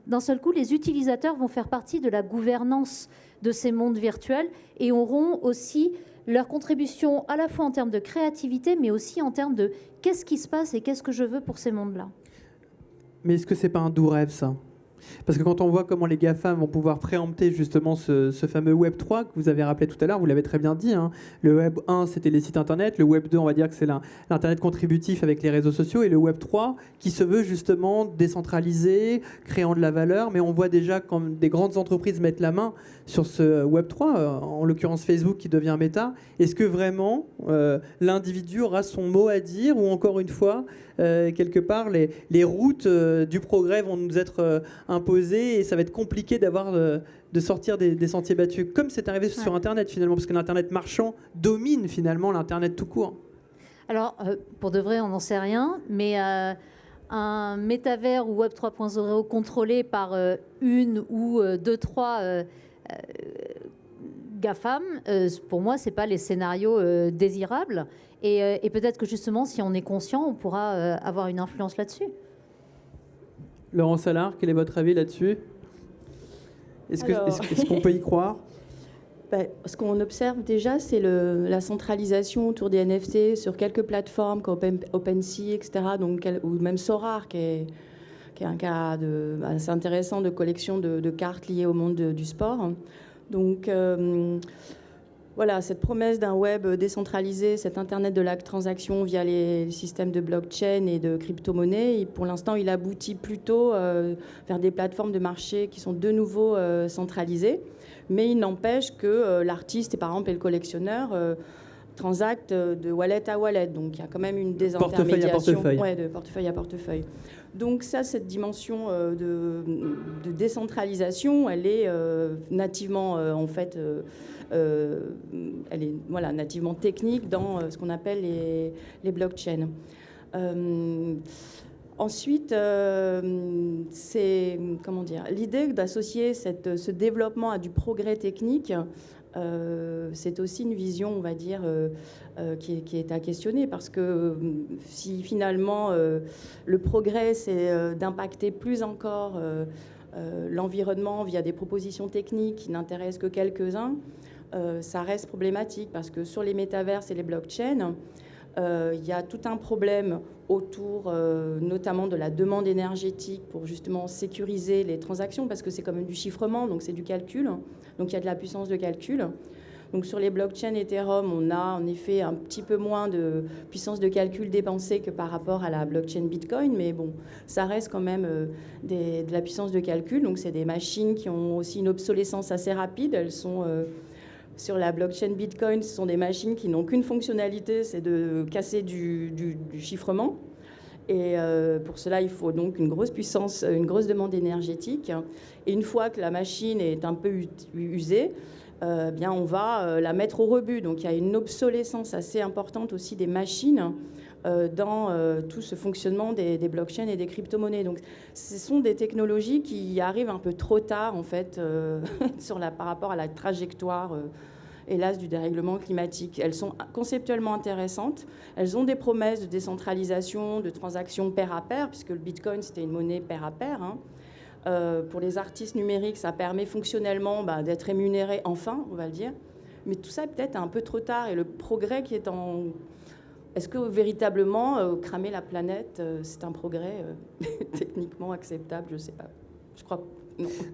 d'un seul coup, les utilisateurs vont faire partie de la gouvernance de ces mondes virtuels et auront aussi leur contribution à la fois en termes de créativité, mais aussi en termes de qu'est-ce qui se passe et qu'est-ce que je veux pour ces mondes-là. Mais est-ce que c'est pas un doux rêve, ça ? Parce que quand on voit comment les GAFAM vont pouvoir préempter justement ce fameux Web 3 que vous avez rappelé tout à l'heure, vous l'avez très bien dit, hein. Le Web 1, c'était les sites Internet. Le Web 2, on va dire que c'est l'Internet contributif avec les réseaux sociaux. Et le Web 3, qui se veut justement décentralisé, créant de la valeur. Mais on voit déjà quand des grandes entreprises mettent la main sur ce Web 3, en l'occurrence Facebook qui devient Meta. Est-ce que vraiment l'individu aura son mot à dire, ou encore une fois, quelque part, les routes du progrès vont nous être imposées et ça va être compliqué de sortir des sentiers battus, comme c'est arrivé sur Internet finalement, parce que l'Internet marchand domine finalement l'Internet tout court. Alors, pour de vrai, on n'en sait rien, mais un métavers ou Web 3.0 contrôlé par une ou deux, trois GAFAM, pour moi, ce n'est pas les scénarios désirables. Et peut-être que justement, si on est conscient, on pourra avoir une influence là-dessus. Laurent Salard, quel est votre avis là-dessus ? Est-ce qu'on peut y croire ? Ce qu'on observe déjà, c'est la centralisation autour des NFT sur quelques plateformes comme OpenSea, etc., donc, ou même Sorare, qui est un cas assez intéressant de collection de cartes liées au monde du sport. Donc, voilà, cette promesse d'un web décentralisé, cet Internet de la transaction via les systèmes de blockchain et de crypto-monnaie, pour l'instant, il aboutit plutôt vers des plateformes de marché qui sont de nouveau centralisées. Mais il n'empêche que l'artiste et par exemple et le collectionneur transactent de wallet à wallet. Donc il y a quand même une désintermédiation de portefeuille à portefeuille. Donc ça, cette dimension de décentralisation, elle est nativement en fait, elle est nativement technique dans ce qu'on appelle les blockchains. Ensuite, c'est l'idée d'associer ce développement à du progrès technique. C'est aussi une vision, on va dire, qui est à questionner, parce que si finalement le progrès, c'est d'impacter plus encore l'environnement via des propositions techniques qui n'intéressent que quelques-uns, ça reste problématique, parce que sur les métaverses et les blockchains, il y a tout un problème autour notamment de la demande énergétique pour justement sécuriser les transactions, parce que c'est quand même du chiffrement, donc c'est du calcul, donc il y a de la puissance de calcul. Donc sur les blockchains Ethereum, on a en effet un petit peu moins de puissance de calcul dépensée que par rapport à la blockchain Bitcoin, mais bon, ça reste quand même de la puissance de calcul, donc c'est des machines qui ont aussi une obsolescence assez rapide. Elles sont... Sur la blockchain Bitcoin, ce sont des machines qui n'ont qu'une fonctionnalité, c'est de casser du chiffrement. Et pour cela, il faut donc une grosse puissance, une grosse demande énergétique. Et une fois que la machine est un peu usée, bien on va la mettre au rebut. Donc il y a une obsolescence assez importante aussi des machines dans tout ce fonctionnement des blockchains et des crypto-monnaies. Donc ce sont des technologies qui arrivent un peu trop tard en fait par rapport à la trajectoire hélas du dérèglement climatique. Elles sont conceptuellement intéressantes, elles ont des promesses de décentralisation, de transactions pair à pair, puisque le Bitcoin c'était une monnaie pair à pair, hein. Pour les artistes numériques, ça permet fonctionnellement d'être rémunérés enfin, on va le dire. Mais tout ça peut-être un peu trop tard, et le progrès qui est en... Est-ce que véritablement cramer la planète, c'est un progrès techniquement acceptable? Je ne sais pas. Je crois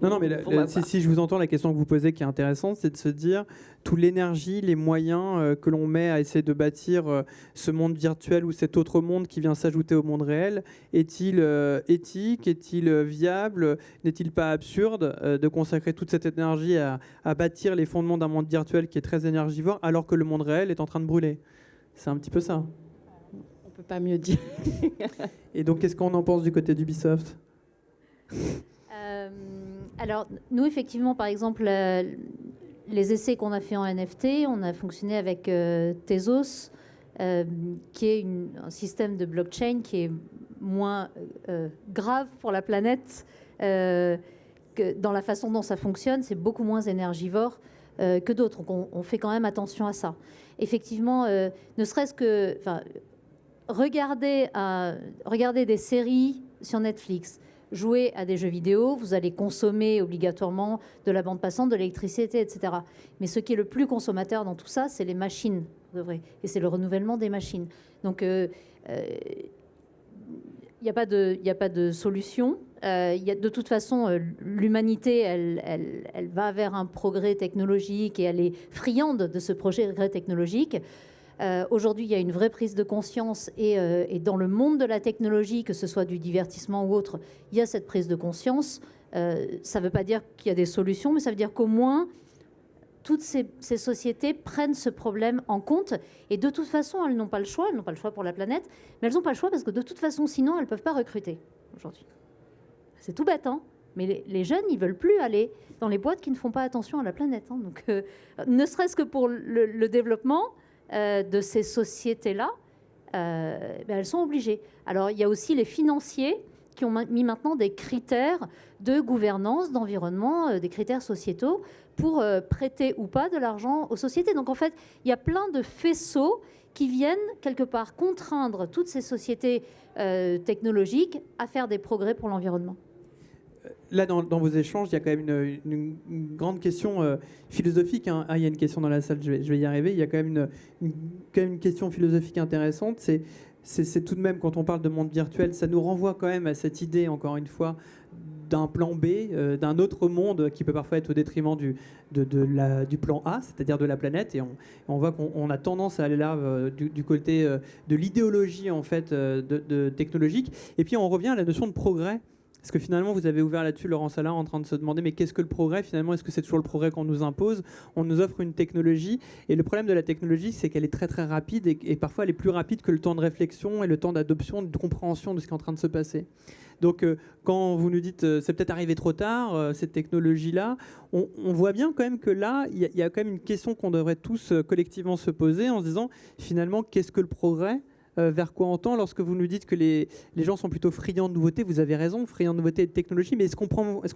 non, mais si je vous entends, la question que vous posez qui est intéressante, c'est de se dire toute l'énergie, les moyens que l'on met à essayer de bâtir ce monde virtuel ou cet autre monde qui vient s'ajouter au monde réel, est-il éthique, est-il viable, n'est-il pas absurde de consacrer toute cette énergie à bâtir les fondements d'un monde virtuel qui est très énergivore alors que le monde réel est en train de brûler? C'est un petit peu ça. On ne peut pas mieux dire. Et donc, qu'est-ce qu'on en pense du côté d'Ubisoft ? Alors, nous, effectivement, par exemple, les essais qu'on a fait en NFT, on a fonctionné avec Tezos, qui est un système de blockchain qui est moins grave pour la planète que dans la façon dont ça fonctionne. C'est beaucoup moins énergivore que d'autres. Donc, on fait quand même attention à ça. Effectivement, ne serait-ce que... Regardez des séries sur Netflix, jouer à des jeux vidéo, vous allez consommer obligatoirement de la bande passante, de l'électricité, etc. Mais ce qui est le plus consommateur dans tout ça, c'est les machines, de vrai. Et c'est le renouvellement des machines. Donc, il n'y a pas de solution De toute façon, l'humanité, elle va vers un progrès technologique et elle est friande de ce progrès technologique. Aujourd'hui, il y a une vraie prise de conscience et dans le monde de la technologie, que ce soit du divertissement ou autre, il y a cette prise de conscience. Ça ne veut pas dire qu'il y a des solutions, mais ça veut dire qu'au moins, toutes ces sociétés prennent ce problème en compte. Et de toute façon, elles n'ont pas le choix. Elles n'ont pas le choix pour la planète, mais elles n'ont pas le choix parce que de toute façon, sinon, elles ne peuvent pas recruter aujourd'hui. C'est tout bête, hein, mais les jeunes, ils ne veulent plus aller dans les boîtes qui ne font pas attention à la planète. Hein. Donc, ne serait-ce que pour le développement de ces sociétés-là, elles sont obligées. Alors, il y a aussi les financiers qui ont mis maintenant des critères de gouvernance, d'environnement, des critères sociétaux pour prêter ou pas de l'argent aux sociétés. Donc, en fait, il y a plein de faisceaux qui viennent quelque part contraindre toutes ces sociétés technologiques à faire des progrès pour l'environnement. Là, dans vos échanges, il y a quand même une grande question philosophique. Hein. Ah, il y a une question dans la salle, je vais y arriver. Il y a quand même une question philosophique intéressante. C'est tout de même, quand on parle de monde virtuel, ça nous renvoie quand même à cette idée, encore une fois, d'un plan B, d'un autre monde qui peut parfois être au détriment du plan A, c'est-à-dire de la planète. Et on voit qu'on a tendance à aller là du côté de l'idéologie en fait, technologique. Et puis on revient à la notion de progrès. Parce que finalement, vous avez ouvert là-dessus, Laurence Allard, en train de se demander, mais qu'est-ce que le progrès finalement? Est-ce que c'est toujours le progrès qu'on nous impose? On nous offre une technologie, et le problème de la technologie, c'est qu'elle est très très rapide, et parfois elle est plus rapide que le temps de réflexion et le temps d'adoption, de compréhension de ce qui est en train de se passer. Donc quand vous nous dites, c'est peut-être arrivé trop tard, cette technologie-là, on voit bien quand même que là, il y a quand même une question qu'on devrait tous collectivement se poser en se disant, finalement, qu'est-ce que le progrès? Vers quoi on tend lorsque vous nous dites que les gens sont plutôt friands de nouveautés? Vous avez raison, friands de nouveautés et de technologie, mais est-ce qu'on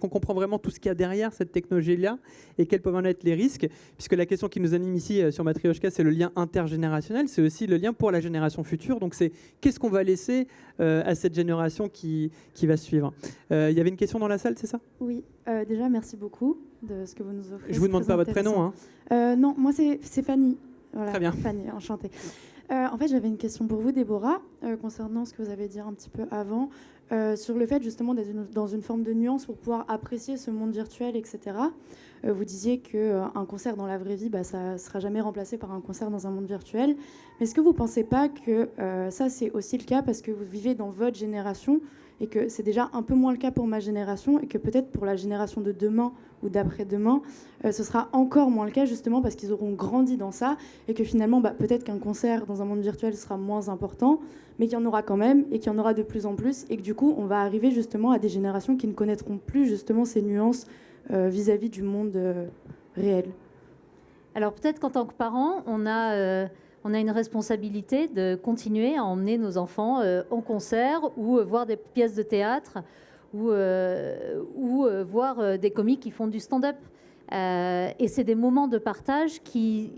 comprend vraiment tout ce qu'il y a derrière cette technologie-là et quels peuvent en être les risques? Puisque la question qui nous anime ici sur Matryoshka, c'est le lien intergénérationnel, c'est aussi le lien pour la génération future. Donc c'est qu'est-ce qu'on va laisser à cette génération qui va suivre? Il y avait une question dans la salle, c'est ça? Oui, déjà merci beaucoup de ce que vous nous offrez. Je vous demande pas votre prénom. Hein. Non, moi c'est Fanny. Voilà, très bien. Fanny, enchantée. En fait, j'avais une question pour vous, Déborah, concernant ce que vous avez dit un petit peu avant, sur le fait justement d'être dans une forme de nuance pour pouvoir apprécier ce monde virtuel, etc. Vous disiez qu'un concert dans la vraie vie, ça ne sera jamais remplacé par un concert dans un monde virtuel. Mais est-ce que vous ne pensez pas que ça, c'est aussi le cas parce que vous vivez dans votre génération et que c'est déjà un peu moins le cas pour ma génération et que peut-être pour la génération de demain ou d'après-demain, ce sera encore moins le cas justement parce qu'ils auront grandi dans ça et que finalement, peut-être qu'un concert dans un monde virtuel sera moins important, mais qu'il y en aura quand même et qu'il y en aura de plus en plus et que du coup, on va arriver justement à des générations qui ne connaîtront plus justement ces nuances vis-à-vis du monde réel. Alors peut-être qu'en tant que parents, on a une responsabilité de continuer à emmener nos enfants en concert ou voir des pièces de théâtre ou voir des comiques qui font du stand-up. Et c'est des moments de partage qui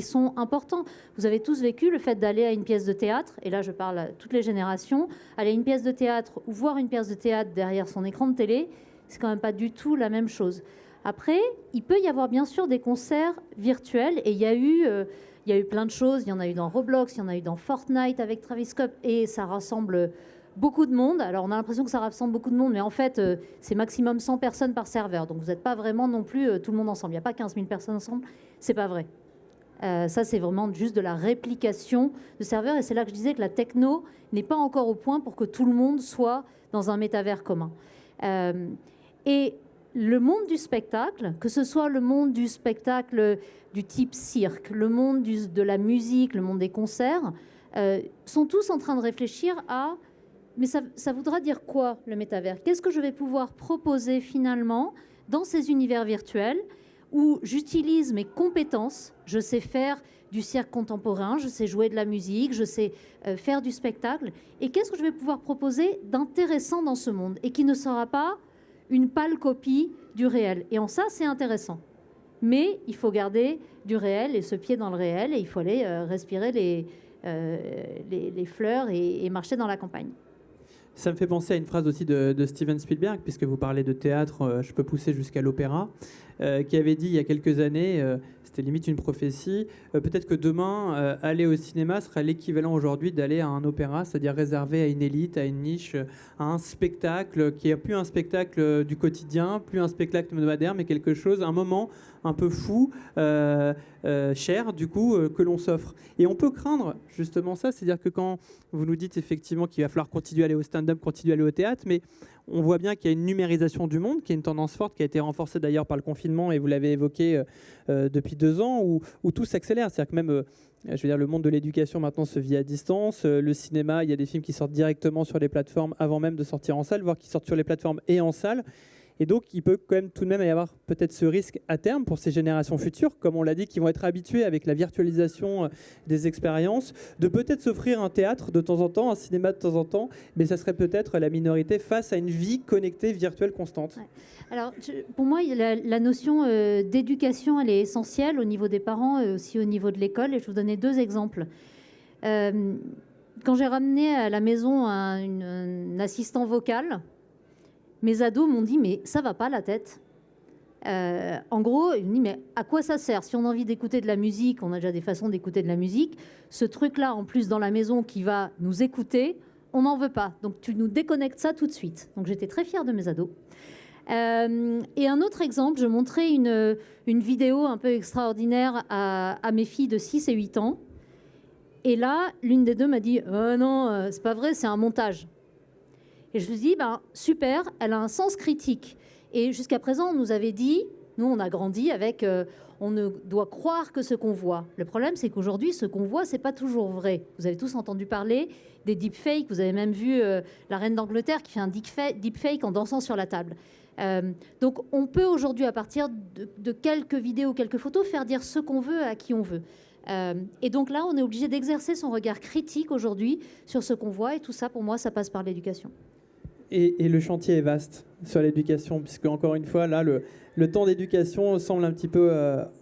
sont importants. Vous avez tous vécu le fait d'aller à une pièce de théâtre, et là je parle à toutes les générations, aller à une pièce de théâtre ou voir une pièce de théâtre derrière son écran de télé, c'est quand même pas du tout la même chose. Après, il peut y avoir bien sûr des concerts virtuels, et il y a eu plein de choses. Il y en a eu dans Roblox, il y en a eu dans Fortnite avec Travis Scott, et ça rassemble beaucoup de monde. Alors on a l'impression que ça rassemble beaucoup de monde, mais en fait, c'est maximum 100 personnes par serveur. Donc vous n'êtes pas vraiment non plus tout le monde ensemble. Il n'y a pas 15 000 personnes ensemble. C'est pas vrai. Ça, c'est vraiment juste de la réplication de serveurs. Et c'est là que je disais que la techno n'est pas encore au point pour que tout le monde soit dans un métavers commun. Et le monde du spectacle, que ce soit le monde du spectacle du type cirque, le monde de la musique, le monde des concerts, sont tous en train de réfléchir à mais ça voudra dire quoi le métavers? Qu'est-ce que je vais pouvoir proposer finalement dans ces univers virtuels où j'utilise mes compétences? Je sais faire du cirque contemporain, je sais jouer de la musique, je sais faire du spectacle. Et qu'est-ce que je vais pouvoir proposer d'intéressant dans ce monde et qui ne sera pas une pâle copie du réel? Et en ça, c'est intéressant. Mais il faut garder du réel et ce pied dans le réel, et il faut aller respirer les fleurs et marcher dans la campagne. Ça me fait penser à une phrase aussi de Steven Spielberg, puisque vous parlez de théâtre, je peux pousser jusqu'à l'opéra. qui avait dit il y a quelques années, c'était limite une prophétie, peut-être que demain, aller au cinéma sera l'équivalent aujourd'hui d'aller à un opéra, c'est-à-dire réservé à une élite, à une niche, à un spectacle qui n'est plus un spectacle du quotidien, plus un spectacle hebdomadaire, mais quelque chose, un moment un peu fou, cher, du coup, que l'on s'offre. Et on peut craindre justement ça, c'est-à-dire que quand vous nous dites effectivement qu'il va falloir continuer à aller au stand-up, continuer à aller au théâtre, mais on voit bien qu'il y a une numérisation du monde, qui est une tendance forte, qui a été renforcée d'ailleurs par le confinement, et vous l'avez évoqué depuis 2 ans, où tout s'accélère. C'est-à-dire que même, je veux dire, le monde de l'éducation maintenant se vit à distance. Le cinéma, il y a des films qui sortent directement sur les plateformes avant même de sortir en salle, voire qui sortent sur les plateformes et en salle. Et donc, il peut quand même tout de même y avoir peut-être ce risque à terme pour ces générations futures, comme on l'a dit, qui vont être habituées avec la virtualisation des expériences, de peut-être s'offrir un théâtre de temps en temps, un cinéma de temps en temps, mais ça serait peut-être la minorité face à une vie connectée, virtuelle, constante. Ouais. Alors, pour moi, la notion d'éducation, elle est essentielle au niveau des parents et aussi au niveau de l'école. Et je vais vous donner 2 exemples. Quand j'ai ramené à la maison un assistant vocal, mes ados m'ont dit « mais ça va pas la tête ». En gros, ils me disent « mais à quoi ça sert ? Si on a envie d'écouter de la musique, on a déjà des façons d'écouter de la musique. Ce truc-là, en plus, dans la maison qui va nous écouter, on n'en veut pas. Donc tu nous déconnectes ça tout de suite ». Donc j'étais très fière de mes ados. Et un autre exemple, je montrais une vidéo un peu extraordinaire à mes filles de 6 et 8 ans. Et là, l'une des deux m'a dit « non, c'est pas vrai, c'est un montage ». Et je me suis dit, super, elle a un sens critique. Et jusqu'à présent, on nous avait dit, nous, on a grandi avec, on ne doit croire que ce qu'on voit. Le problème, c'est qu'aujourd'hui, ce qu'on voit, c'est pas toujours vrai. Vous avez tous entendu parler des deepfakes. Vous avez même vu la reine d'Angleterre qui fait un deepfake en dansant sur la table. Donc, on peut aujourd'hui, à partir de quelques vidéos, quelques photos, faire dire ce qu'on veut à qui on veut. Et donc là, on est obligé d'exercer son regard critique aujourd'hui sur ce qu'on voit. Et tout ça, pour moi, ça passe par l'éducation. Et le chantier est vaste sur l'éducation, puisque encore une fois, là, le temps d'éducation semble un petit peu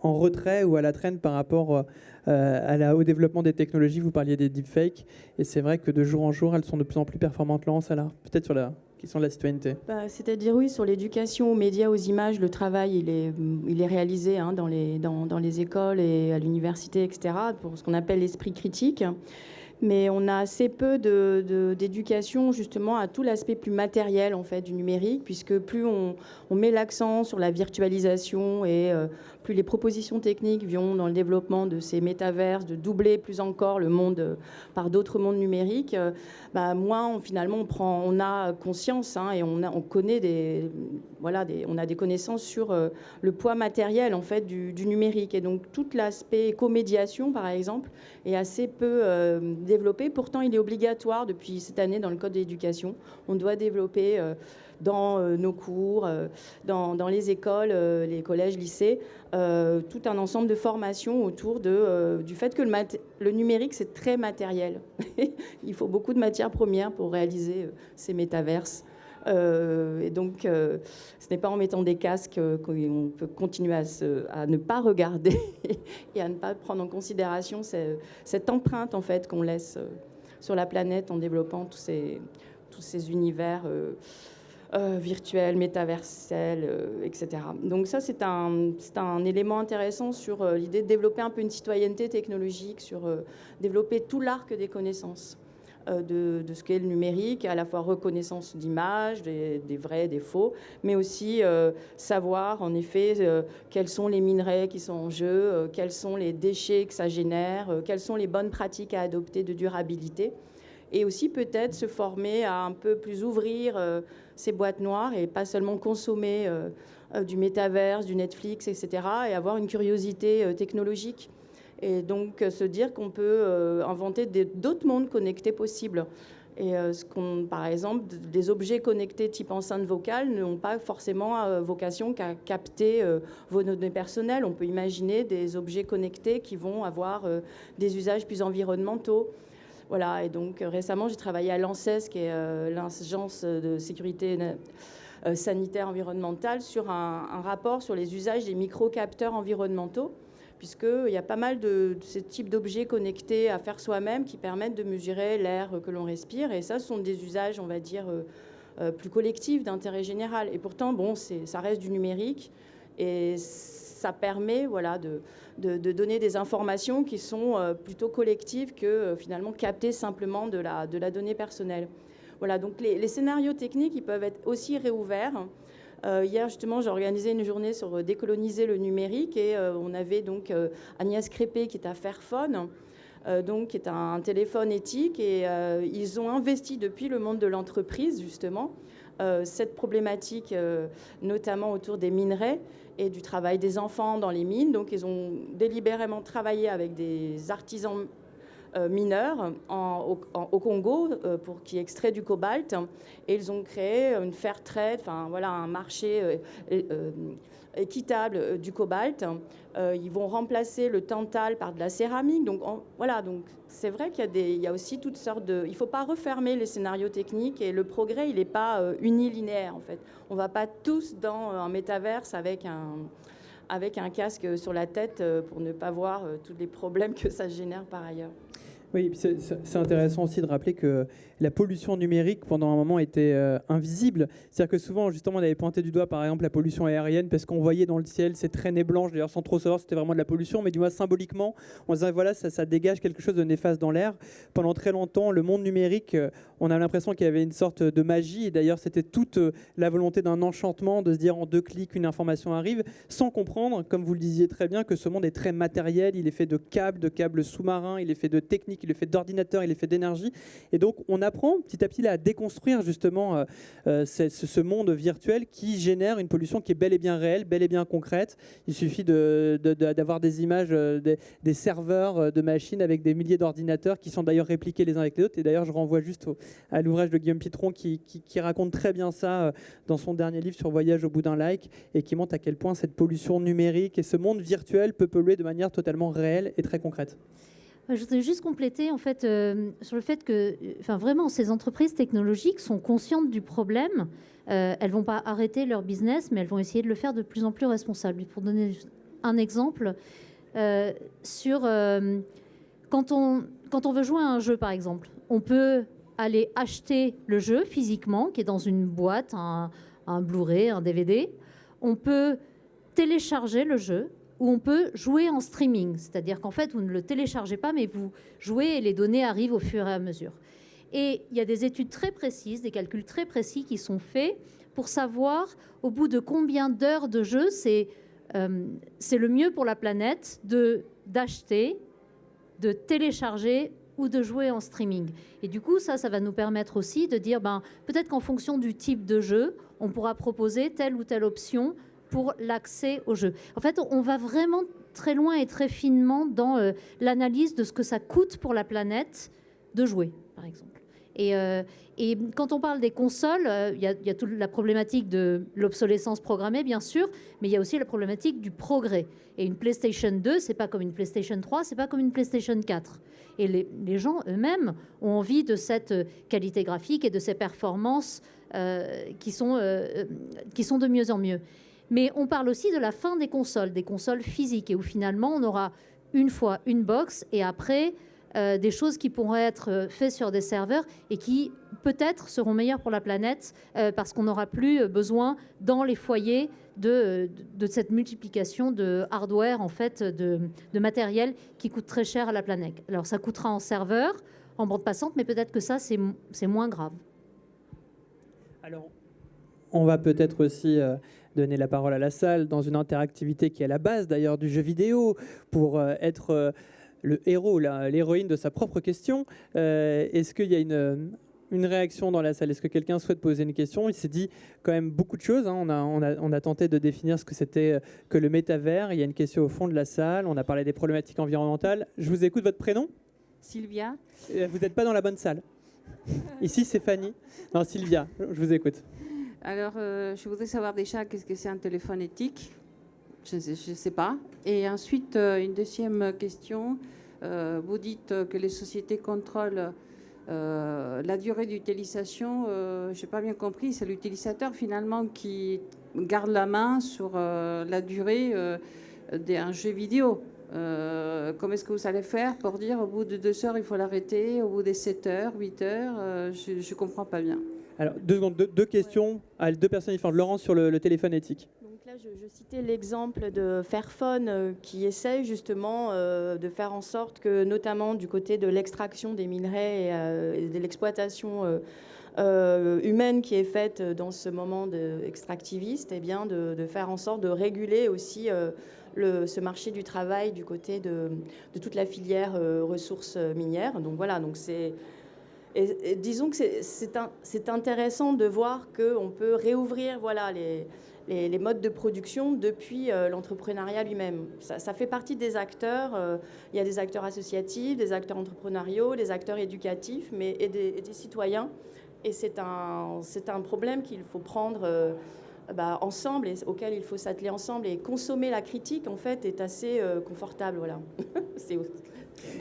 en retrait ou à la traîne par rapport au développement des technologies. Vous parliez des deepfakes, et c'est vrai que de jour en jour, elles sont de plus en plus performantes là en salle. Peut-être sur la question de la citoyenneté. C'est-à-dire, oui, sur l'éducation aux médias, aux images, le travail, il est réalisé dans les écoles et à l'université, etc., pour ce qu'on appelle l'esprit critique. Mais on a assez peu d'éducation justement à tout l'aspect plus matériel en fait du numérique, puisque plus on met l'accent sur la virtualisation et plus les propositions techniques vont dans le développement de ces métaverses, de doubler plus encore le monde par d'autres mondes numériques, moins finalement on a conscience et on connaît on a des connaissances sur le poids matériel en fait du numérique, et donc tout l'aspect éco-médiation par exemple est assez peu développé. Pourtant, il est obligatoire depuis cette année dans le Code de l'éducation. On doit développer dans nos cours, dans les écoles, les collèges, lycées, tout un ensemble de formations autour du fait que le numérique, c'est très matériel. Il faut beaucoup de matières premières pour réaliser ces métaverses. Et donc, ce n'est pas en mettant des casques qu'on peut continuer à ne pas regarder et à ne pas prendre en considération cette empreinte en fait qu'on laisse sur la planète en développant tous ces univers virtuels, métaversels, etc. Donc ça, c'est un élément intéressant sur l'idée de développer un peu une citoyenneté technologique, sur développer tout l'arc des connaissances. De ce qu'est le numérique, à la fois reconnaissance d'images, des vrais, des faux, mais aussi savoir en effet quels sont les minerais qui sont en jeu, quels sont les déchets que ça génère, quelles sont les bonnes pratiques à adopter de durabilité, et aussi peut-être se former à un peu plus ouvrir ces boîtes noires et pas seulement consommer du métaverse, du Netflix, etc., et avoir une curiosité technologique. Et donc se dire qu'on peut inventer d'autres mondes connectés possibles. Et par exemple, des objets connectés type enceinte vocale n'ont pas forcément vocation qu'à capter vos données personnelles. On peut imaginer des objets connectés qui vont avoir des usages plus environnementaux. Voilà. Et donc récemment, j'ai travaillé à l'ANSES, qui est l'Agence de sécurité sanitaire environnementale, sur un rapport sur les usages des micro-capteurs environnementaux, puisqu'il y a pas mal de ce type d'objets connectés à faire soi-même qui permettent de mesurer l'air que l'on respire. Et ça, ce sont des usages, on va dire, plus collectifs, d'intérêt général. Et pourtant, ça reste du numérique. Et ça permet de donner des informations qui sont plutôt collectives que finalement captées simplement de la donnée personnelle. Voilà, donc les scénarios techniques, ils peuvent être aussi réouverts. Hier, justement, j'ai organisé une journée sur décoloniser le numérique et on avait donc Agnès Crépé qui est à Fairphone, donc qui est un téléphone éthique, et ils ont investi depuis le monde de l'entreprise, justement, cette problématique, notamment autour des minerais et du travail des enfants dans les mines. Donc, ils ont délibérément travaillé avec des artisans mineurs au Congo qui extraient du cobalt, et ils ont créé une fair trade, un marché équitable du cobalt. Ils vont remplacer le tantal par de la céramique. Donc donc c'est vrai qu'il y a aussi toutes sortes de... Il ne faut pas refermer les scénarios techniques, et le progrès, il n'est pas unilinéaire en fait. On ne va pas tous dans un métaverse avec un casque sur la tête pour ne pas voir tous les problèmes que ça génère par ailleurs. Oui, et puis c'est intéressant aussi de rappeler que la pollution numérique, pendant un moment, était invisible. C'est-à-dire que souvent, justement, on avait pointé du doigt, par exemple, la pollution aérienne, parce qu'on voyait dans le ciel ces traînées blanches, d'ailleurs sans trop savoir si c'était vraiment de la pollution, mais du moins symboliquement, on se disait, voilà, ça dégage quelque chose de néfaste dans l'air. Pendant très longtemps, le monde numérique, on a l'impression qu'il y avait une sorte de magie, et d'ailleurs, c'était toute la volonté d'un enchantement, de se dire en 2 clics, une information arrive, sans comprendre, comme vous le disiez très bien, que ce monde est très matériel, il est fait de câbles sous-marins, il est fait de techniques, il est fait d'ordinateurs, il est fait d'énergie. Et donc, on apprend petit à petit là, à déconstruire justement ce monde virtuel qui génère une pollution qui est bel et bien réelle, bel et bien concrète. Il suffit d'avoir des images des serveurs de machines avec des milliers d'ordinateurs qui sont d'ailleurs répliqués les uns avec les autres. Et d'ailleurs, je renvoie juste à l'ouvrage de Guillaume Pitron qui raconte très bien ça dans son dernier livre sur Voyage au bout d'un like, et qui montre à quel point cette pollution numérique et ce monde virtuel peut polluer de manière totalement réelle et très concrète. Je voudrais juste compléter en fait sur le fait que, vraiment, ces entreprises technologiques sont conscientes du problème. Elles vont pas arrêter leur business, mais elles vont essayer de le faire de plus en plus responsable. Pour donner un exemple, quand on veut jouer à un jeu, par exemple, on peut aller acheter le jeu physiquement, qui est dans une boîte, un Blu-ray, un DVD. On peut télécharger le jeu, où on peut jouer en streaming. C'est-à-dire qu'en fait, vous ne le téléchargez pas, mais vous jouez et les données arrivent au fur et à mesure. Et il y a des études très précises, des calculs très précis qui sont faits pour savoir au bout de combien d'heures de jeu c'est le mieux pour la planète d'acheter, de télécharger ou de jouer en streaming. Et du coup, ça va nous permettre aussi de dire, peut-être qu'en fonction du type de jeu, on pourra proposer telle ou telle option pour l'accès au jeu. En fait, on va vraiment très loin et très finement dans l'analyse de ce que ça coûte pour la planète de jouer, par exemple. Et quand on parle des consoles, il y a toute la problématique de l'obsolescence programmée, bien sûr, mais il y a aussi la problématique du progrès. Et une PlayStation 2, c'est pas comme une PlayStation 3, c'est pas comme une PlayStation 4. Et les gens eux-mêmes ont envie de cette qualité graphique et de ces performances qui sont de mieux en mieux. Mais on parle aussi de la fin des consoles physiques, et où finalement on aura une fois une box, et après des choses qui pourraient être faites sur des serveurs et qui peut-être seront meilleures pour la planète parce qu'on n'aura plus besoin dans les foyers de cette multiplication de hardware, en fait, de matériel qui coûte très cher à la planète. Alors ça coûtera en serveur, en bande passante, mais peut-être que ça c'est moins grave. Alors, on va peut-être aussi donner la parole à la salle dans une interactivité qui est à la base d'ailleurs du jeu vidéo pour être le héros, l'héroïne de sa propre question. Est-ce qu'il y a une réaction dans la salle? Est-ce que quelqu'un souhaite poser une question? Il s'est dit quand même beaucoup de choses. On a tenté de définir ce que c'était que le métavers. Il y a une question au fond de la salle. On a parlé des problématiques environnementales. Je vous écoute. Votre prénom? Sylvia. Vous n'êtes pas dans la bonne salle. Ici, c'est Fanny. Non, Sylvia, je vous écoute. Alors, je voudrais savoir déjà qu'est-ce que c'est un téléphone éthique. Je ne sais pas. Et ensuite, une deuxième question. Vous dites que les sociétés contrôlent la durée d'utilisation. Je n'ai pas bien compris. C'est l'utilisateur finalement qui garde la main sur la durée d'un jeu vidéo. Comment est-ce que vous allez faire pour dire au bout de 2 heures, il faut l'arrêter, au bout de 7 heures, 8 heures je ne comprends pas bien. Alors, 2 secondes, deux questions à 2 personnes différentes. Laurence, sur le téléphone éthique. Donc là, je citais l'exemple de Fairphone qui essaye justement de faire en sorte que, notamment du côté de l'extraction des minerais et de l'exploitation humaine qui est faite dans ce moment extractiviste, eh bien de faire en sorte de réguler aussi ce marché du travail du côté de toute la filière ressources minières. Donc voilà, donc c'est... Et disons que c'est intéressant de voir qu'on peut réouvrir voilà, les modes de production depuis l'entrepreneuriat lui-même. Ça fait partie des acteurs. Il y a des acteurs associatifs, des acteurs entrepreneuriaux, des acteurs éducatifs, et des citoyens. Et c'est un problème qu'il faut prendre ensemble et auquel il faut s'atteler ensemble. Et consommer la critique, en fait, est assez confortable. Voilà.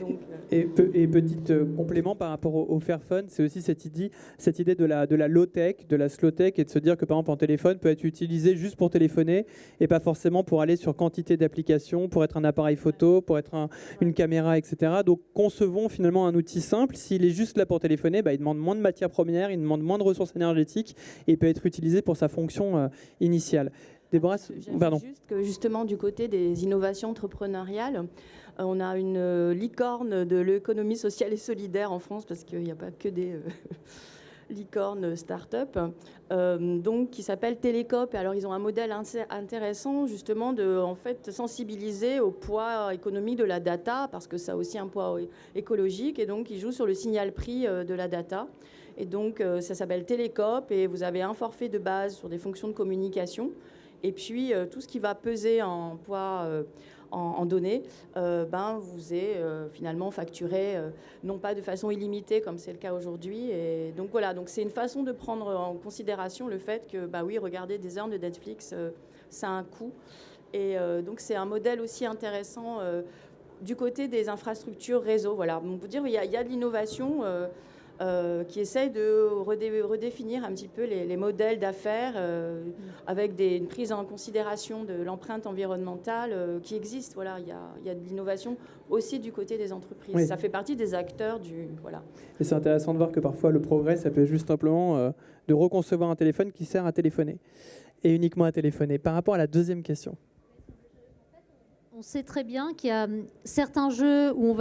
Donc, et petit complément par rapport au Fairphone, c'est aussi cette idée de la low-tech, de la slow-tech, et de se dire que par exemple un téléphone peut être utilisé juste pour téléphoner et pas forcément pour aller sur quantité d'applications, pour être un appareil photo, pour être une caméra, etc. Donc concevons finalement un outil simple. S'il est juste là pour téléphoner, il demande moins de matières premières, il demande moins de ressources énergétiques et peut être utilisé pour sa fonction initiale. Déborah, pardon. Juste que justement du côté des innovations entrepreneuriales, on a une licorne de l'économie sociale et solidaire en France, parce qu'il n'y a pas que des licornes start-up, donc qui s'appelle Télécope. Et alors ils ont un modèle intéressant justement de en fait sensibiliser au poids économique de la data, parce que ça a aussi un poids écologique, et donc ils jouent sur le signal-prix de la data. Et donc ça s'appelle Télécope, et vous avez un forfait de base sur des fonctions de communication, et puis tout ce qui va peser en poids en données, vous est finalement facturé, non pas de façon illimitée comme c'est le cas aujourd'hui. Et donc voilà, donc c'est une façon de prendre en considération le fait que, oui, regarder des heures de Netflix, ça a un coût. Et donc c'est un modèle aussi intéressant du côté des infrastructures réseau. Voilà, on peut dire qu'il y a de l'innovation qui essaye de redéfinir un petit peu les modèles d'affaires avec une prise en considération de l'empreinte environnementale qui existe. Voilà, il y a de l'innovation aussi du côté des entreprises. Oui. Ça fait partie des acteurs du... Voilà. Et c'est intéressant de voir que parfois le progrès, ça peut être juste simplement de reconcevoir un téléphone qui sert à téléphoner et uniquement à téléphoner. Par rapport à la deuxième question. On sait très bien qu'il y a certains jeux où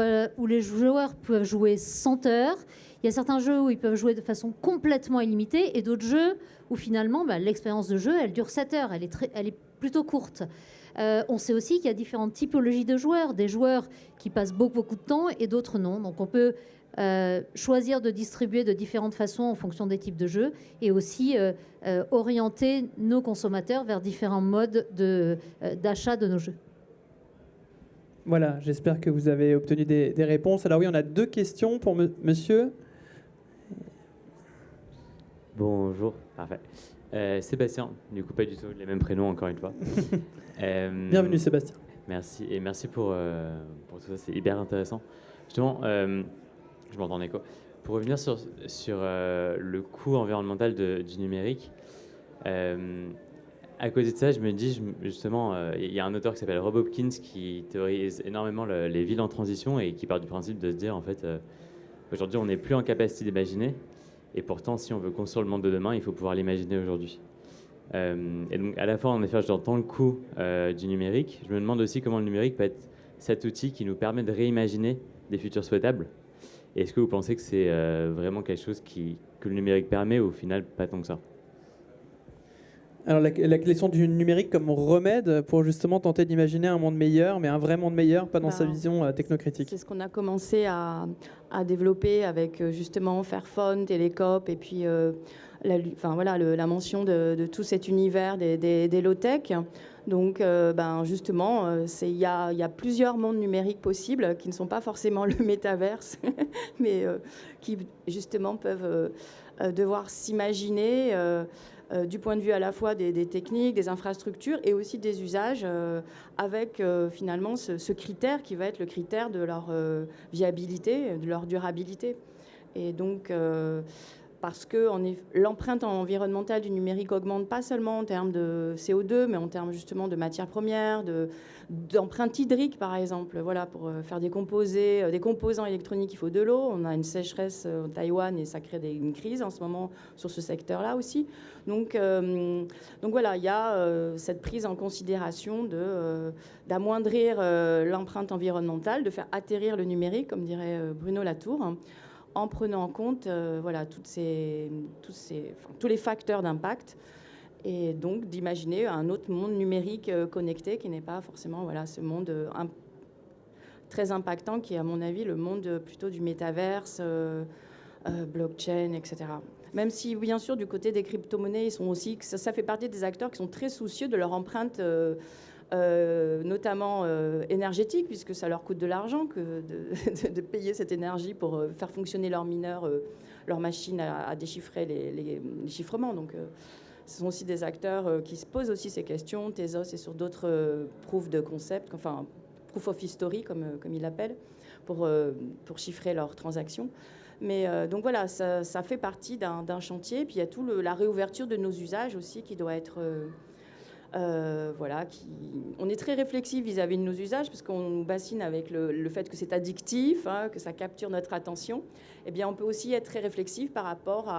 les joueurs peuvent jouer 100 heures. Il y a certains jeux où ils peuvent jouer de façon complètement illimitée et d'autres jeux où finalement l'expérience de jeu, elle dure 7 heures. Elle est plutôt courte. On sait aussi qu'il y a différentes typologies de joueurs. Des joueurs qui passent beaucoup de temps et d'autres non. Donc on peut choisir de distribuer de différentes façons en fonction des types de jeux et aussi orienter nos consommateurs vers différents modes d'achat de nos jeux. Voilà, j'espère que vous avez obtenu des réponses. Alors oui, on a 2 questions pour monsieur. Bonjour, parfait. Sébastien, du coup pas du tout les mêmes prénoms encore une fois. Bienvenue Sébastien. Merci, et merci pour tout ça, c'est hyper intéressant. Justement, je m'entends en écho. Pour revenir sur le coût environnemental du numérique, à côté de ça, je me dis justement, il y a un auteur qui s'appelle Rob Hopkins qui théorise énormément les villes en transition et qui part du principe de se dire en fait, aujourd'hui on n'est plus en capacité d'imaginer, et pourtant si on veut construire le monde de demain, il faut pouvoir l'imaginer aujourd'hui. Et donc à la fois en effet, j'entends le coût du numérique. Je me demande aussi comment le numérique peut être cet outil qui nous permet de réimaginer des futurs souhaitables. Et est-ce que vous pensez que c'est vraiment quelque chose que le numérique permet, ou au final pas tant que ça? Alors la question du numérique comme remède pour justement tenter d'imaginer un monde meilleur, mais un vrai monde meilleur, pas dans sa vision technocritique. C'est ce qu'on a commencé à développer avec justement Fairphone, Télécope, et puis la mention de tout cet univers des low-tech. Donc justement, il y a plusieurs mondes numériques possibles qui ne sont pas forcément le métaverse, mais qui justement peuvent devoir s'imaginer du point de vue à la fois des techniques, des infrastructures et aussi des usages, avec finalement ce critère qui va être le critère de leur viabilité, de leur durabilité. Et donc parce que l'empreinte environnementale du numérique augmente pas seulement en termes de CO2, mais en termes justement de matières premières, d'empreinte hydrique par exemple. Voilà, pour faire des composants électroniques, il faut de l'eau. On a une sécheresse au Taïwan et ça crée une crise en ce moment sur ce secteur-là aussi. Donc voilà, il y a cette prise en considération d'amoindrir l'empreinte environnementale, de faire atterrir le numérique, comme dirait Bruno Latour, hein, en prenant en compte voilà, tous les facteurs d'impact, et donc d'imaginer un autre monde numérique connecté qui n'est pas forcément voilà, ce monde très impactant qui est à mon avis le monde plutôt du métaverse, blockchain, etc. Même si bien sûr du côté des crypto-monnaies, ils sont aussi, ça fait partie des acteurs qui sont très soucieux de leur empreinte notamment énergétique, puisque ça leur coûte de l'argent que de payer cette énergie pour faire fonctionner leurs mineurs, leurs machines à déchiffrer les chiffrements. Donc ce sont aussi des acteurs qui se posent aussi ces questions. Tezos et sur d'autres proof de concept, enfin proof of history comme ils l'appellent, pour chiffrer leurs transactions. Mais donc voilà, ça fait partie d'un chantier. Puis il y a la réouverture de nos usages aussi qui doit être... voilà, on est très réflexif vis-à-vis de nos usages parce qu'on nous bassine avec le fait que c'est addictif, hein, que ça capture notre attention. Eh bien, on peut aussi être très réflexif par rapport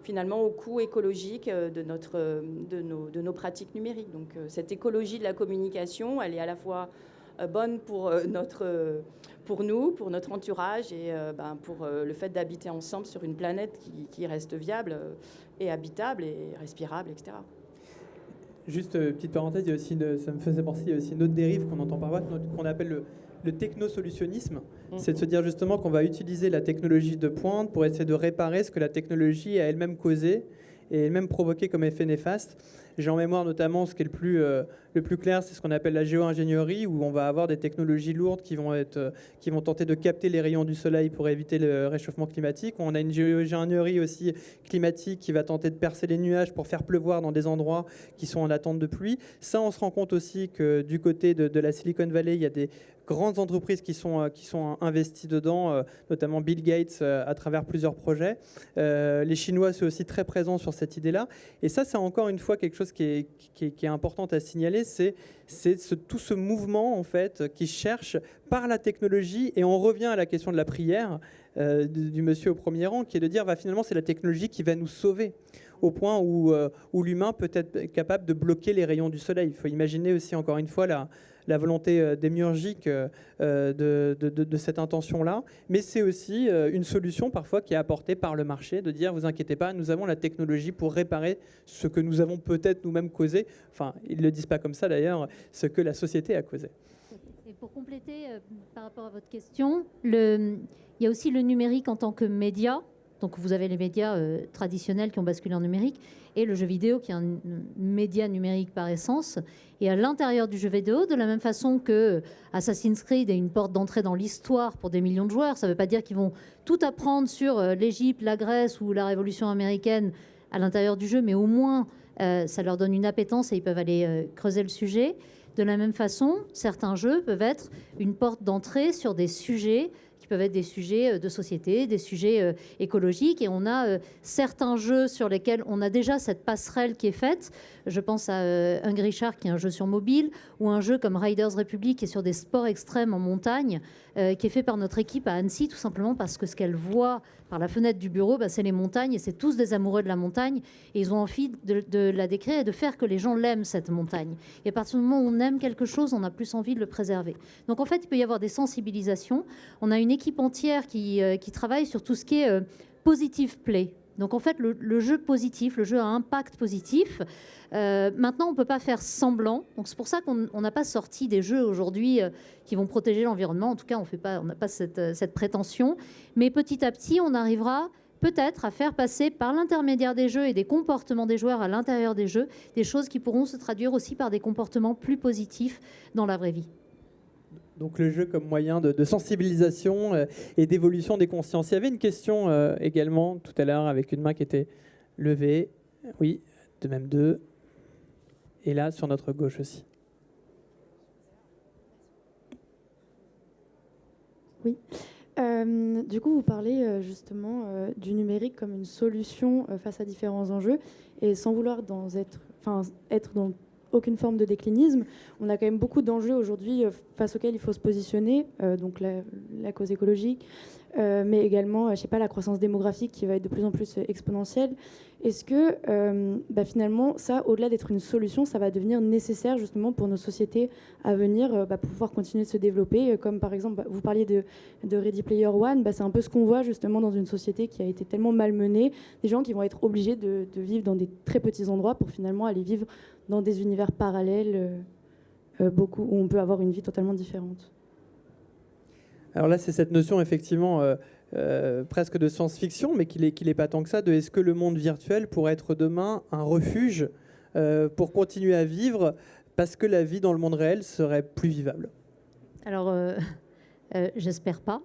finalement au coût écologique de nos pratiques numériques. Donc, cette écologie de la communication, elle est à la fois bonne pour nous, pour notre entourage et pour le fait d'habiter ensemble sur une planète qui reste viable et habitable et respirable, etc. Juste petite parenthèse, ça me faisait penser, il y a aussi une autre dérive qu'on entend parfois, qu'on appelle le technosolutionnisme. C'est de se dire justement qu'on va utiliser la technologie de pointe pour essayer de réparer ce que la technologie a elle-même causé et elle-même provoqué comme effet néfaste. J'ai en mémoire notamment ce qui est le plus clair, c'est ce qu'on appelle la géo-ingénierie, où on va avoir des technologies lourdes qui vont tenter de capter les rayons du soleil pour éviter le réchauffement climatique. On a une géo-ingénierie aussi climatique qui va tenter de percer les nuages pour faire pleuvoir dans des endroits qui sont en attente de pluie. Ça, on se rend compte aussi que du côté de la Silicon Valley, il y a des grandes entreprises qui sont investies dedans, notamment Bill Gates à travers plusieurs projets. Les Chinois sont aussi très présents sur cette idée-là. Et ça, c'est encore une fois quelque chose qui est important à signaler, c'est tout ce mouvement en fait qui cherche par la technologie, et on revient à la question de la prière du monsieur au premier rang, qui est de dire finalement c'est la technologie qui va nous sauver, au point où l'humain peut être capable de bloquer les rayons du soleil. Il faut imaginer aussi encore une fois la volonté démiurgique de cette intention-là, mais c'est aussi une solution parfois qui est apportée par le marché, de dire vous inquiétez pas, nous avons la technologie pour réparer ce que nous avons peut-être nous-mêmes causé, enfin ils ne le disent pas comme ça d'ailleurs, ce que la société a causé. Et pour compléter par rapport à votre question, il y a aussi le numérique en tant que média. Donc vous avez les médias traditionnels qui ont basculé en numérique et le jeu vidéo qui est un média numérique par essence. Et à l'intérieur du jeu vidéo, de la même façon que Assassin's Creed est une porte d'entrée dans l'histoire pour des millions de joueurs, ça ne veut pas dire qu'ils vont tout apprendre sur l'Égypte, la Grèce ou la Révolution américaine à l'intérieur du jeu, mais au moins ça leur donne une appétence et ils peuvent aller creuser le sujet. De la même façon, certains jeux peuvent être une porte d'entrée sur des sujets qui peuvent être des sujets de société, des sujets écologiques. Et on a certains jeux sur lesquels on a déjà cette passerelle qui est faite. Je pense à Hungry Shark, qui est un jeu sur mobile, ou un jeu comme Riders Republic, qui est sur des sports extrêmes en montagne, qui est fait par notre équipe à Annecy, tout simplement parce que ce qu'elle voit par la fenêtre du bureau, c'est les montagnes, et c'est tous des amoureux de la montagne, et ils ont envie de la décrire et de faire que les gens l'aiment, cette montagne. Et à partir du moment où on aime quelque chose, on a plus envie de le préserver. Donc en fait, il peut y avoir des sensibilisations. On a une équipe entière qui travaille sur tout ce qui est positive play. Donc en fait, le jeu positif, le jeu à impact positif. Maintenant, on ne peut pas faire semblant. Donc c'est pour ça qu'on n'a pas sorti des jeux aujourd'hui qui vont protéger l'environnement. En tout cas, on n'a pas cette prétention. Mais petit à petit, on arrivera peut-être à faire passer par l'intermédiaire des jeux et des comportements des joueurs à l'intérieur des jeux, des choses qui pourront se traduire aussi par des comportements plus positifs dans la vraie vie. Donc le jeu comme moyen de sensibilisation et d'évolution des consciences. Il y avait une question également tout à l'heure avec une main qui était levée. Oui, de même deux. Et là, sur notre gauche aussi. Oui. Du coup, vous parlez justement du numérique comme une solution face à différents enjeux, et sans vouloir être dans aucune forme de déclinisme, on a quand même beaucoup d'enjeux aujourd'hui face auxquels il faut se positionner, donc la cause écologique, mais également, je sais pas, la croissance démographique qui va être de plus en plus exponentielle. Est-ce que finalement, ça, au-delà d'être une solution, ça va devenir nécessaire justement pour nos sociétés à venir pour pouvoir continuer de se développer, comme par exemple, vous parliez de Ready Player One, c'est un peu ce qu'on voit justement dans une société qui a été tellement malmenée, des gens qui vont être obligés de vivre dans des très petits endroits pour finalement aller vivre dans des univers parallèles beaucoup, où on peut avoir une vie totalement différente. Alors là, c'est cette notion effectivement presque de science-fiction, mais qu'il est pas tant que ça, de est-ce que le monde virtuel pourrait être demain un refuge pour continuer à vivre parce que la vie dans le monde réel serait plus vivable? Alors, j'espère pas.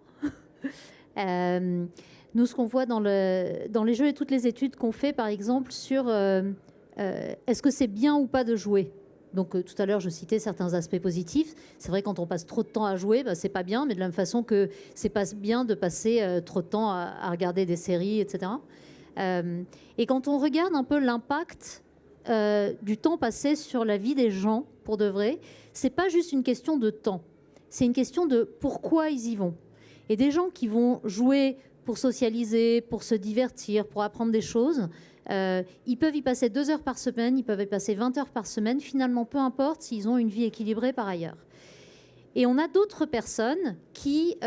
Nous, ce qu'on voit dans les jeux et toutes les études qu'on fait, par exemple, sur est-ce que c'est bien ou pas de jouer? Donc tout à l'heure, je citais certains aspects positifs. C'est vrai, quand on passe trop de temps à jouer, c'est pas bien, mais de la même façon que c'est pas bien de passer trop de temps à regarder des séries, etc. Et quand on regarde un peu l'impact du temps passé sur la vie des gens, pour de vrai, c'est pas juste une question de temps. C'est une question de pourquoi ils y vont. Et des gens qui vont jouer pour socialiser, pour se divertir, pour apprendre des choses, ils peuvent y passer 2 heures par semaine, ils peuvent y passer 20 heures par semaine, finalement peu importe s'ils ont une vie équilibrée par ailleurs. Et on a d'autres personnes qui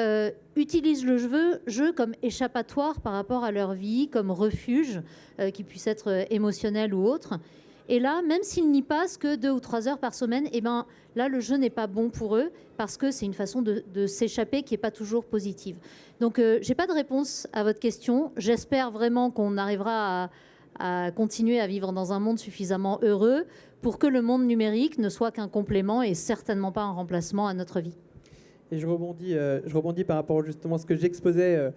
utilisent le jeu comme échappatoire par rapport à leur vie, comme refuge, qui puisse être émotionnel ou autre. Et là, même s'ils n'y passent que 2 ou 3 heures par semaine, là, le jeu n'est pas bon pour eux parce que c'est une façon de s'échapper qui n'est pas toujours positive. Donc, je n'ai pas de réponse à votre question. J'espère vraiment qu'on arrivera à continuer à vivre dans un monde suffisamment heureux pour que le monde numérique ne soit qu'un complément et certainement pas un remplacement à notre vie. Et je rebondis par rapport justement à ce que j'exposais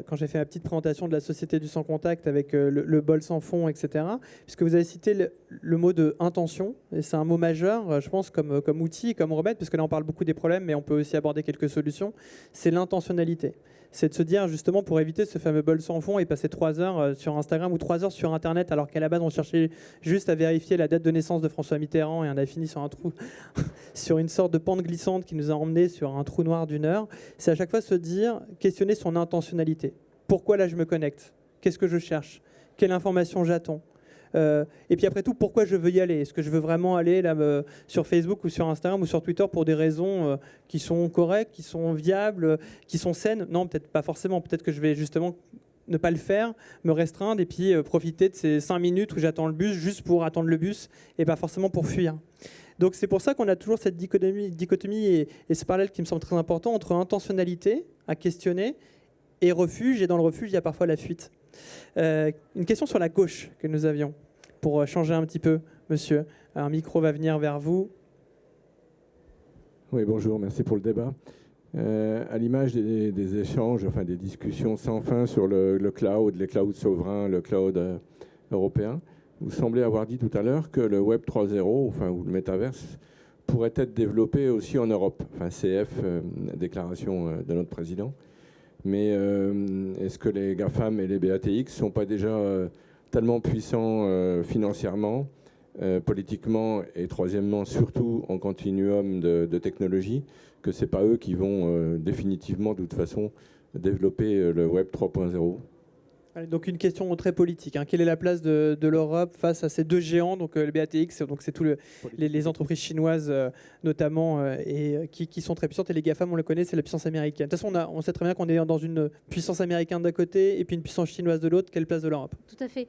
quand j'ai fait ma petite présentation de la Société du Sans Contact avec le bol sans fond, etc. Puisque vous avez cité le mot de intention, et c'est un mot majeur, je pense, comme outil, comme remède, parce que là on parle beaucoup des problèmes, mais on peut aussi aborder quelques solutions. C'est l'intentionnalité. C'est de se dire justement, pour éviter ce fameux bol sans fond et passer 3 heures sur Instagram ou 3 heures sur Internet, alors qu'à la base on cherchait juste à vérifier la date de naissance de François Mitterrand et on a fini sur un trou, sur une sorte de pente glissante qui nous a emmenés sur un trou noir d'1 heure. C'est à chaque fois se dire, questionner son intentionnalité. Pourquoi là je me connecte? Qu'est-ce que je cherche? Quelle information j'attends? Et puis après tout, pourquoi je veux y aller? Est-ce que je veux vraiment aller là, sur Facebook ou sur Instagram ou sur Twitter pour des raisons qui sont correctes, qui sont viables, qui sont saines? Non, peut-être pas forcément. Peut-être que je vais justement ne pas le faire, me restreindre et puis profiter de ces 5 minutes où j'attends le bus juste pour attendre le bus et pas forcément pour fuir. Donc c'est pour ça qu'on a toujours cette dichotomie et ce parallèle qui me semble très important entre intentionnalité à questionner et refuge. Et dans le refuge, il y a parfois la fuite. Une question sur la gauche que nous avions, pour changer un petit peu, monsieur. Un micro va venir vers vous. Oui, bonjour, merci pour le débat. À l'image des échanges, enfin des discussions sans fin sur le cloud, les clouds souverains, le cloud européen, vous semblez avoir dit tout à l'heure que le Web 3.0, ou le métaverse, pourrait être développé aussi en Europe. Enfin, CF, déclaration de notre président. Mais est-ce que les GAFAM et les BATX ne sont pas déjà tellement puissants financièrement, politiquement et troisièmement surtout en continuum de technologie que ce n'est pas eux qui vont définitivement de toute façon développer le Web 3.0 ? Donc une question très politique. Quelle est la place de l'Europe face à ces deux géants, donc le BATX, donc c'est tous les entreprises chinoises notamment, et qui sont très puissantes, et les GAFAM, on le connaît, c'est la puissance américaine. De toute façon, on sait très bien qu'on est dans une puissance américaine d'un côté et puis une puissance chinoise de l'autre. Quelle place de l'Europe ? Tout à fait.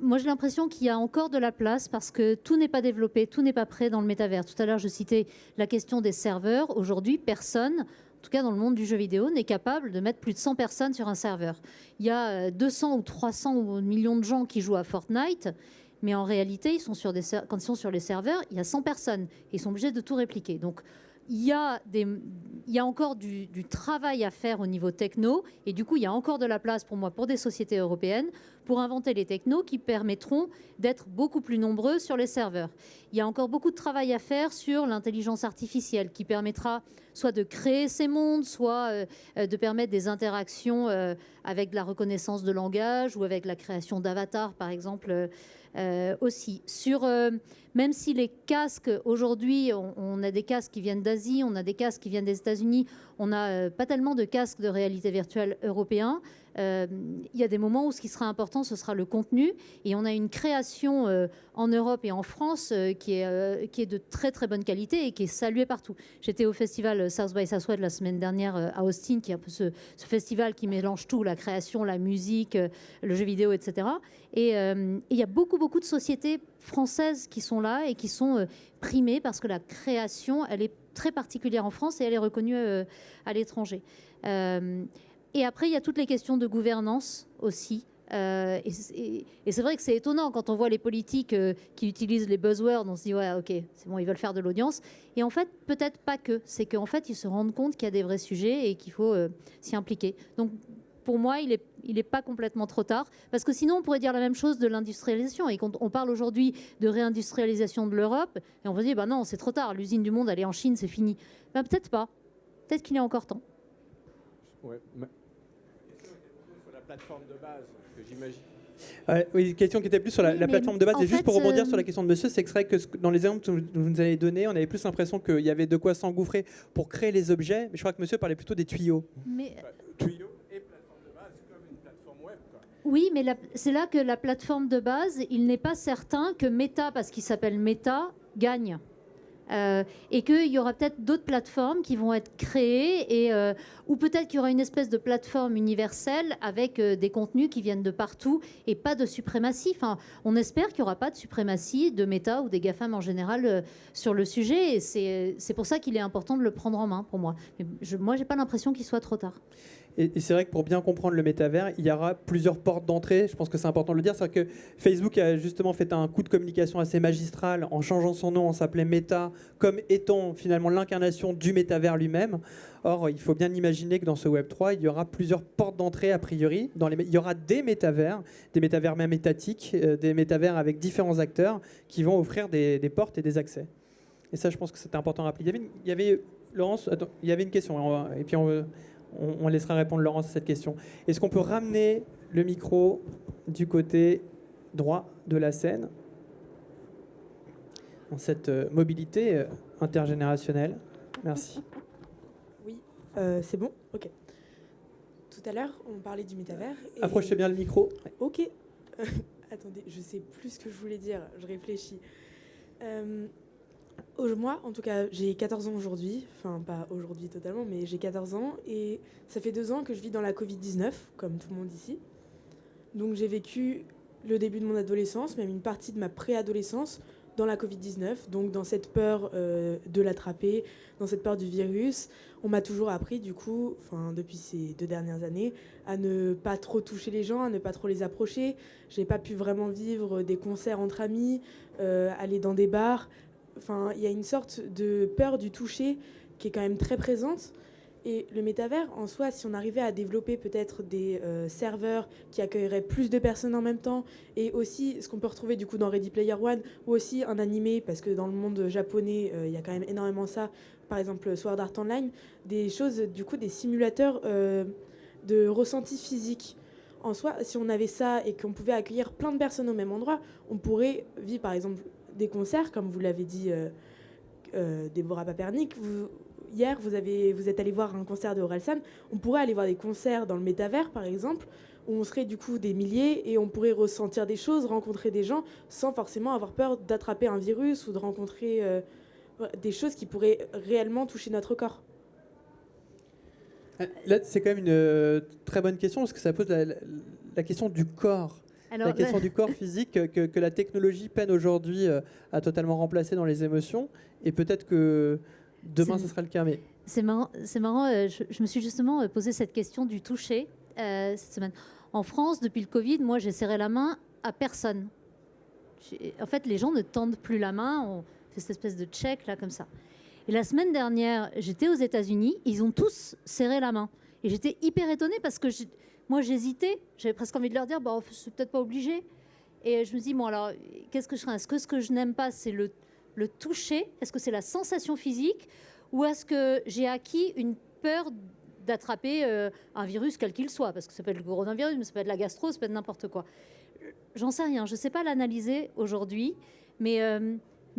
Moi, j'ai l'impression qu'il y a encore de la place parce que tout n'est pas développé, tout n'est pas prêt dans le métavers. Tout à l'heure, je citais la question des serveurs. Aujourd'hui, personne, en tout cas dans le monde du jeu vidéo, n'est capable de mettre plus de 100 personnes sur un serveur. Il y a 200 ou 300 millions de gens qui jouent à Fortnite, mais en réalité, quand ils sont sur les serveurs, il y a 100 personnes et ils sont obligés de tout répliquer. Donc, il y a encore du travail à faire au niveau techno, et du coup, il y a encore de la place pour moi, pour des sociétés européennes, pour inventer les technos qui permettront d'être beaucoup plus nombreux sur les serveurs. Il y a encore beaucoup de travail à faire sur l'intelligence artificielle qui permettra soit de créer ces mondes, soit de permettre des interactions avec la reconnaissance de langage ou avec la création d'avatars, par exemple, aussi. Même si les casques, aujourd'hui, on a des casques qui viennent d'Asie, on a des casques qui viennent des États-Unis, on n'a pas tellement de casques de réalité virtuelle européens. Il y a des moments où ce qui sera important, ce sera le contenu. Et on a une création en Europe et en France qui est de très très bonne qualité et qui est saluée partout. J'étais au festival South by Southwest la semaine dernière à Austin, qui est un peu ce festival qui mélange tout, la création, la musique, le jeu vidéo, etc. Et il y a beaucoup de sociétés françaises qui sont là et qui sont primées parce que la création, elle est très particulière en France et elle est reconnue à l'étranger. Et après, il y a toutes les questions de gouvernance aussi. Et c'est vrai que c'est étonnant quand on voit les politiques qui utilisent les buzzwords, on se dit ouais, ok, c'est bon, ils veulent faire de l'audience. Et en fait, peut-être pas que. C'est qu'en fait, ils se rendent compte qu'il y a des vrais sujets et qu'il faut s'y impliquer. Donc, pour moi, il est pas complètement trop tard. Parce que sinon, on pourrait dire la même chose de l'industrialisation. Et quand on parle aujourd'hui de réindustrialisation de l'Europe, et on va dire, bah non, c'est trop tard. L'usine du monde, elle est en Chine, c'est fini. Ben, peut-être pas. Peut-être qu'il y a encore temps. Ouais, sur la plateforme de base, que j'imagine. Oui, une question qui était plus sur la plateforme de base. Et juste pour rebondir sur la question de monsieur, c'est vrai que dans les exemples que vous nous avez donnés, on avait plus l'impression qu'il y avait de quoi s'engouffrer pour créer les objets. Mais je crois que monsieur parlait plutôt des tuyaux. Mais... Tuyaux et plateforme de base, comme une plateforme web, quoi. Oui, mais c'est là que la plateforme de base, il n'est pas certain que Meta, parce qu'il s'appelle Meta, gagne. Et qu'il y aura peut-être d'autres plateformes qui vont être créées ou peut-être qu'il y aura une espèce de plateforme universelle avec des contenus qui viennent de partout et pas de suprématie. Enfin, on espère qu'il n'y aura pas de suprématie de Meta ou des GAFAM en général sur le sujet et c'est pour ça qu'il est important de le prendre en main pour moi. Mais moi, j'ai pas l'impression qu'il soit trop tard. Et c'est vrai que pour bien comprendre le métavers, il y aura plusieurs portes d'entrée. Je pense que c'est important de le dire. C'est-à-dire que Facebook a justement fait un coup de communication assez magistral en changeant son nom. On s'appelait Meta, comme étant finalement l'incarnation du métavers lui-même. Or, il faut bien imaginer que dans ce Web3, il y aura plusieurs portes d'entrée a priori. Il y aura des métavers même étatiques, des métavers avec différents acteurs qui vont offrir des portes et des accès. Et ça, je pense que c'était important à rappeler. Il y avait Laurence, attends, il y avait une question. Et puis on laissera répondre Laurence à cette question. Est-ce qu'on peut ramener le micro du côté droit de la scène dans cette mobilité intergénérationnelle? Merci. Oui, c'est bon. Ok. Tout à l'heure, on parlait du métavers. Approchez bien le micro. Ok. Attendez, je sais plus ce que je voulais dire. Je réfléchis. Moi, en tout cas, j'ai 14 ans aujourd'hui. Enfin, pas aujourd'hui totalement, mais j'ai 14 ans. Et ça fait 2 ans que je vis dans la Covid-19, comme tout le monde ici. Donc j'ai vécu le début de mon adolescence, même une partie de ma préadolescence, dans la Covid-19. Donc dans cette peur de l'attraper, dans cette peur du virus. On m'a toujours appris, du coup, depuis ces 2 dernières années, à ne pas trop toucher les gens, à ne pas trop les approcher. Je n'ai pas pu vraiment vivre des concerts entre amis, aller dans des bars. Enfin, il y a une sorte de peur du toucher qui est quand même très présente. Et le métavers, en soi, si on arrivait à développer peut-être des serveurs qui accueilleraient plus de personnes en même temps, et aussi ce qu'on peut retrouver du coup dans Ready Player One, ou aussi un animé, parce que dans le monde japonais, il y a quand même énormément ça, par exemple Sword Art Online, des choses, du coup, des simulateurs de ressenti physique. En soi, si on avait ça et qu'on pouvait accueillir plein de personnes au même endroit, on pourrait vivre, par exemple, des concerts, comme vous l'avez dit, Déborah Papernik. Hier, vous êtes allé voir un concert de Orelsan. On pourrait aller voir des concerts dans le métavers, par exemple, où on serait du coup des milliers et on pourrait ressentir des choses, rencontrer des gens, sans forcément avoir peur d'attraper un virus ou de rencontrer des choses qui pourraient réellement toucher notre corps. Là, c'est quand même une très bonne question, parce que ça pose la question du corps. Alors, la question du corps physique que la technologie peine aujourd'hui à totalement remplacer dans les émotions. Et peut-être que demain, ce sera le cas. Mais... C'est marrant. Je me suis justement posé cette question du toucher cette semaine. En France, depuis le Covid, moi, j'ai serré la main à personne. En fait, les gens ne tendent plus la main. On fait cette espèce de check, là, comme ça. Et la semaine dernière, j'étais aux États-Unis. Ils ont tous serré la main. Et j'étais hyper étonnée parce que moi, j'hésitais. J'avais presque envie de leur dire, bah, c'est peut-être pas obligé. Et je me dis, bon, alors, qu'est-ce que je ferais ? Est-ce que ce que je n'aime pas, c'est le toucher ? Est-ce que c'est la sensation physique ? ou est-ce que j'ai acquis une peur d'attraper un virus quel qu'il soit, parce que ça peut être le coronavirus, mais ça peut être la gastro, ça peut être n'importe quoi. J'en sais rien, je ne sais pas l'analyser aujourd'hui, mais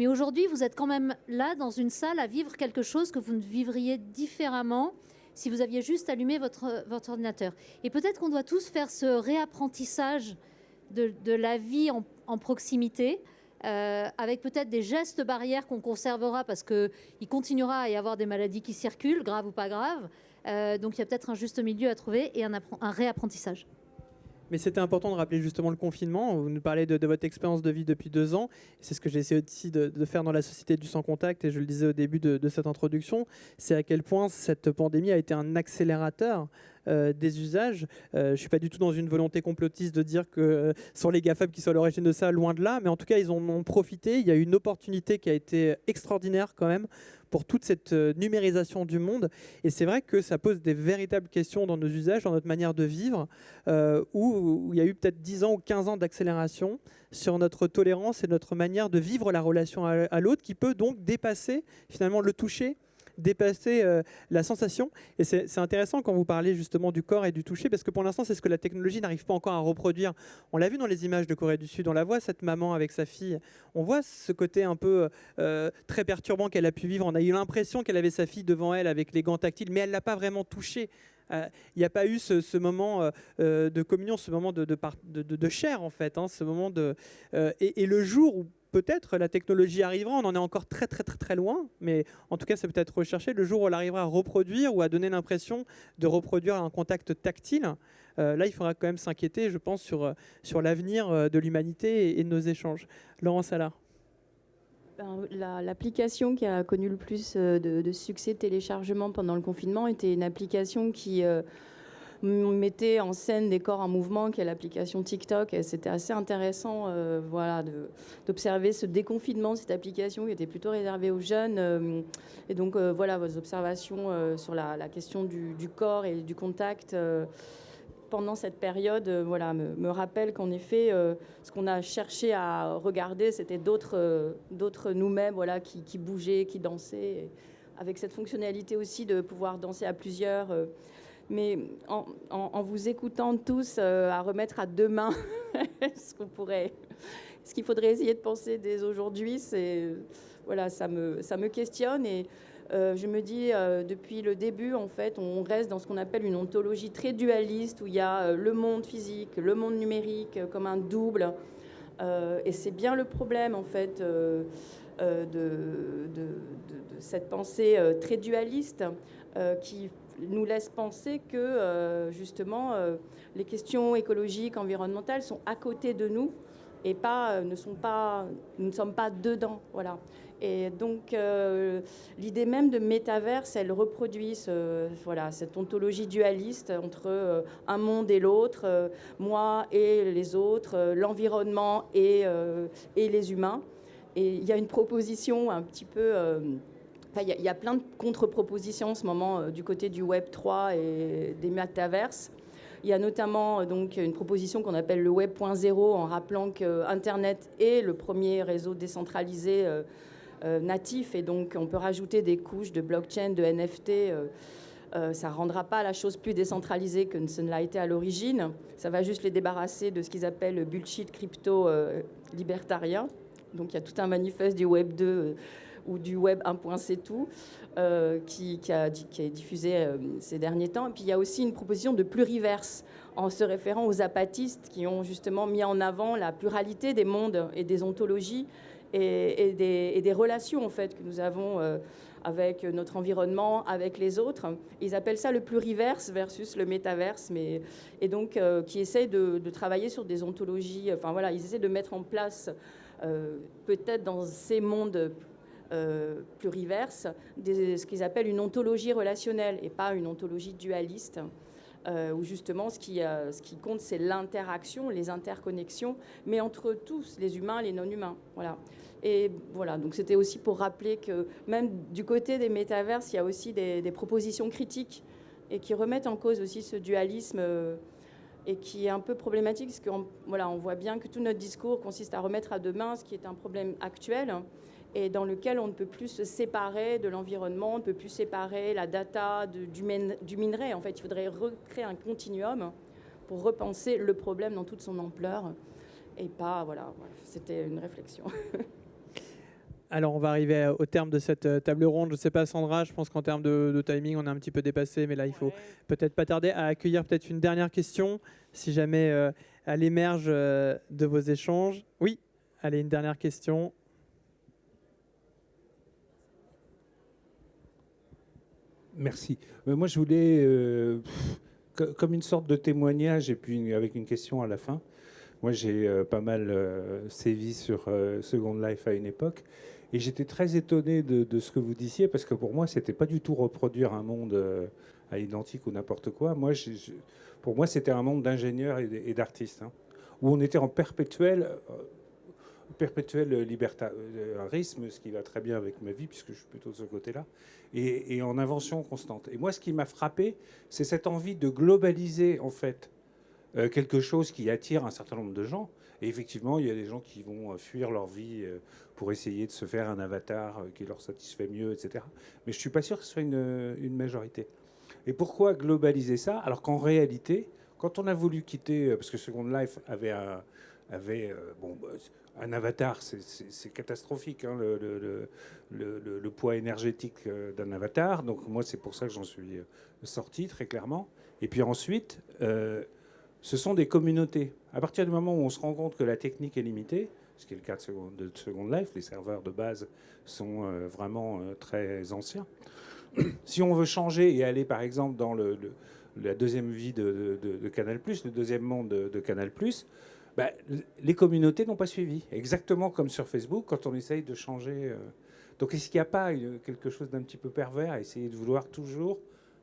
aujourd'hui, vous êtes quand même là, dans une salle, à vivre quelque chose que vous ne vivriez différemment si vous aviez juste allumé votre ordinateur. Et peut-être qu'on doit tous faire ce réapprentissage de la vie en proximité, avec peut-être des gestes barrières qu'on conservera parce qu'il continuera à y avoir des maladies qui circulent, graves ou pas graves. Donc il y a peut-être un juste milieu à trouver et un réapprentissage. Mais c'était important de rappeler justement le confinement. Vous nous parlez de votre expérience de vie depuis 2 ans. C'est ce que j'ai essayé aussi de faire dans la société du sans contact, et je le disais au début de cette introduction, c'est à quel point cette pandémie a été un accélérateur des usages. Je ne suis pas du tout dans une volonté complotiste de dire que sont les GAFAM qui sont à l'origine de ça, loin de là, mais en tout cas ils en ont profité. Il y a eu une opportunité qui a été extraordinaire quand même pour toute cette numérisation du monde, et c'est vrai que ça pose des véritables questions dans nos usages, dans notre manière de vivre, où il y a eu peut-être 10 ans ou 15 ans d'accélération sur notre tolérance et notre manière de vivre la relation à l'autre, qui peut donc dépasser finalement le toucher, dépasser la sensation. Et c'est intéressant quand vous parlez justement du corps et du toucher, parce que pour l'instant c'est ce que la technologie n'arrive pas encore à reproduire. On l'a vu dans les images de Corée du Sud, on la voit, cette maman avec sa fille, on voit ce côté un peu très perturbant qu'elle a pu vivre. On a eu l'impression qu'elle avait sa fille devant elle avec les gants tactiles, mais elle ne l'a pas vraiment touché. Il n'y a pas eu ce moment de communion, ce moment de chair en fait, hein, ce moment et le jour où peut-être la technologie arrivera, on en est encore très très très très loin, mais en tout cas ça peut être recherché, le jour où elle arrivera à reproduire ou à donner l'impression de reproduire un contact tactile, là il faudra quand même s'inquiéter, je pense, sur l'avenir de l'humanité et de nos échanges. Laurence Allard. L'application qui a connu le plus de succès de téléchargement pendant le confinement était une application qui mettait en scène des corps en mouvement, qui est l'application TikTok. Et c'était assez intéressant voilà, d'observer ce déconfinement de cette application qui était plutôt réservée aux jeunes. Et donc voilà, vos observations sur la question du corps et du contact pendant cette période voilà, me rappelle qu'en effet, ce qu'on a cherché à regarder, c'était d'autres nous-mêmes voilà, qui bougeaient, qui dansaient, avec cette fonctionnalité aussi de pouvoir danser à plusieurs. Mais en vous écoutant tous, à remettre à demain ce qu'il faudrait essayer de penser dès aujourd'hui, voilà, ça me questionne. Et je me dis, depuis le début, en fait, on reste dans ce qu'on appelle une ontologie très dualiste, où il y a le monde physique, le monde numérique, comme un double. Et c'est bien le problème, en fait, de cette pensée très dualiste qui nous laisse penser que, justement, les questions écologiques, environnementales sont à côté de nous et nous ne sommes pas dedans. Voilà. Et donc, l'idée même de métaverse, elle reproduit cette ontologie dualiste entre un monde et l'autre, moi et les autres, l'environnement et les humains. Et il y a une proposition un petit peu... il y a plein de contre-propositions en ce moment du côté du Web 3 et des métaverses. Il y a notamment donc une proposition qu'on appelle le Web 0.0, en rappelant qu'Internet est le premier réseau décentralisé natif, et donc on peut rajouter des couches de blockchain, de NFT. Ça ne rendra pas la chose plus décentralisée que ce ne l'a été à l'origine. Ça va juste les débarrasser de ce qu'ils appellent le bullshit crypto libertarien. Donc il y a tout un manifeste du Web 2 ou du Web 1. C'est tout, qui est diffusé ces derniers temps. Et puis il y a aussi une proposition de pluriverse, en se référant aux apatistes qui ont justement mis en avant la pluralité des mondes et des ontologies et des relations en fait que nous avons avec notre environnement, avec les autres. Ils appellent ça le pluriverse versus le métaverse, et donc qui essayent de travailler sur des ontologies. Enfin voilà, ils essaient de mettre en place peut-être dans ces mondes pluriverses ce qu'ils appellent une ontologie relationnelle et pas une ontologie dualiste. Où justement ce qui compte, c'est l'interaction, les interconnexions, mais entre tous, les humains, les non-humains. Voilà. Et voilà, donc c'était aussi pour rappeler que même du côté des métaverses, il y a aussi des propositions critiques et qui remettent en cause aussi ce dualisme et qui est un peu problématique, parce qu'on on voit bien que tout notre discours consiste à remettre à demain ce qui est un problème actuel. et dans lequel on ne peut plus se séparer de l'environnement, on ne peut plus séparer la data du minerai. En fait, il faudrait recréer un continuum pour repenser le problème dans toute son ampleur. Et pas, voilà, c'était une réflexion. Alors, on va arriver au terme de cette table ronde. Je ne sais pas, Sandra, je pense qu'en termes de timing, on a un petit peu dépassé, mais là, il faut peut-être pas tarder à accueillir peut-être une dernière question, si jamais elle émerge de vos échanges. Oui, allez, une dernière question. Merci. Moi, je voulais, comme une sorte de témoignage, et puis avec une question à la fin. Moi, j'ai pas mal sévi sur Second Life à une époque, et j'étais très étonné de ce que vous disiez, parce que pour moi, c'était pas du tout reproduire un monde à l'identique ou n'importe quoi. Moi, pour moi, c'était un monde d'ingénieurs et d'artistes, hein, où on était en perpétuel libertarisme, ce qui va très bien avec ma vie, puisque je suis plutôt de ce côté-là, et en invention constante. Et moi, ce qui m'a frappé, c'est cette envie de globaliser, en fait, quelque chose qui attire un certain nombre de gens. Et effectivement, il y a des gens qui vont fuir leur vie pour essayer de se faire un avatar qui leur satisfait mieux, etc. Mais je ne suis pas sûr que ce soit une majorité. Et pourquoi globaliser ça, alors qu'en réalité, quand on a voulu quitter, parce que Second Life avait un avatar, c'est catastrophique, hein, le poids énergétique d'un avatar. Donc moi, c'est pour ça que j'en suis sorti, très clairement. Et puis ensuite, ce sont des communautés. À partir du moment où on se rend compte que la technique est limitée, ce qui est le cas de Second Life, les serveurs de base sont vraiment très anciens. Si on veut changer et aller, par exemple, dans la deuxième vie de Canal+, le deuxième monde de Canal+, bah, les communautés n'ont pas suivi. Exactement comme sur Facebook, quand on essaye de changer. Donc, est-ce qu'il n'y a pas quelque chose d'un petit peu pervers à essayer de vouloir toujours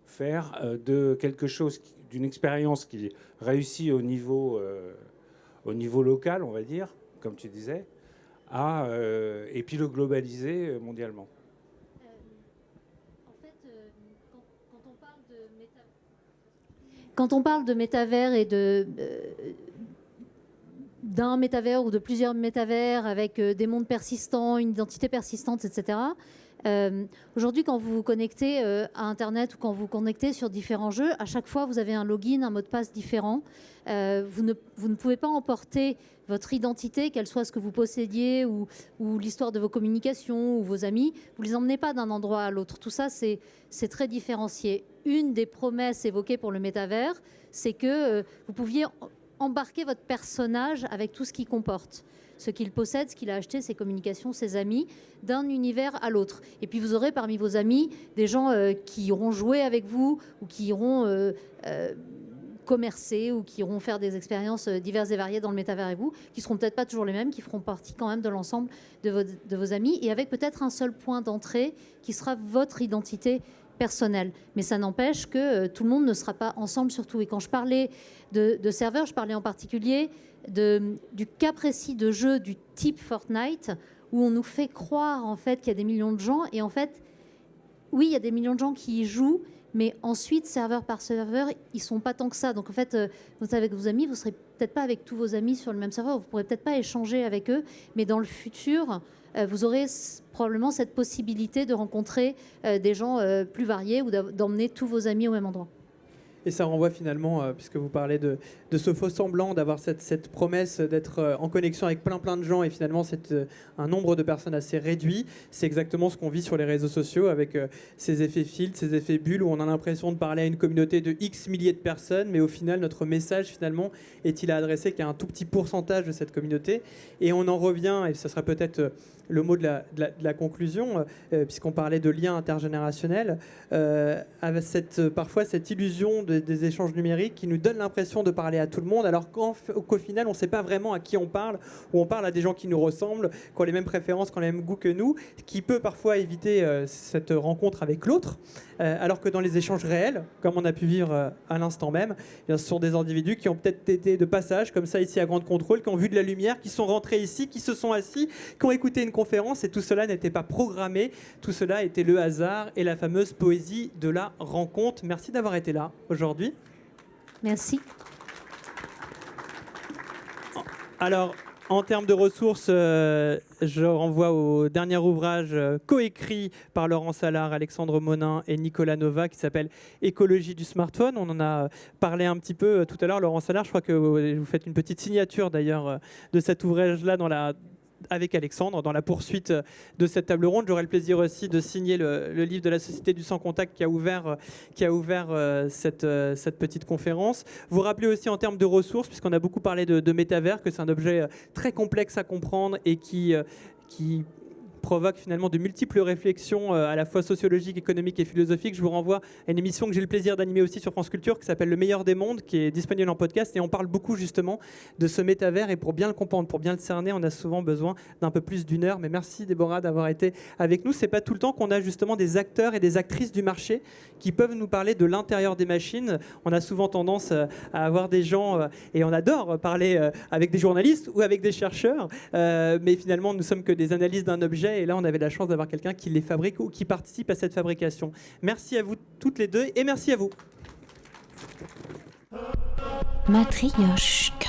faire de quelque chose, d'une expérience qui réussit au niveau local, on va dire, comme tu disais, et puis le globaliser mondialement? Quand on parle de métavers et d'un métavers ou de plusieurs métavers avec des mondes persistants, une identité persistante, etc. Aujourd'hui, quand vous vous connectez à Internet ou quand vous vous connectez sur différents jeux, à chaque fois, vous avez un login, un mot de passe différent. Vous ne pouvez pas emporter votre identité, qu'elle soit ce que vous possédiez ou l'histoire de vos communications ou vos amis. Vous ne les emmenez pas d'un endroit à l'autre. Tout ça, c'est très différencié. Une des promesses évoquées pour le métavers, c'est que vous pouviez embarquer votre personnage avec tout ce qu'il comporte. Ce qu'il possède, ce qu'il a acheté, ses communications, ses amis, d'un univers à l'autre. Et puis vous aurez parmi vos amis des gens qui iront jouer avec vous ou qui iront commercer ou qui iront faire des expériences diverses et variées dans le métavers et vous, qui ne seront peut-être pas toujours les mêmes, qui feront partie quand même de l'ensemble de vos amis et avec peut-être un seul point d'entrée qui sera votre identité personnelle. Mais ça n'empêche que tout le monde ne sera pas ensemble surtout. Et quand je parlais de serveurs, je parlais en particulier du cas précis de jeux du type Fortnite où on nous fait croire en fait qu'il y a des millions de gens et en fait, oui, il y a des millions de gens qui y jouent, mais ensuite, serveur par serveur, ils ne sont pas tant que ça. Donc en fait, vous êtes avec vos amis, vous ne serez peut-être pas avec tous vos amis sur le même serveur, vous ne pourrez peut-être pas échanger avec eux, mais dans le futur, vous aurez probablement cette possibilité de rencontrer des gens plus variés ou d'emmener tous vos amis au même endroit. Et ça renvoie finalement, puisque vous parlez de ce faux semblant, d'avoir cette promesse d'être en connexion avec plein de gens et finalement un nombre de personnes assez réduit. C'est exactement ce qu'on vit sur les réseaux sociaux avec ces effets filtres, ces effets bulles où on a l'impression de parler à une communauté de X milliers de personnes, mais au final, notre message finalement est-il adressé qu'à un tout petit pourcentage de cette communauté. Et on en revient, et ce sera peut-être le mot de la conclusion, puisqu'on parlait de liens intergénérationnels, avec parfois cette illusion des échanges numériques qui nous donne l'impression de parler à tout le monde, alors qu'au final, on ne sait pas vraiment à qui on parle, ou on parle à des gens qui nous ressemblent, qui ont les mêmes préférences, qui ont les mêmes goûts que nous, qui peut parfois éviter cette rencontre avec l'autre, alors que dans les échanges réels, comme on a pu vivre à l'instant même, eh bien, ce sont des individus qui ont peut-être été de passage, comme ça ici à Grande Contrôle, qui ont vu de la lumière, qui sont rentrés ici, qui se sont assis, qui ont écouté une conférence, et tout cela n'était pas programmé, tout cela était le hasard et la fameuse poésie de la rencontre. Merci d'avoir été là aujourd'hui. Merci. Alors, En termes de ressources, je renvoie au dernier ouvrage coécrit par Laurent Salard, Alexandre Monin et Nicolas Nova qui s'appelle Écologie du smartphone. On en a parlé un petit peu tout à l'heure. Laurent Salard, je crois que vous faites une petite signature d'ailleurs de cet ouvrage-là avec Alexandre dans la poursuite de cette table ronde. J'aurai le plaisir aussi de signer le livre de la Société du Sans Contact qui a ouvert cette petite conférence. Vous rappelez aussi en termes de ressources, puisqu'on a beaucoup parlé de métavers, que c'est un objet très complexe à comprendre et qui provoque finalement de multiples réflexions à la fois sociologiques, économiques et philosophiques. Je vous renvoie à une émission que j'ai le plaisir d'animer aussi sur France Culture qui s'appelle Le Meilleur des Mondes, qui est disponible en podcast, et on parle beaucoup justement de ce métavers, et pour bien le comprendre, pour bien le cerner, on a souvent besoin d'un peu plus d'1 heure. Mais merci Déborah d'avoir été avec nous. C'est pas tout le temps qu'on a justement des acteurs et des actrices du marché qui peuvent nous parler de l'intérieur des machines. On a souvent tendance à avoir des gens, et on adore parler avec des journalistes ou avec des chercheurs, mais finalement nous sommes que des analystes d'un objet. Et là, on avait la chance d'avoir quelqu'un qui les fabrique ou qui participe à cette fabrication. Merci à vous toutes les deux et merci à vous. Matrioshka.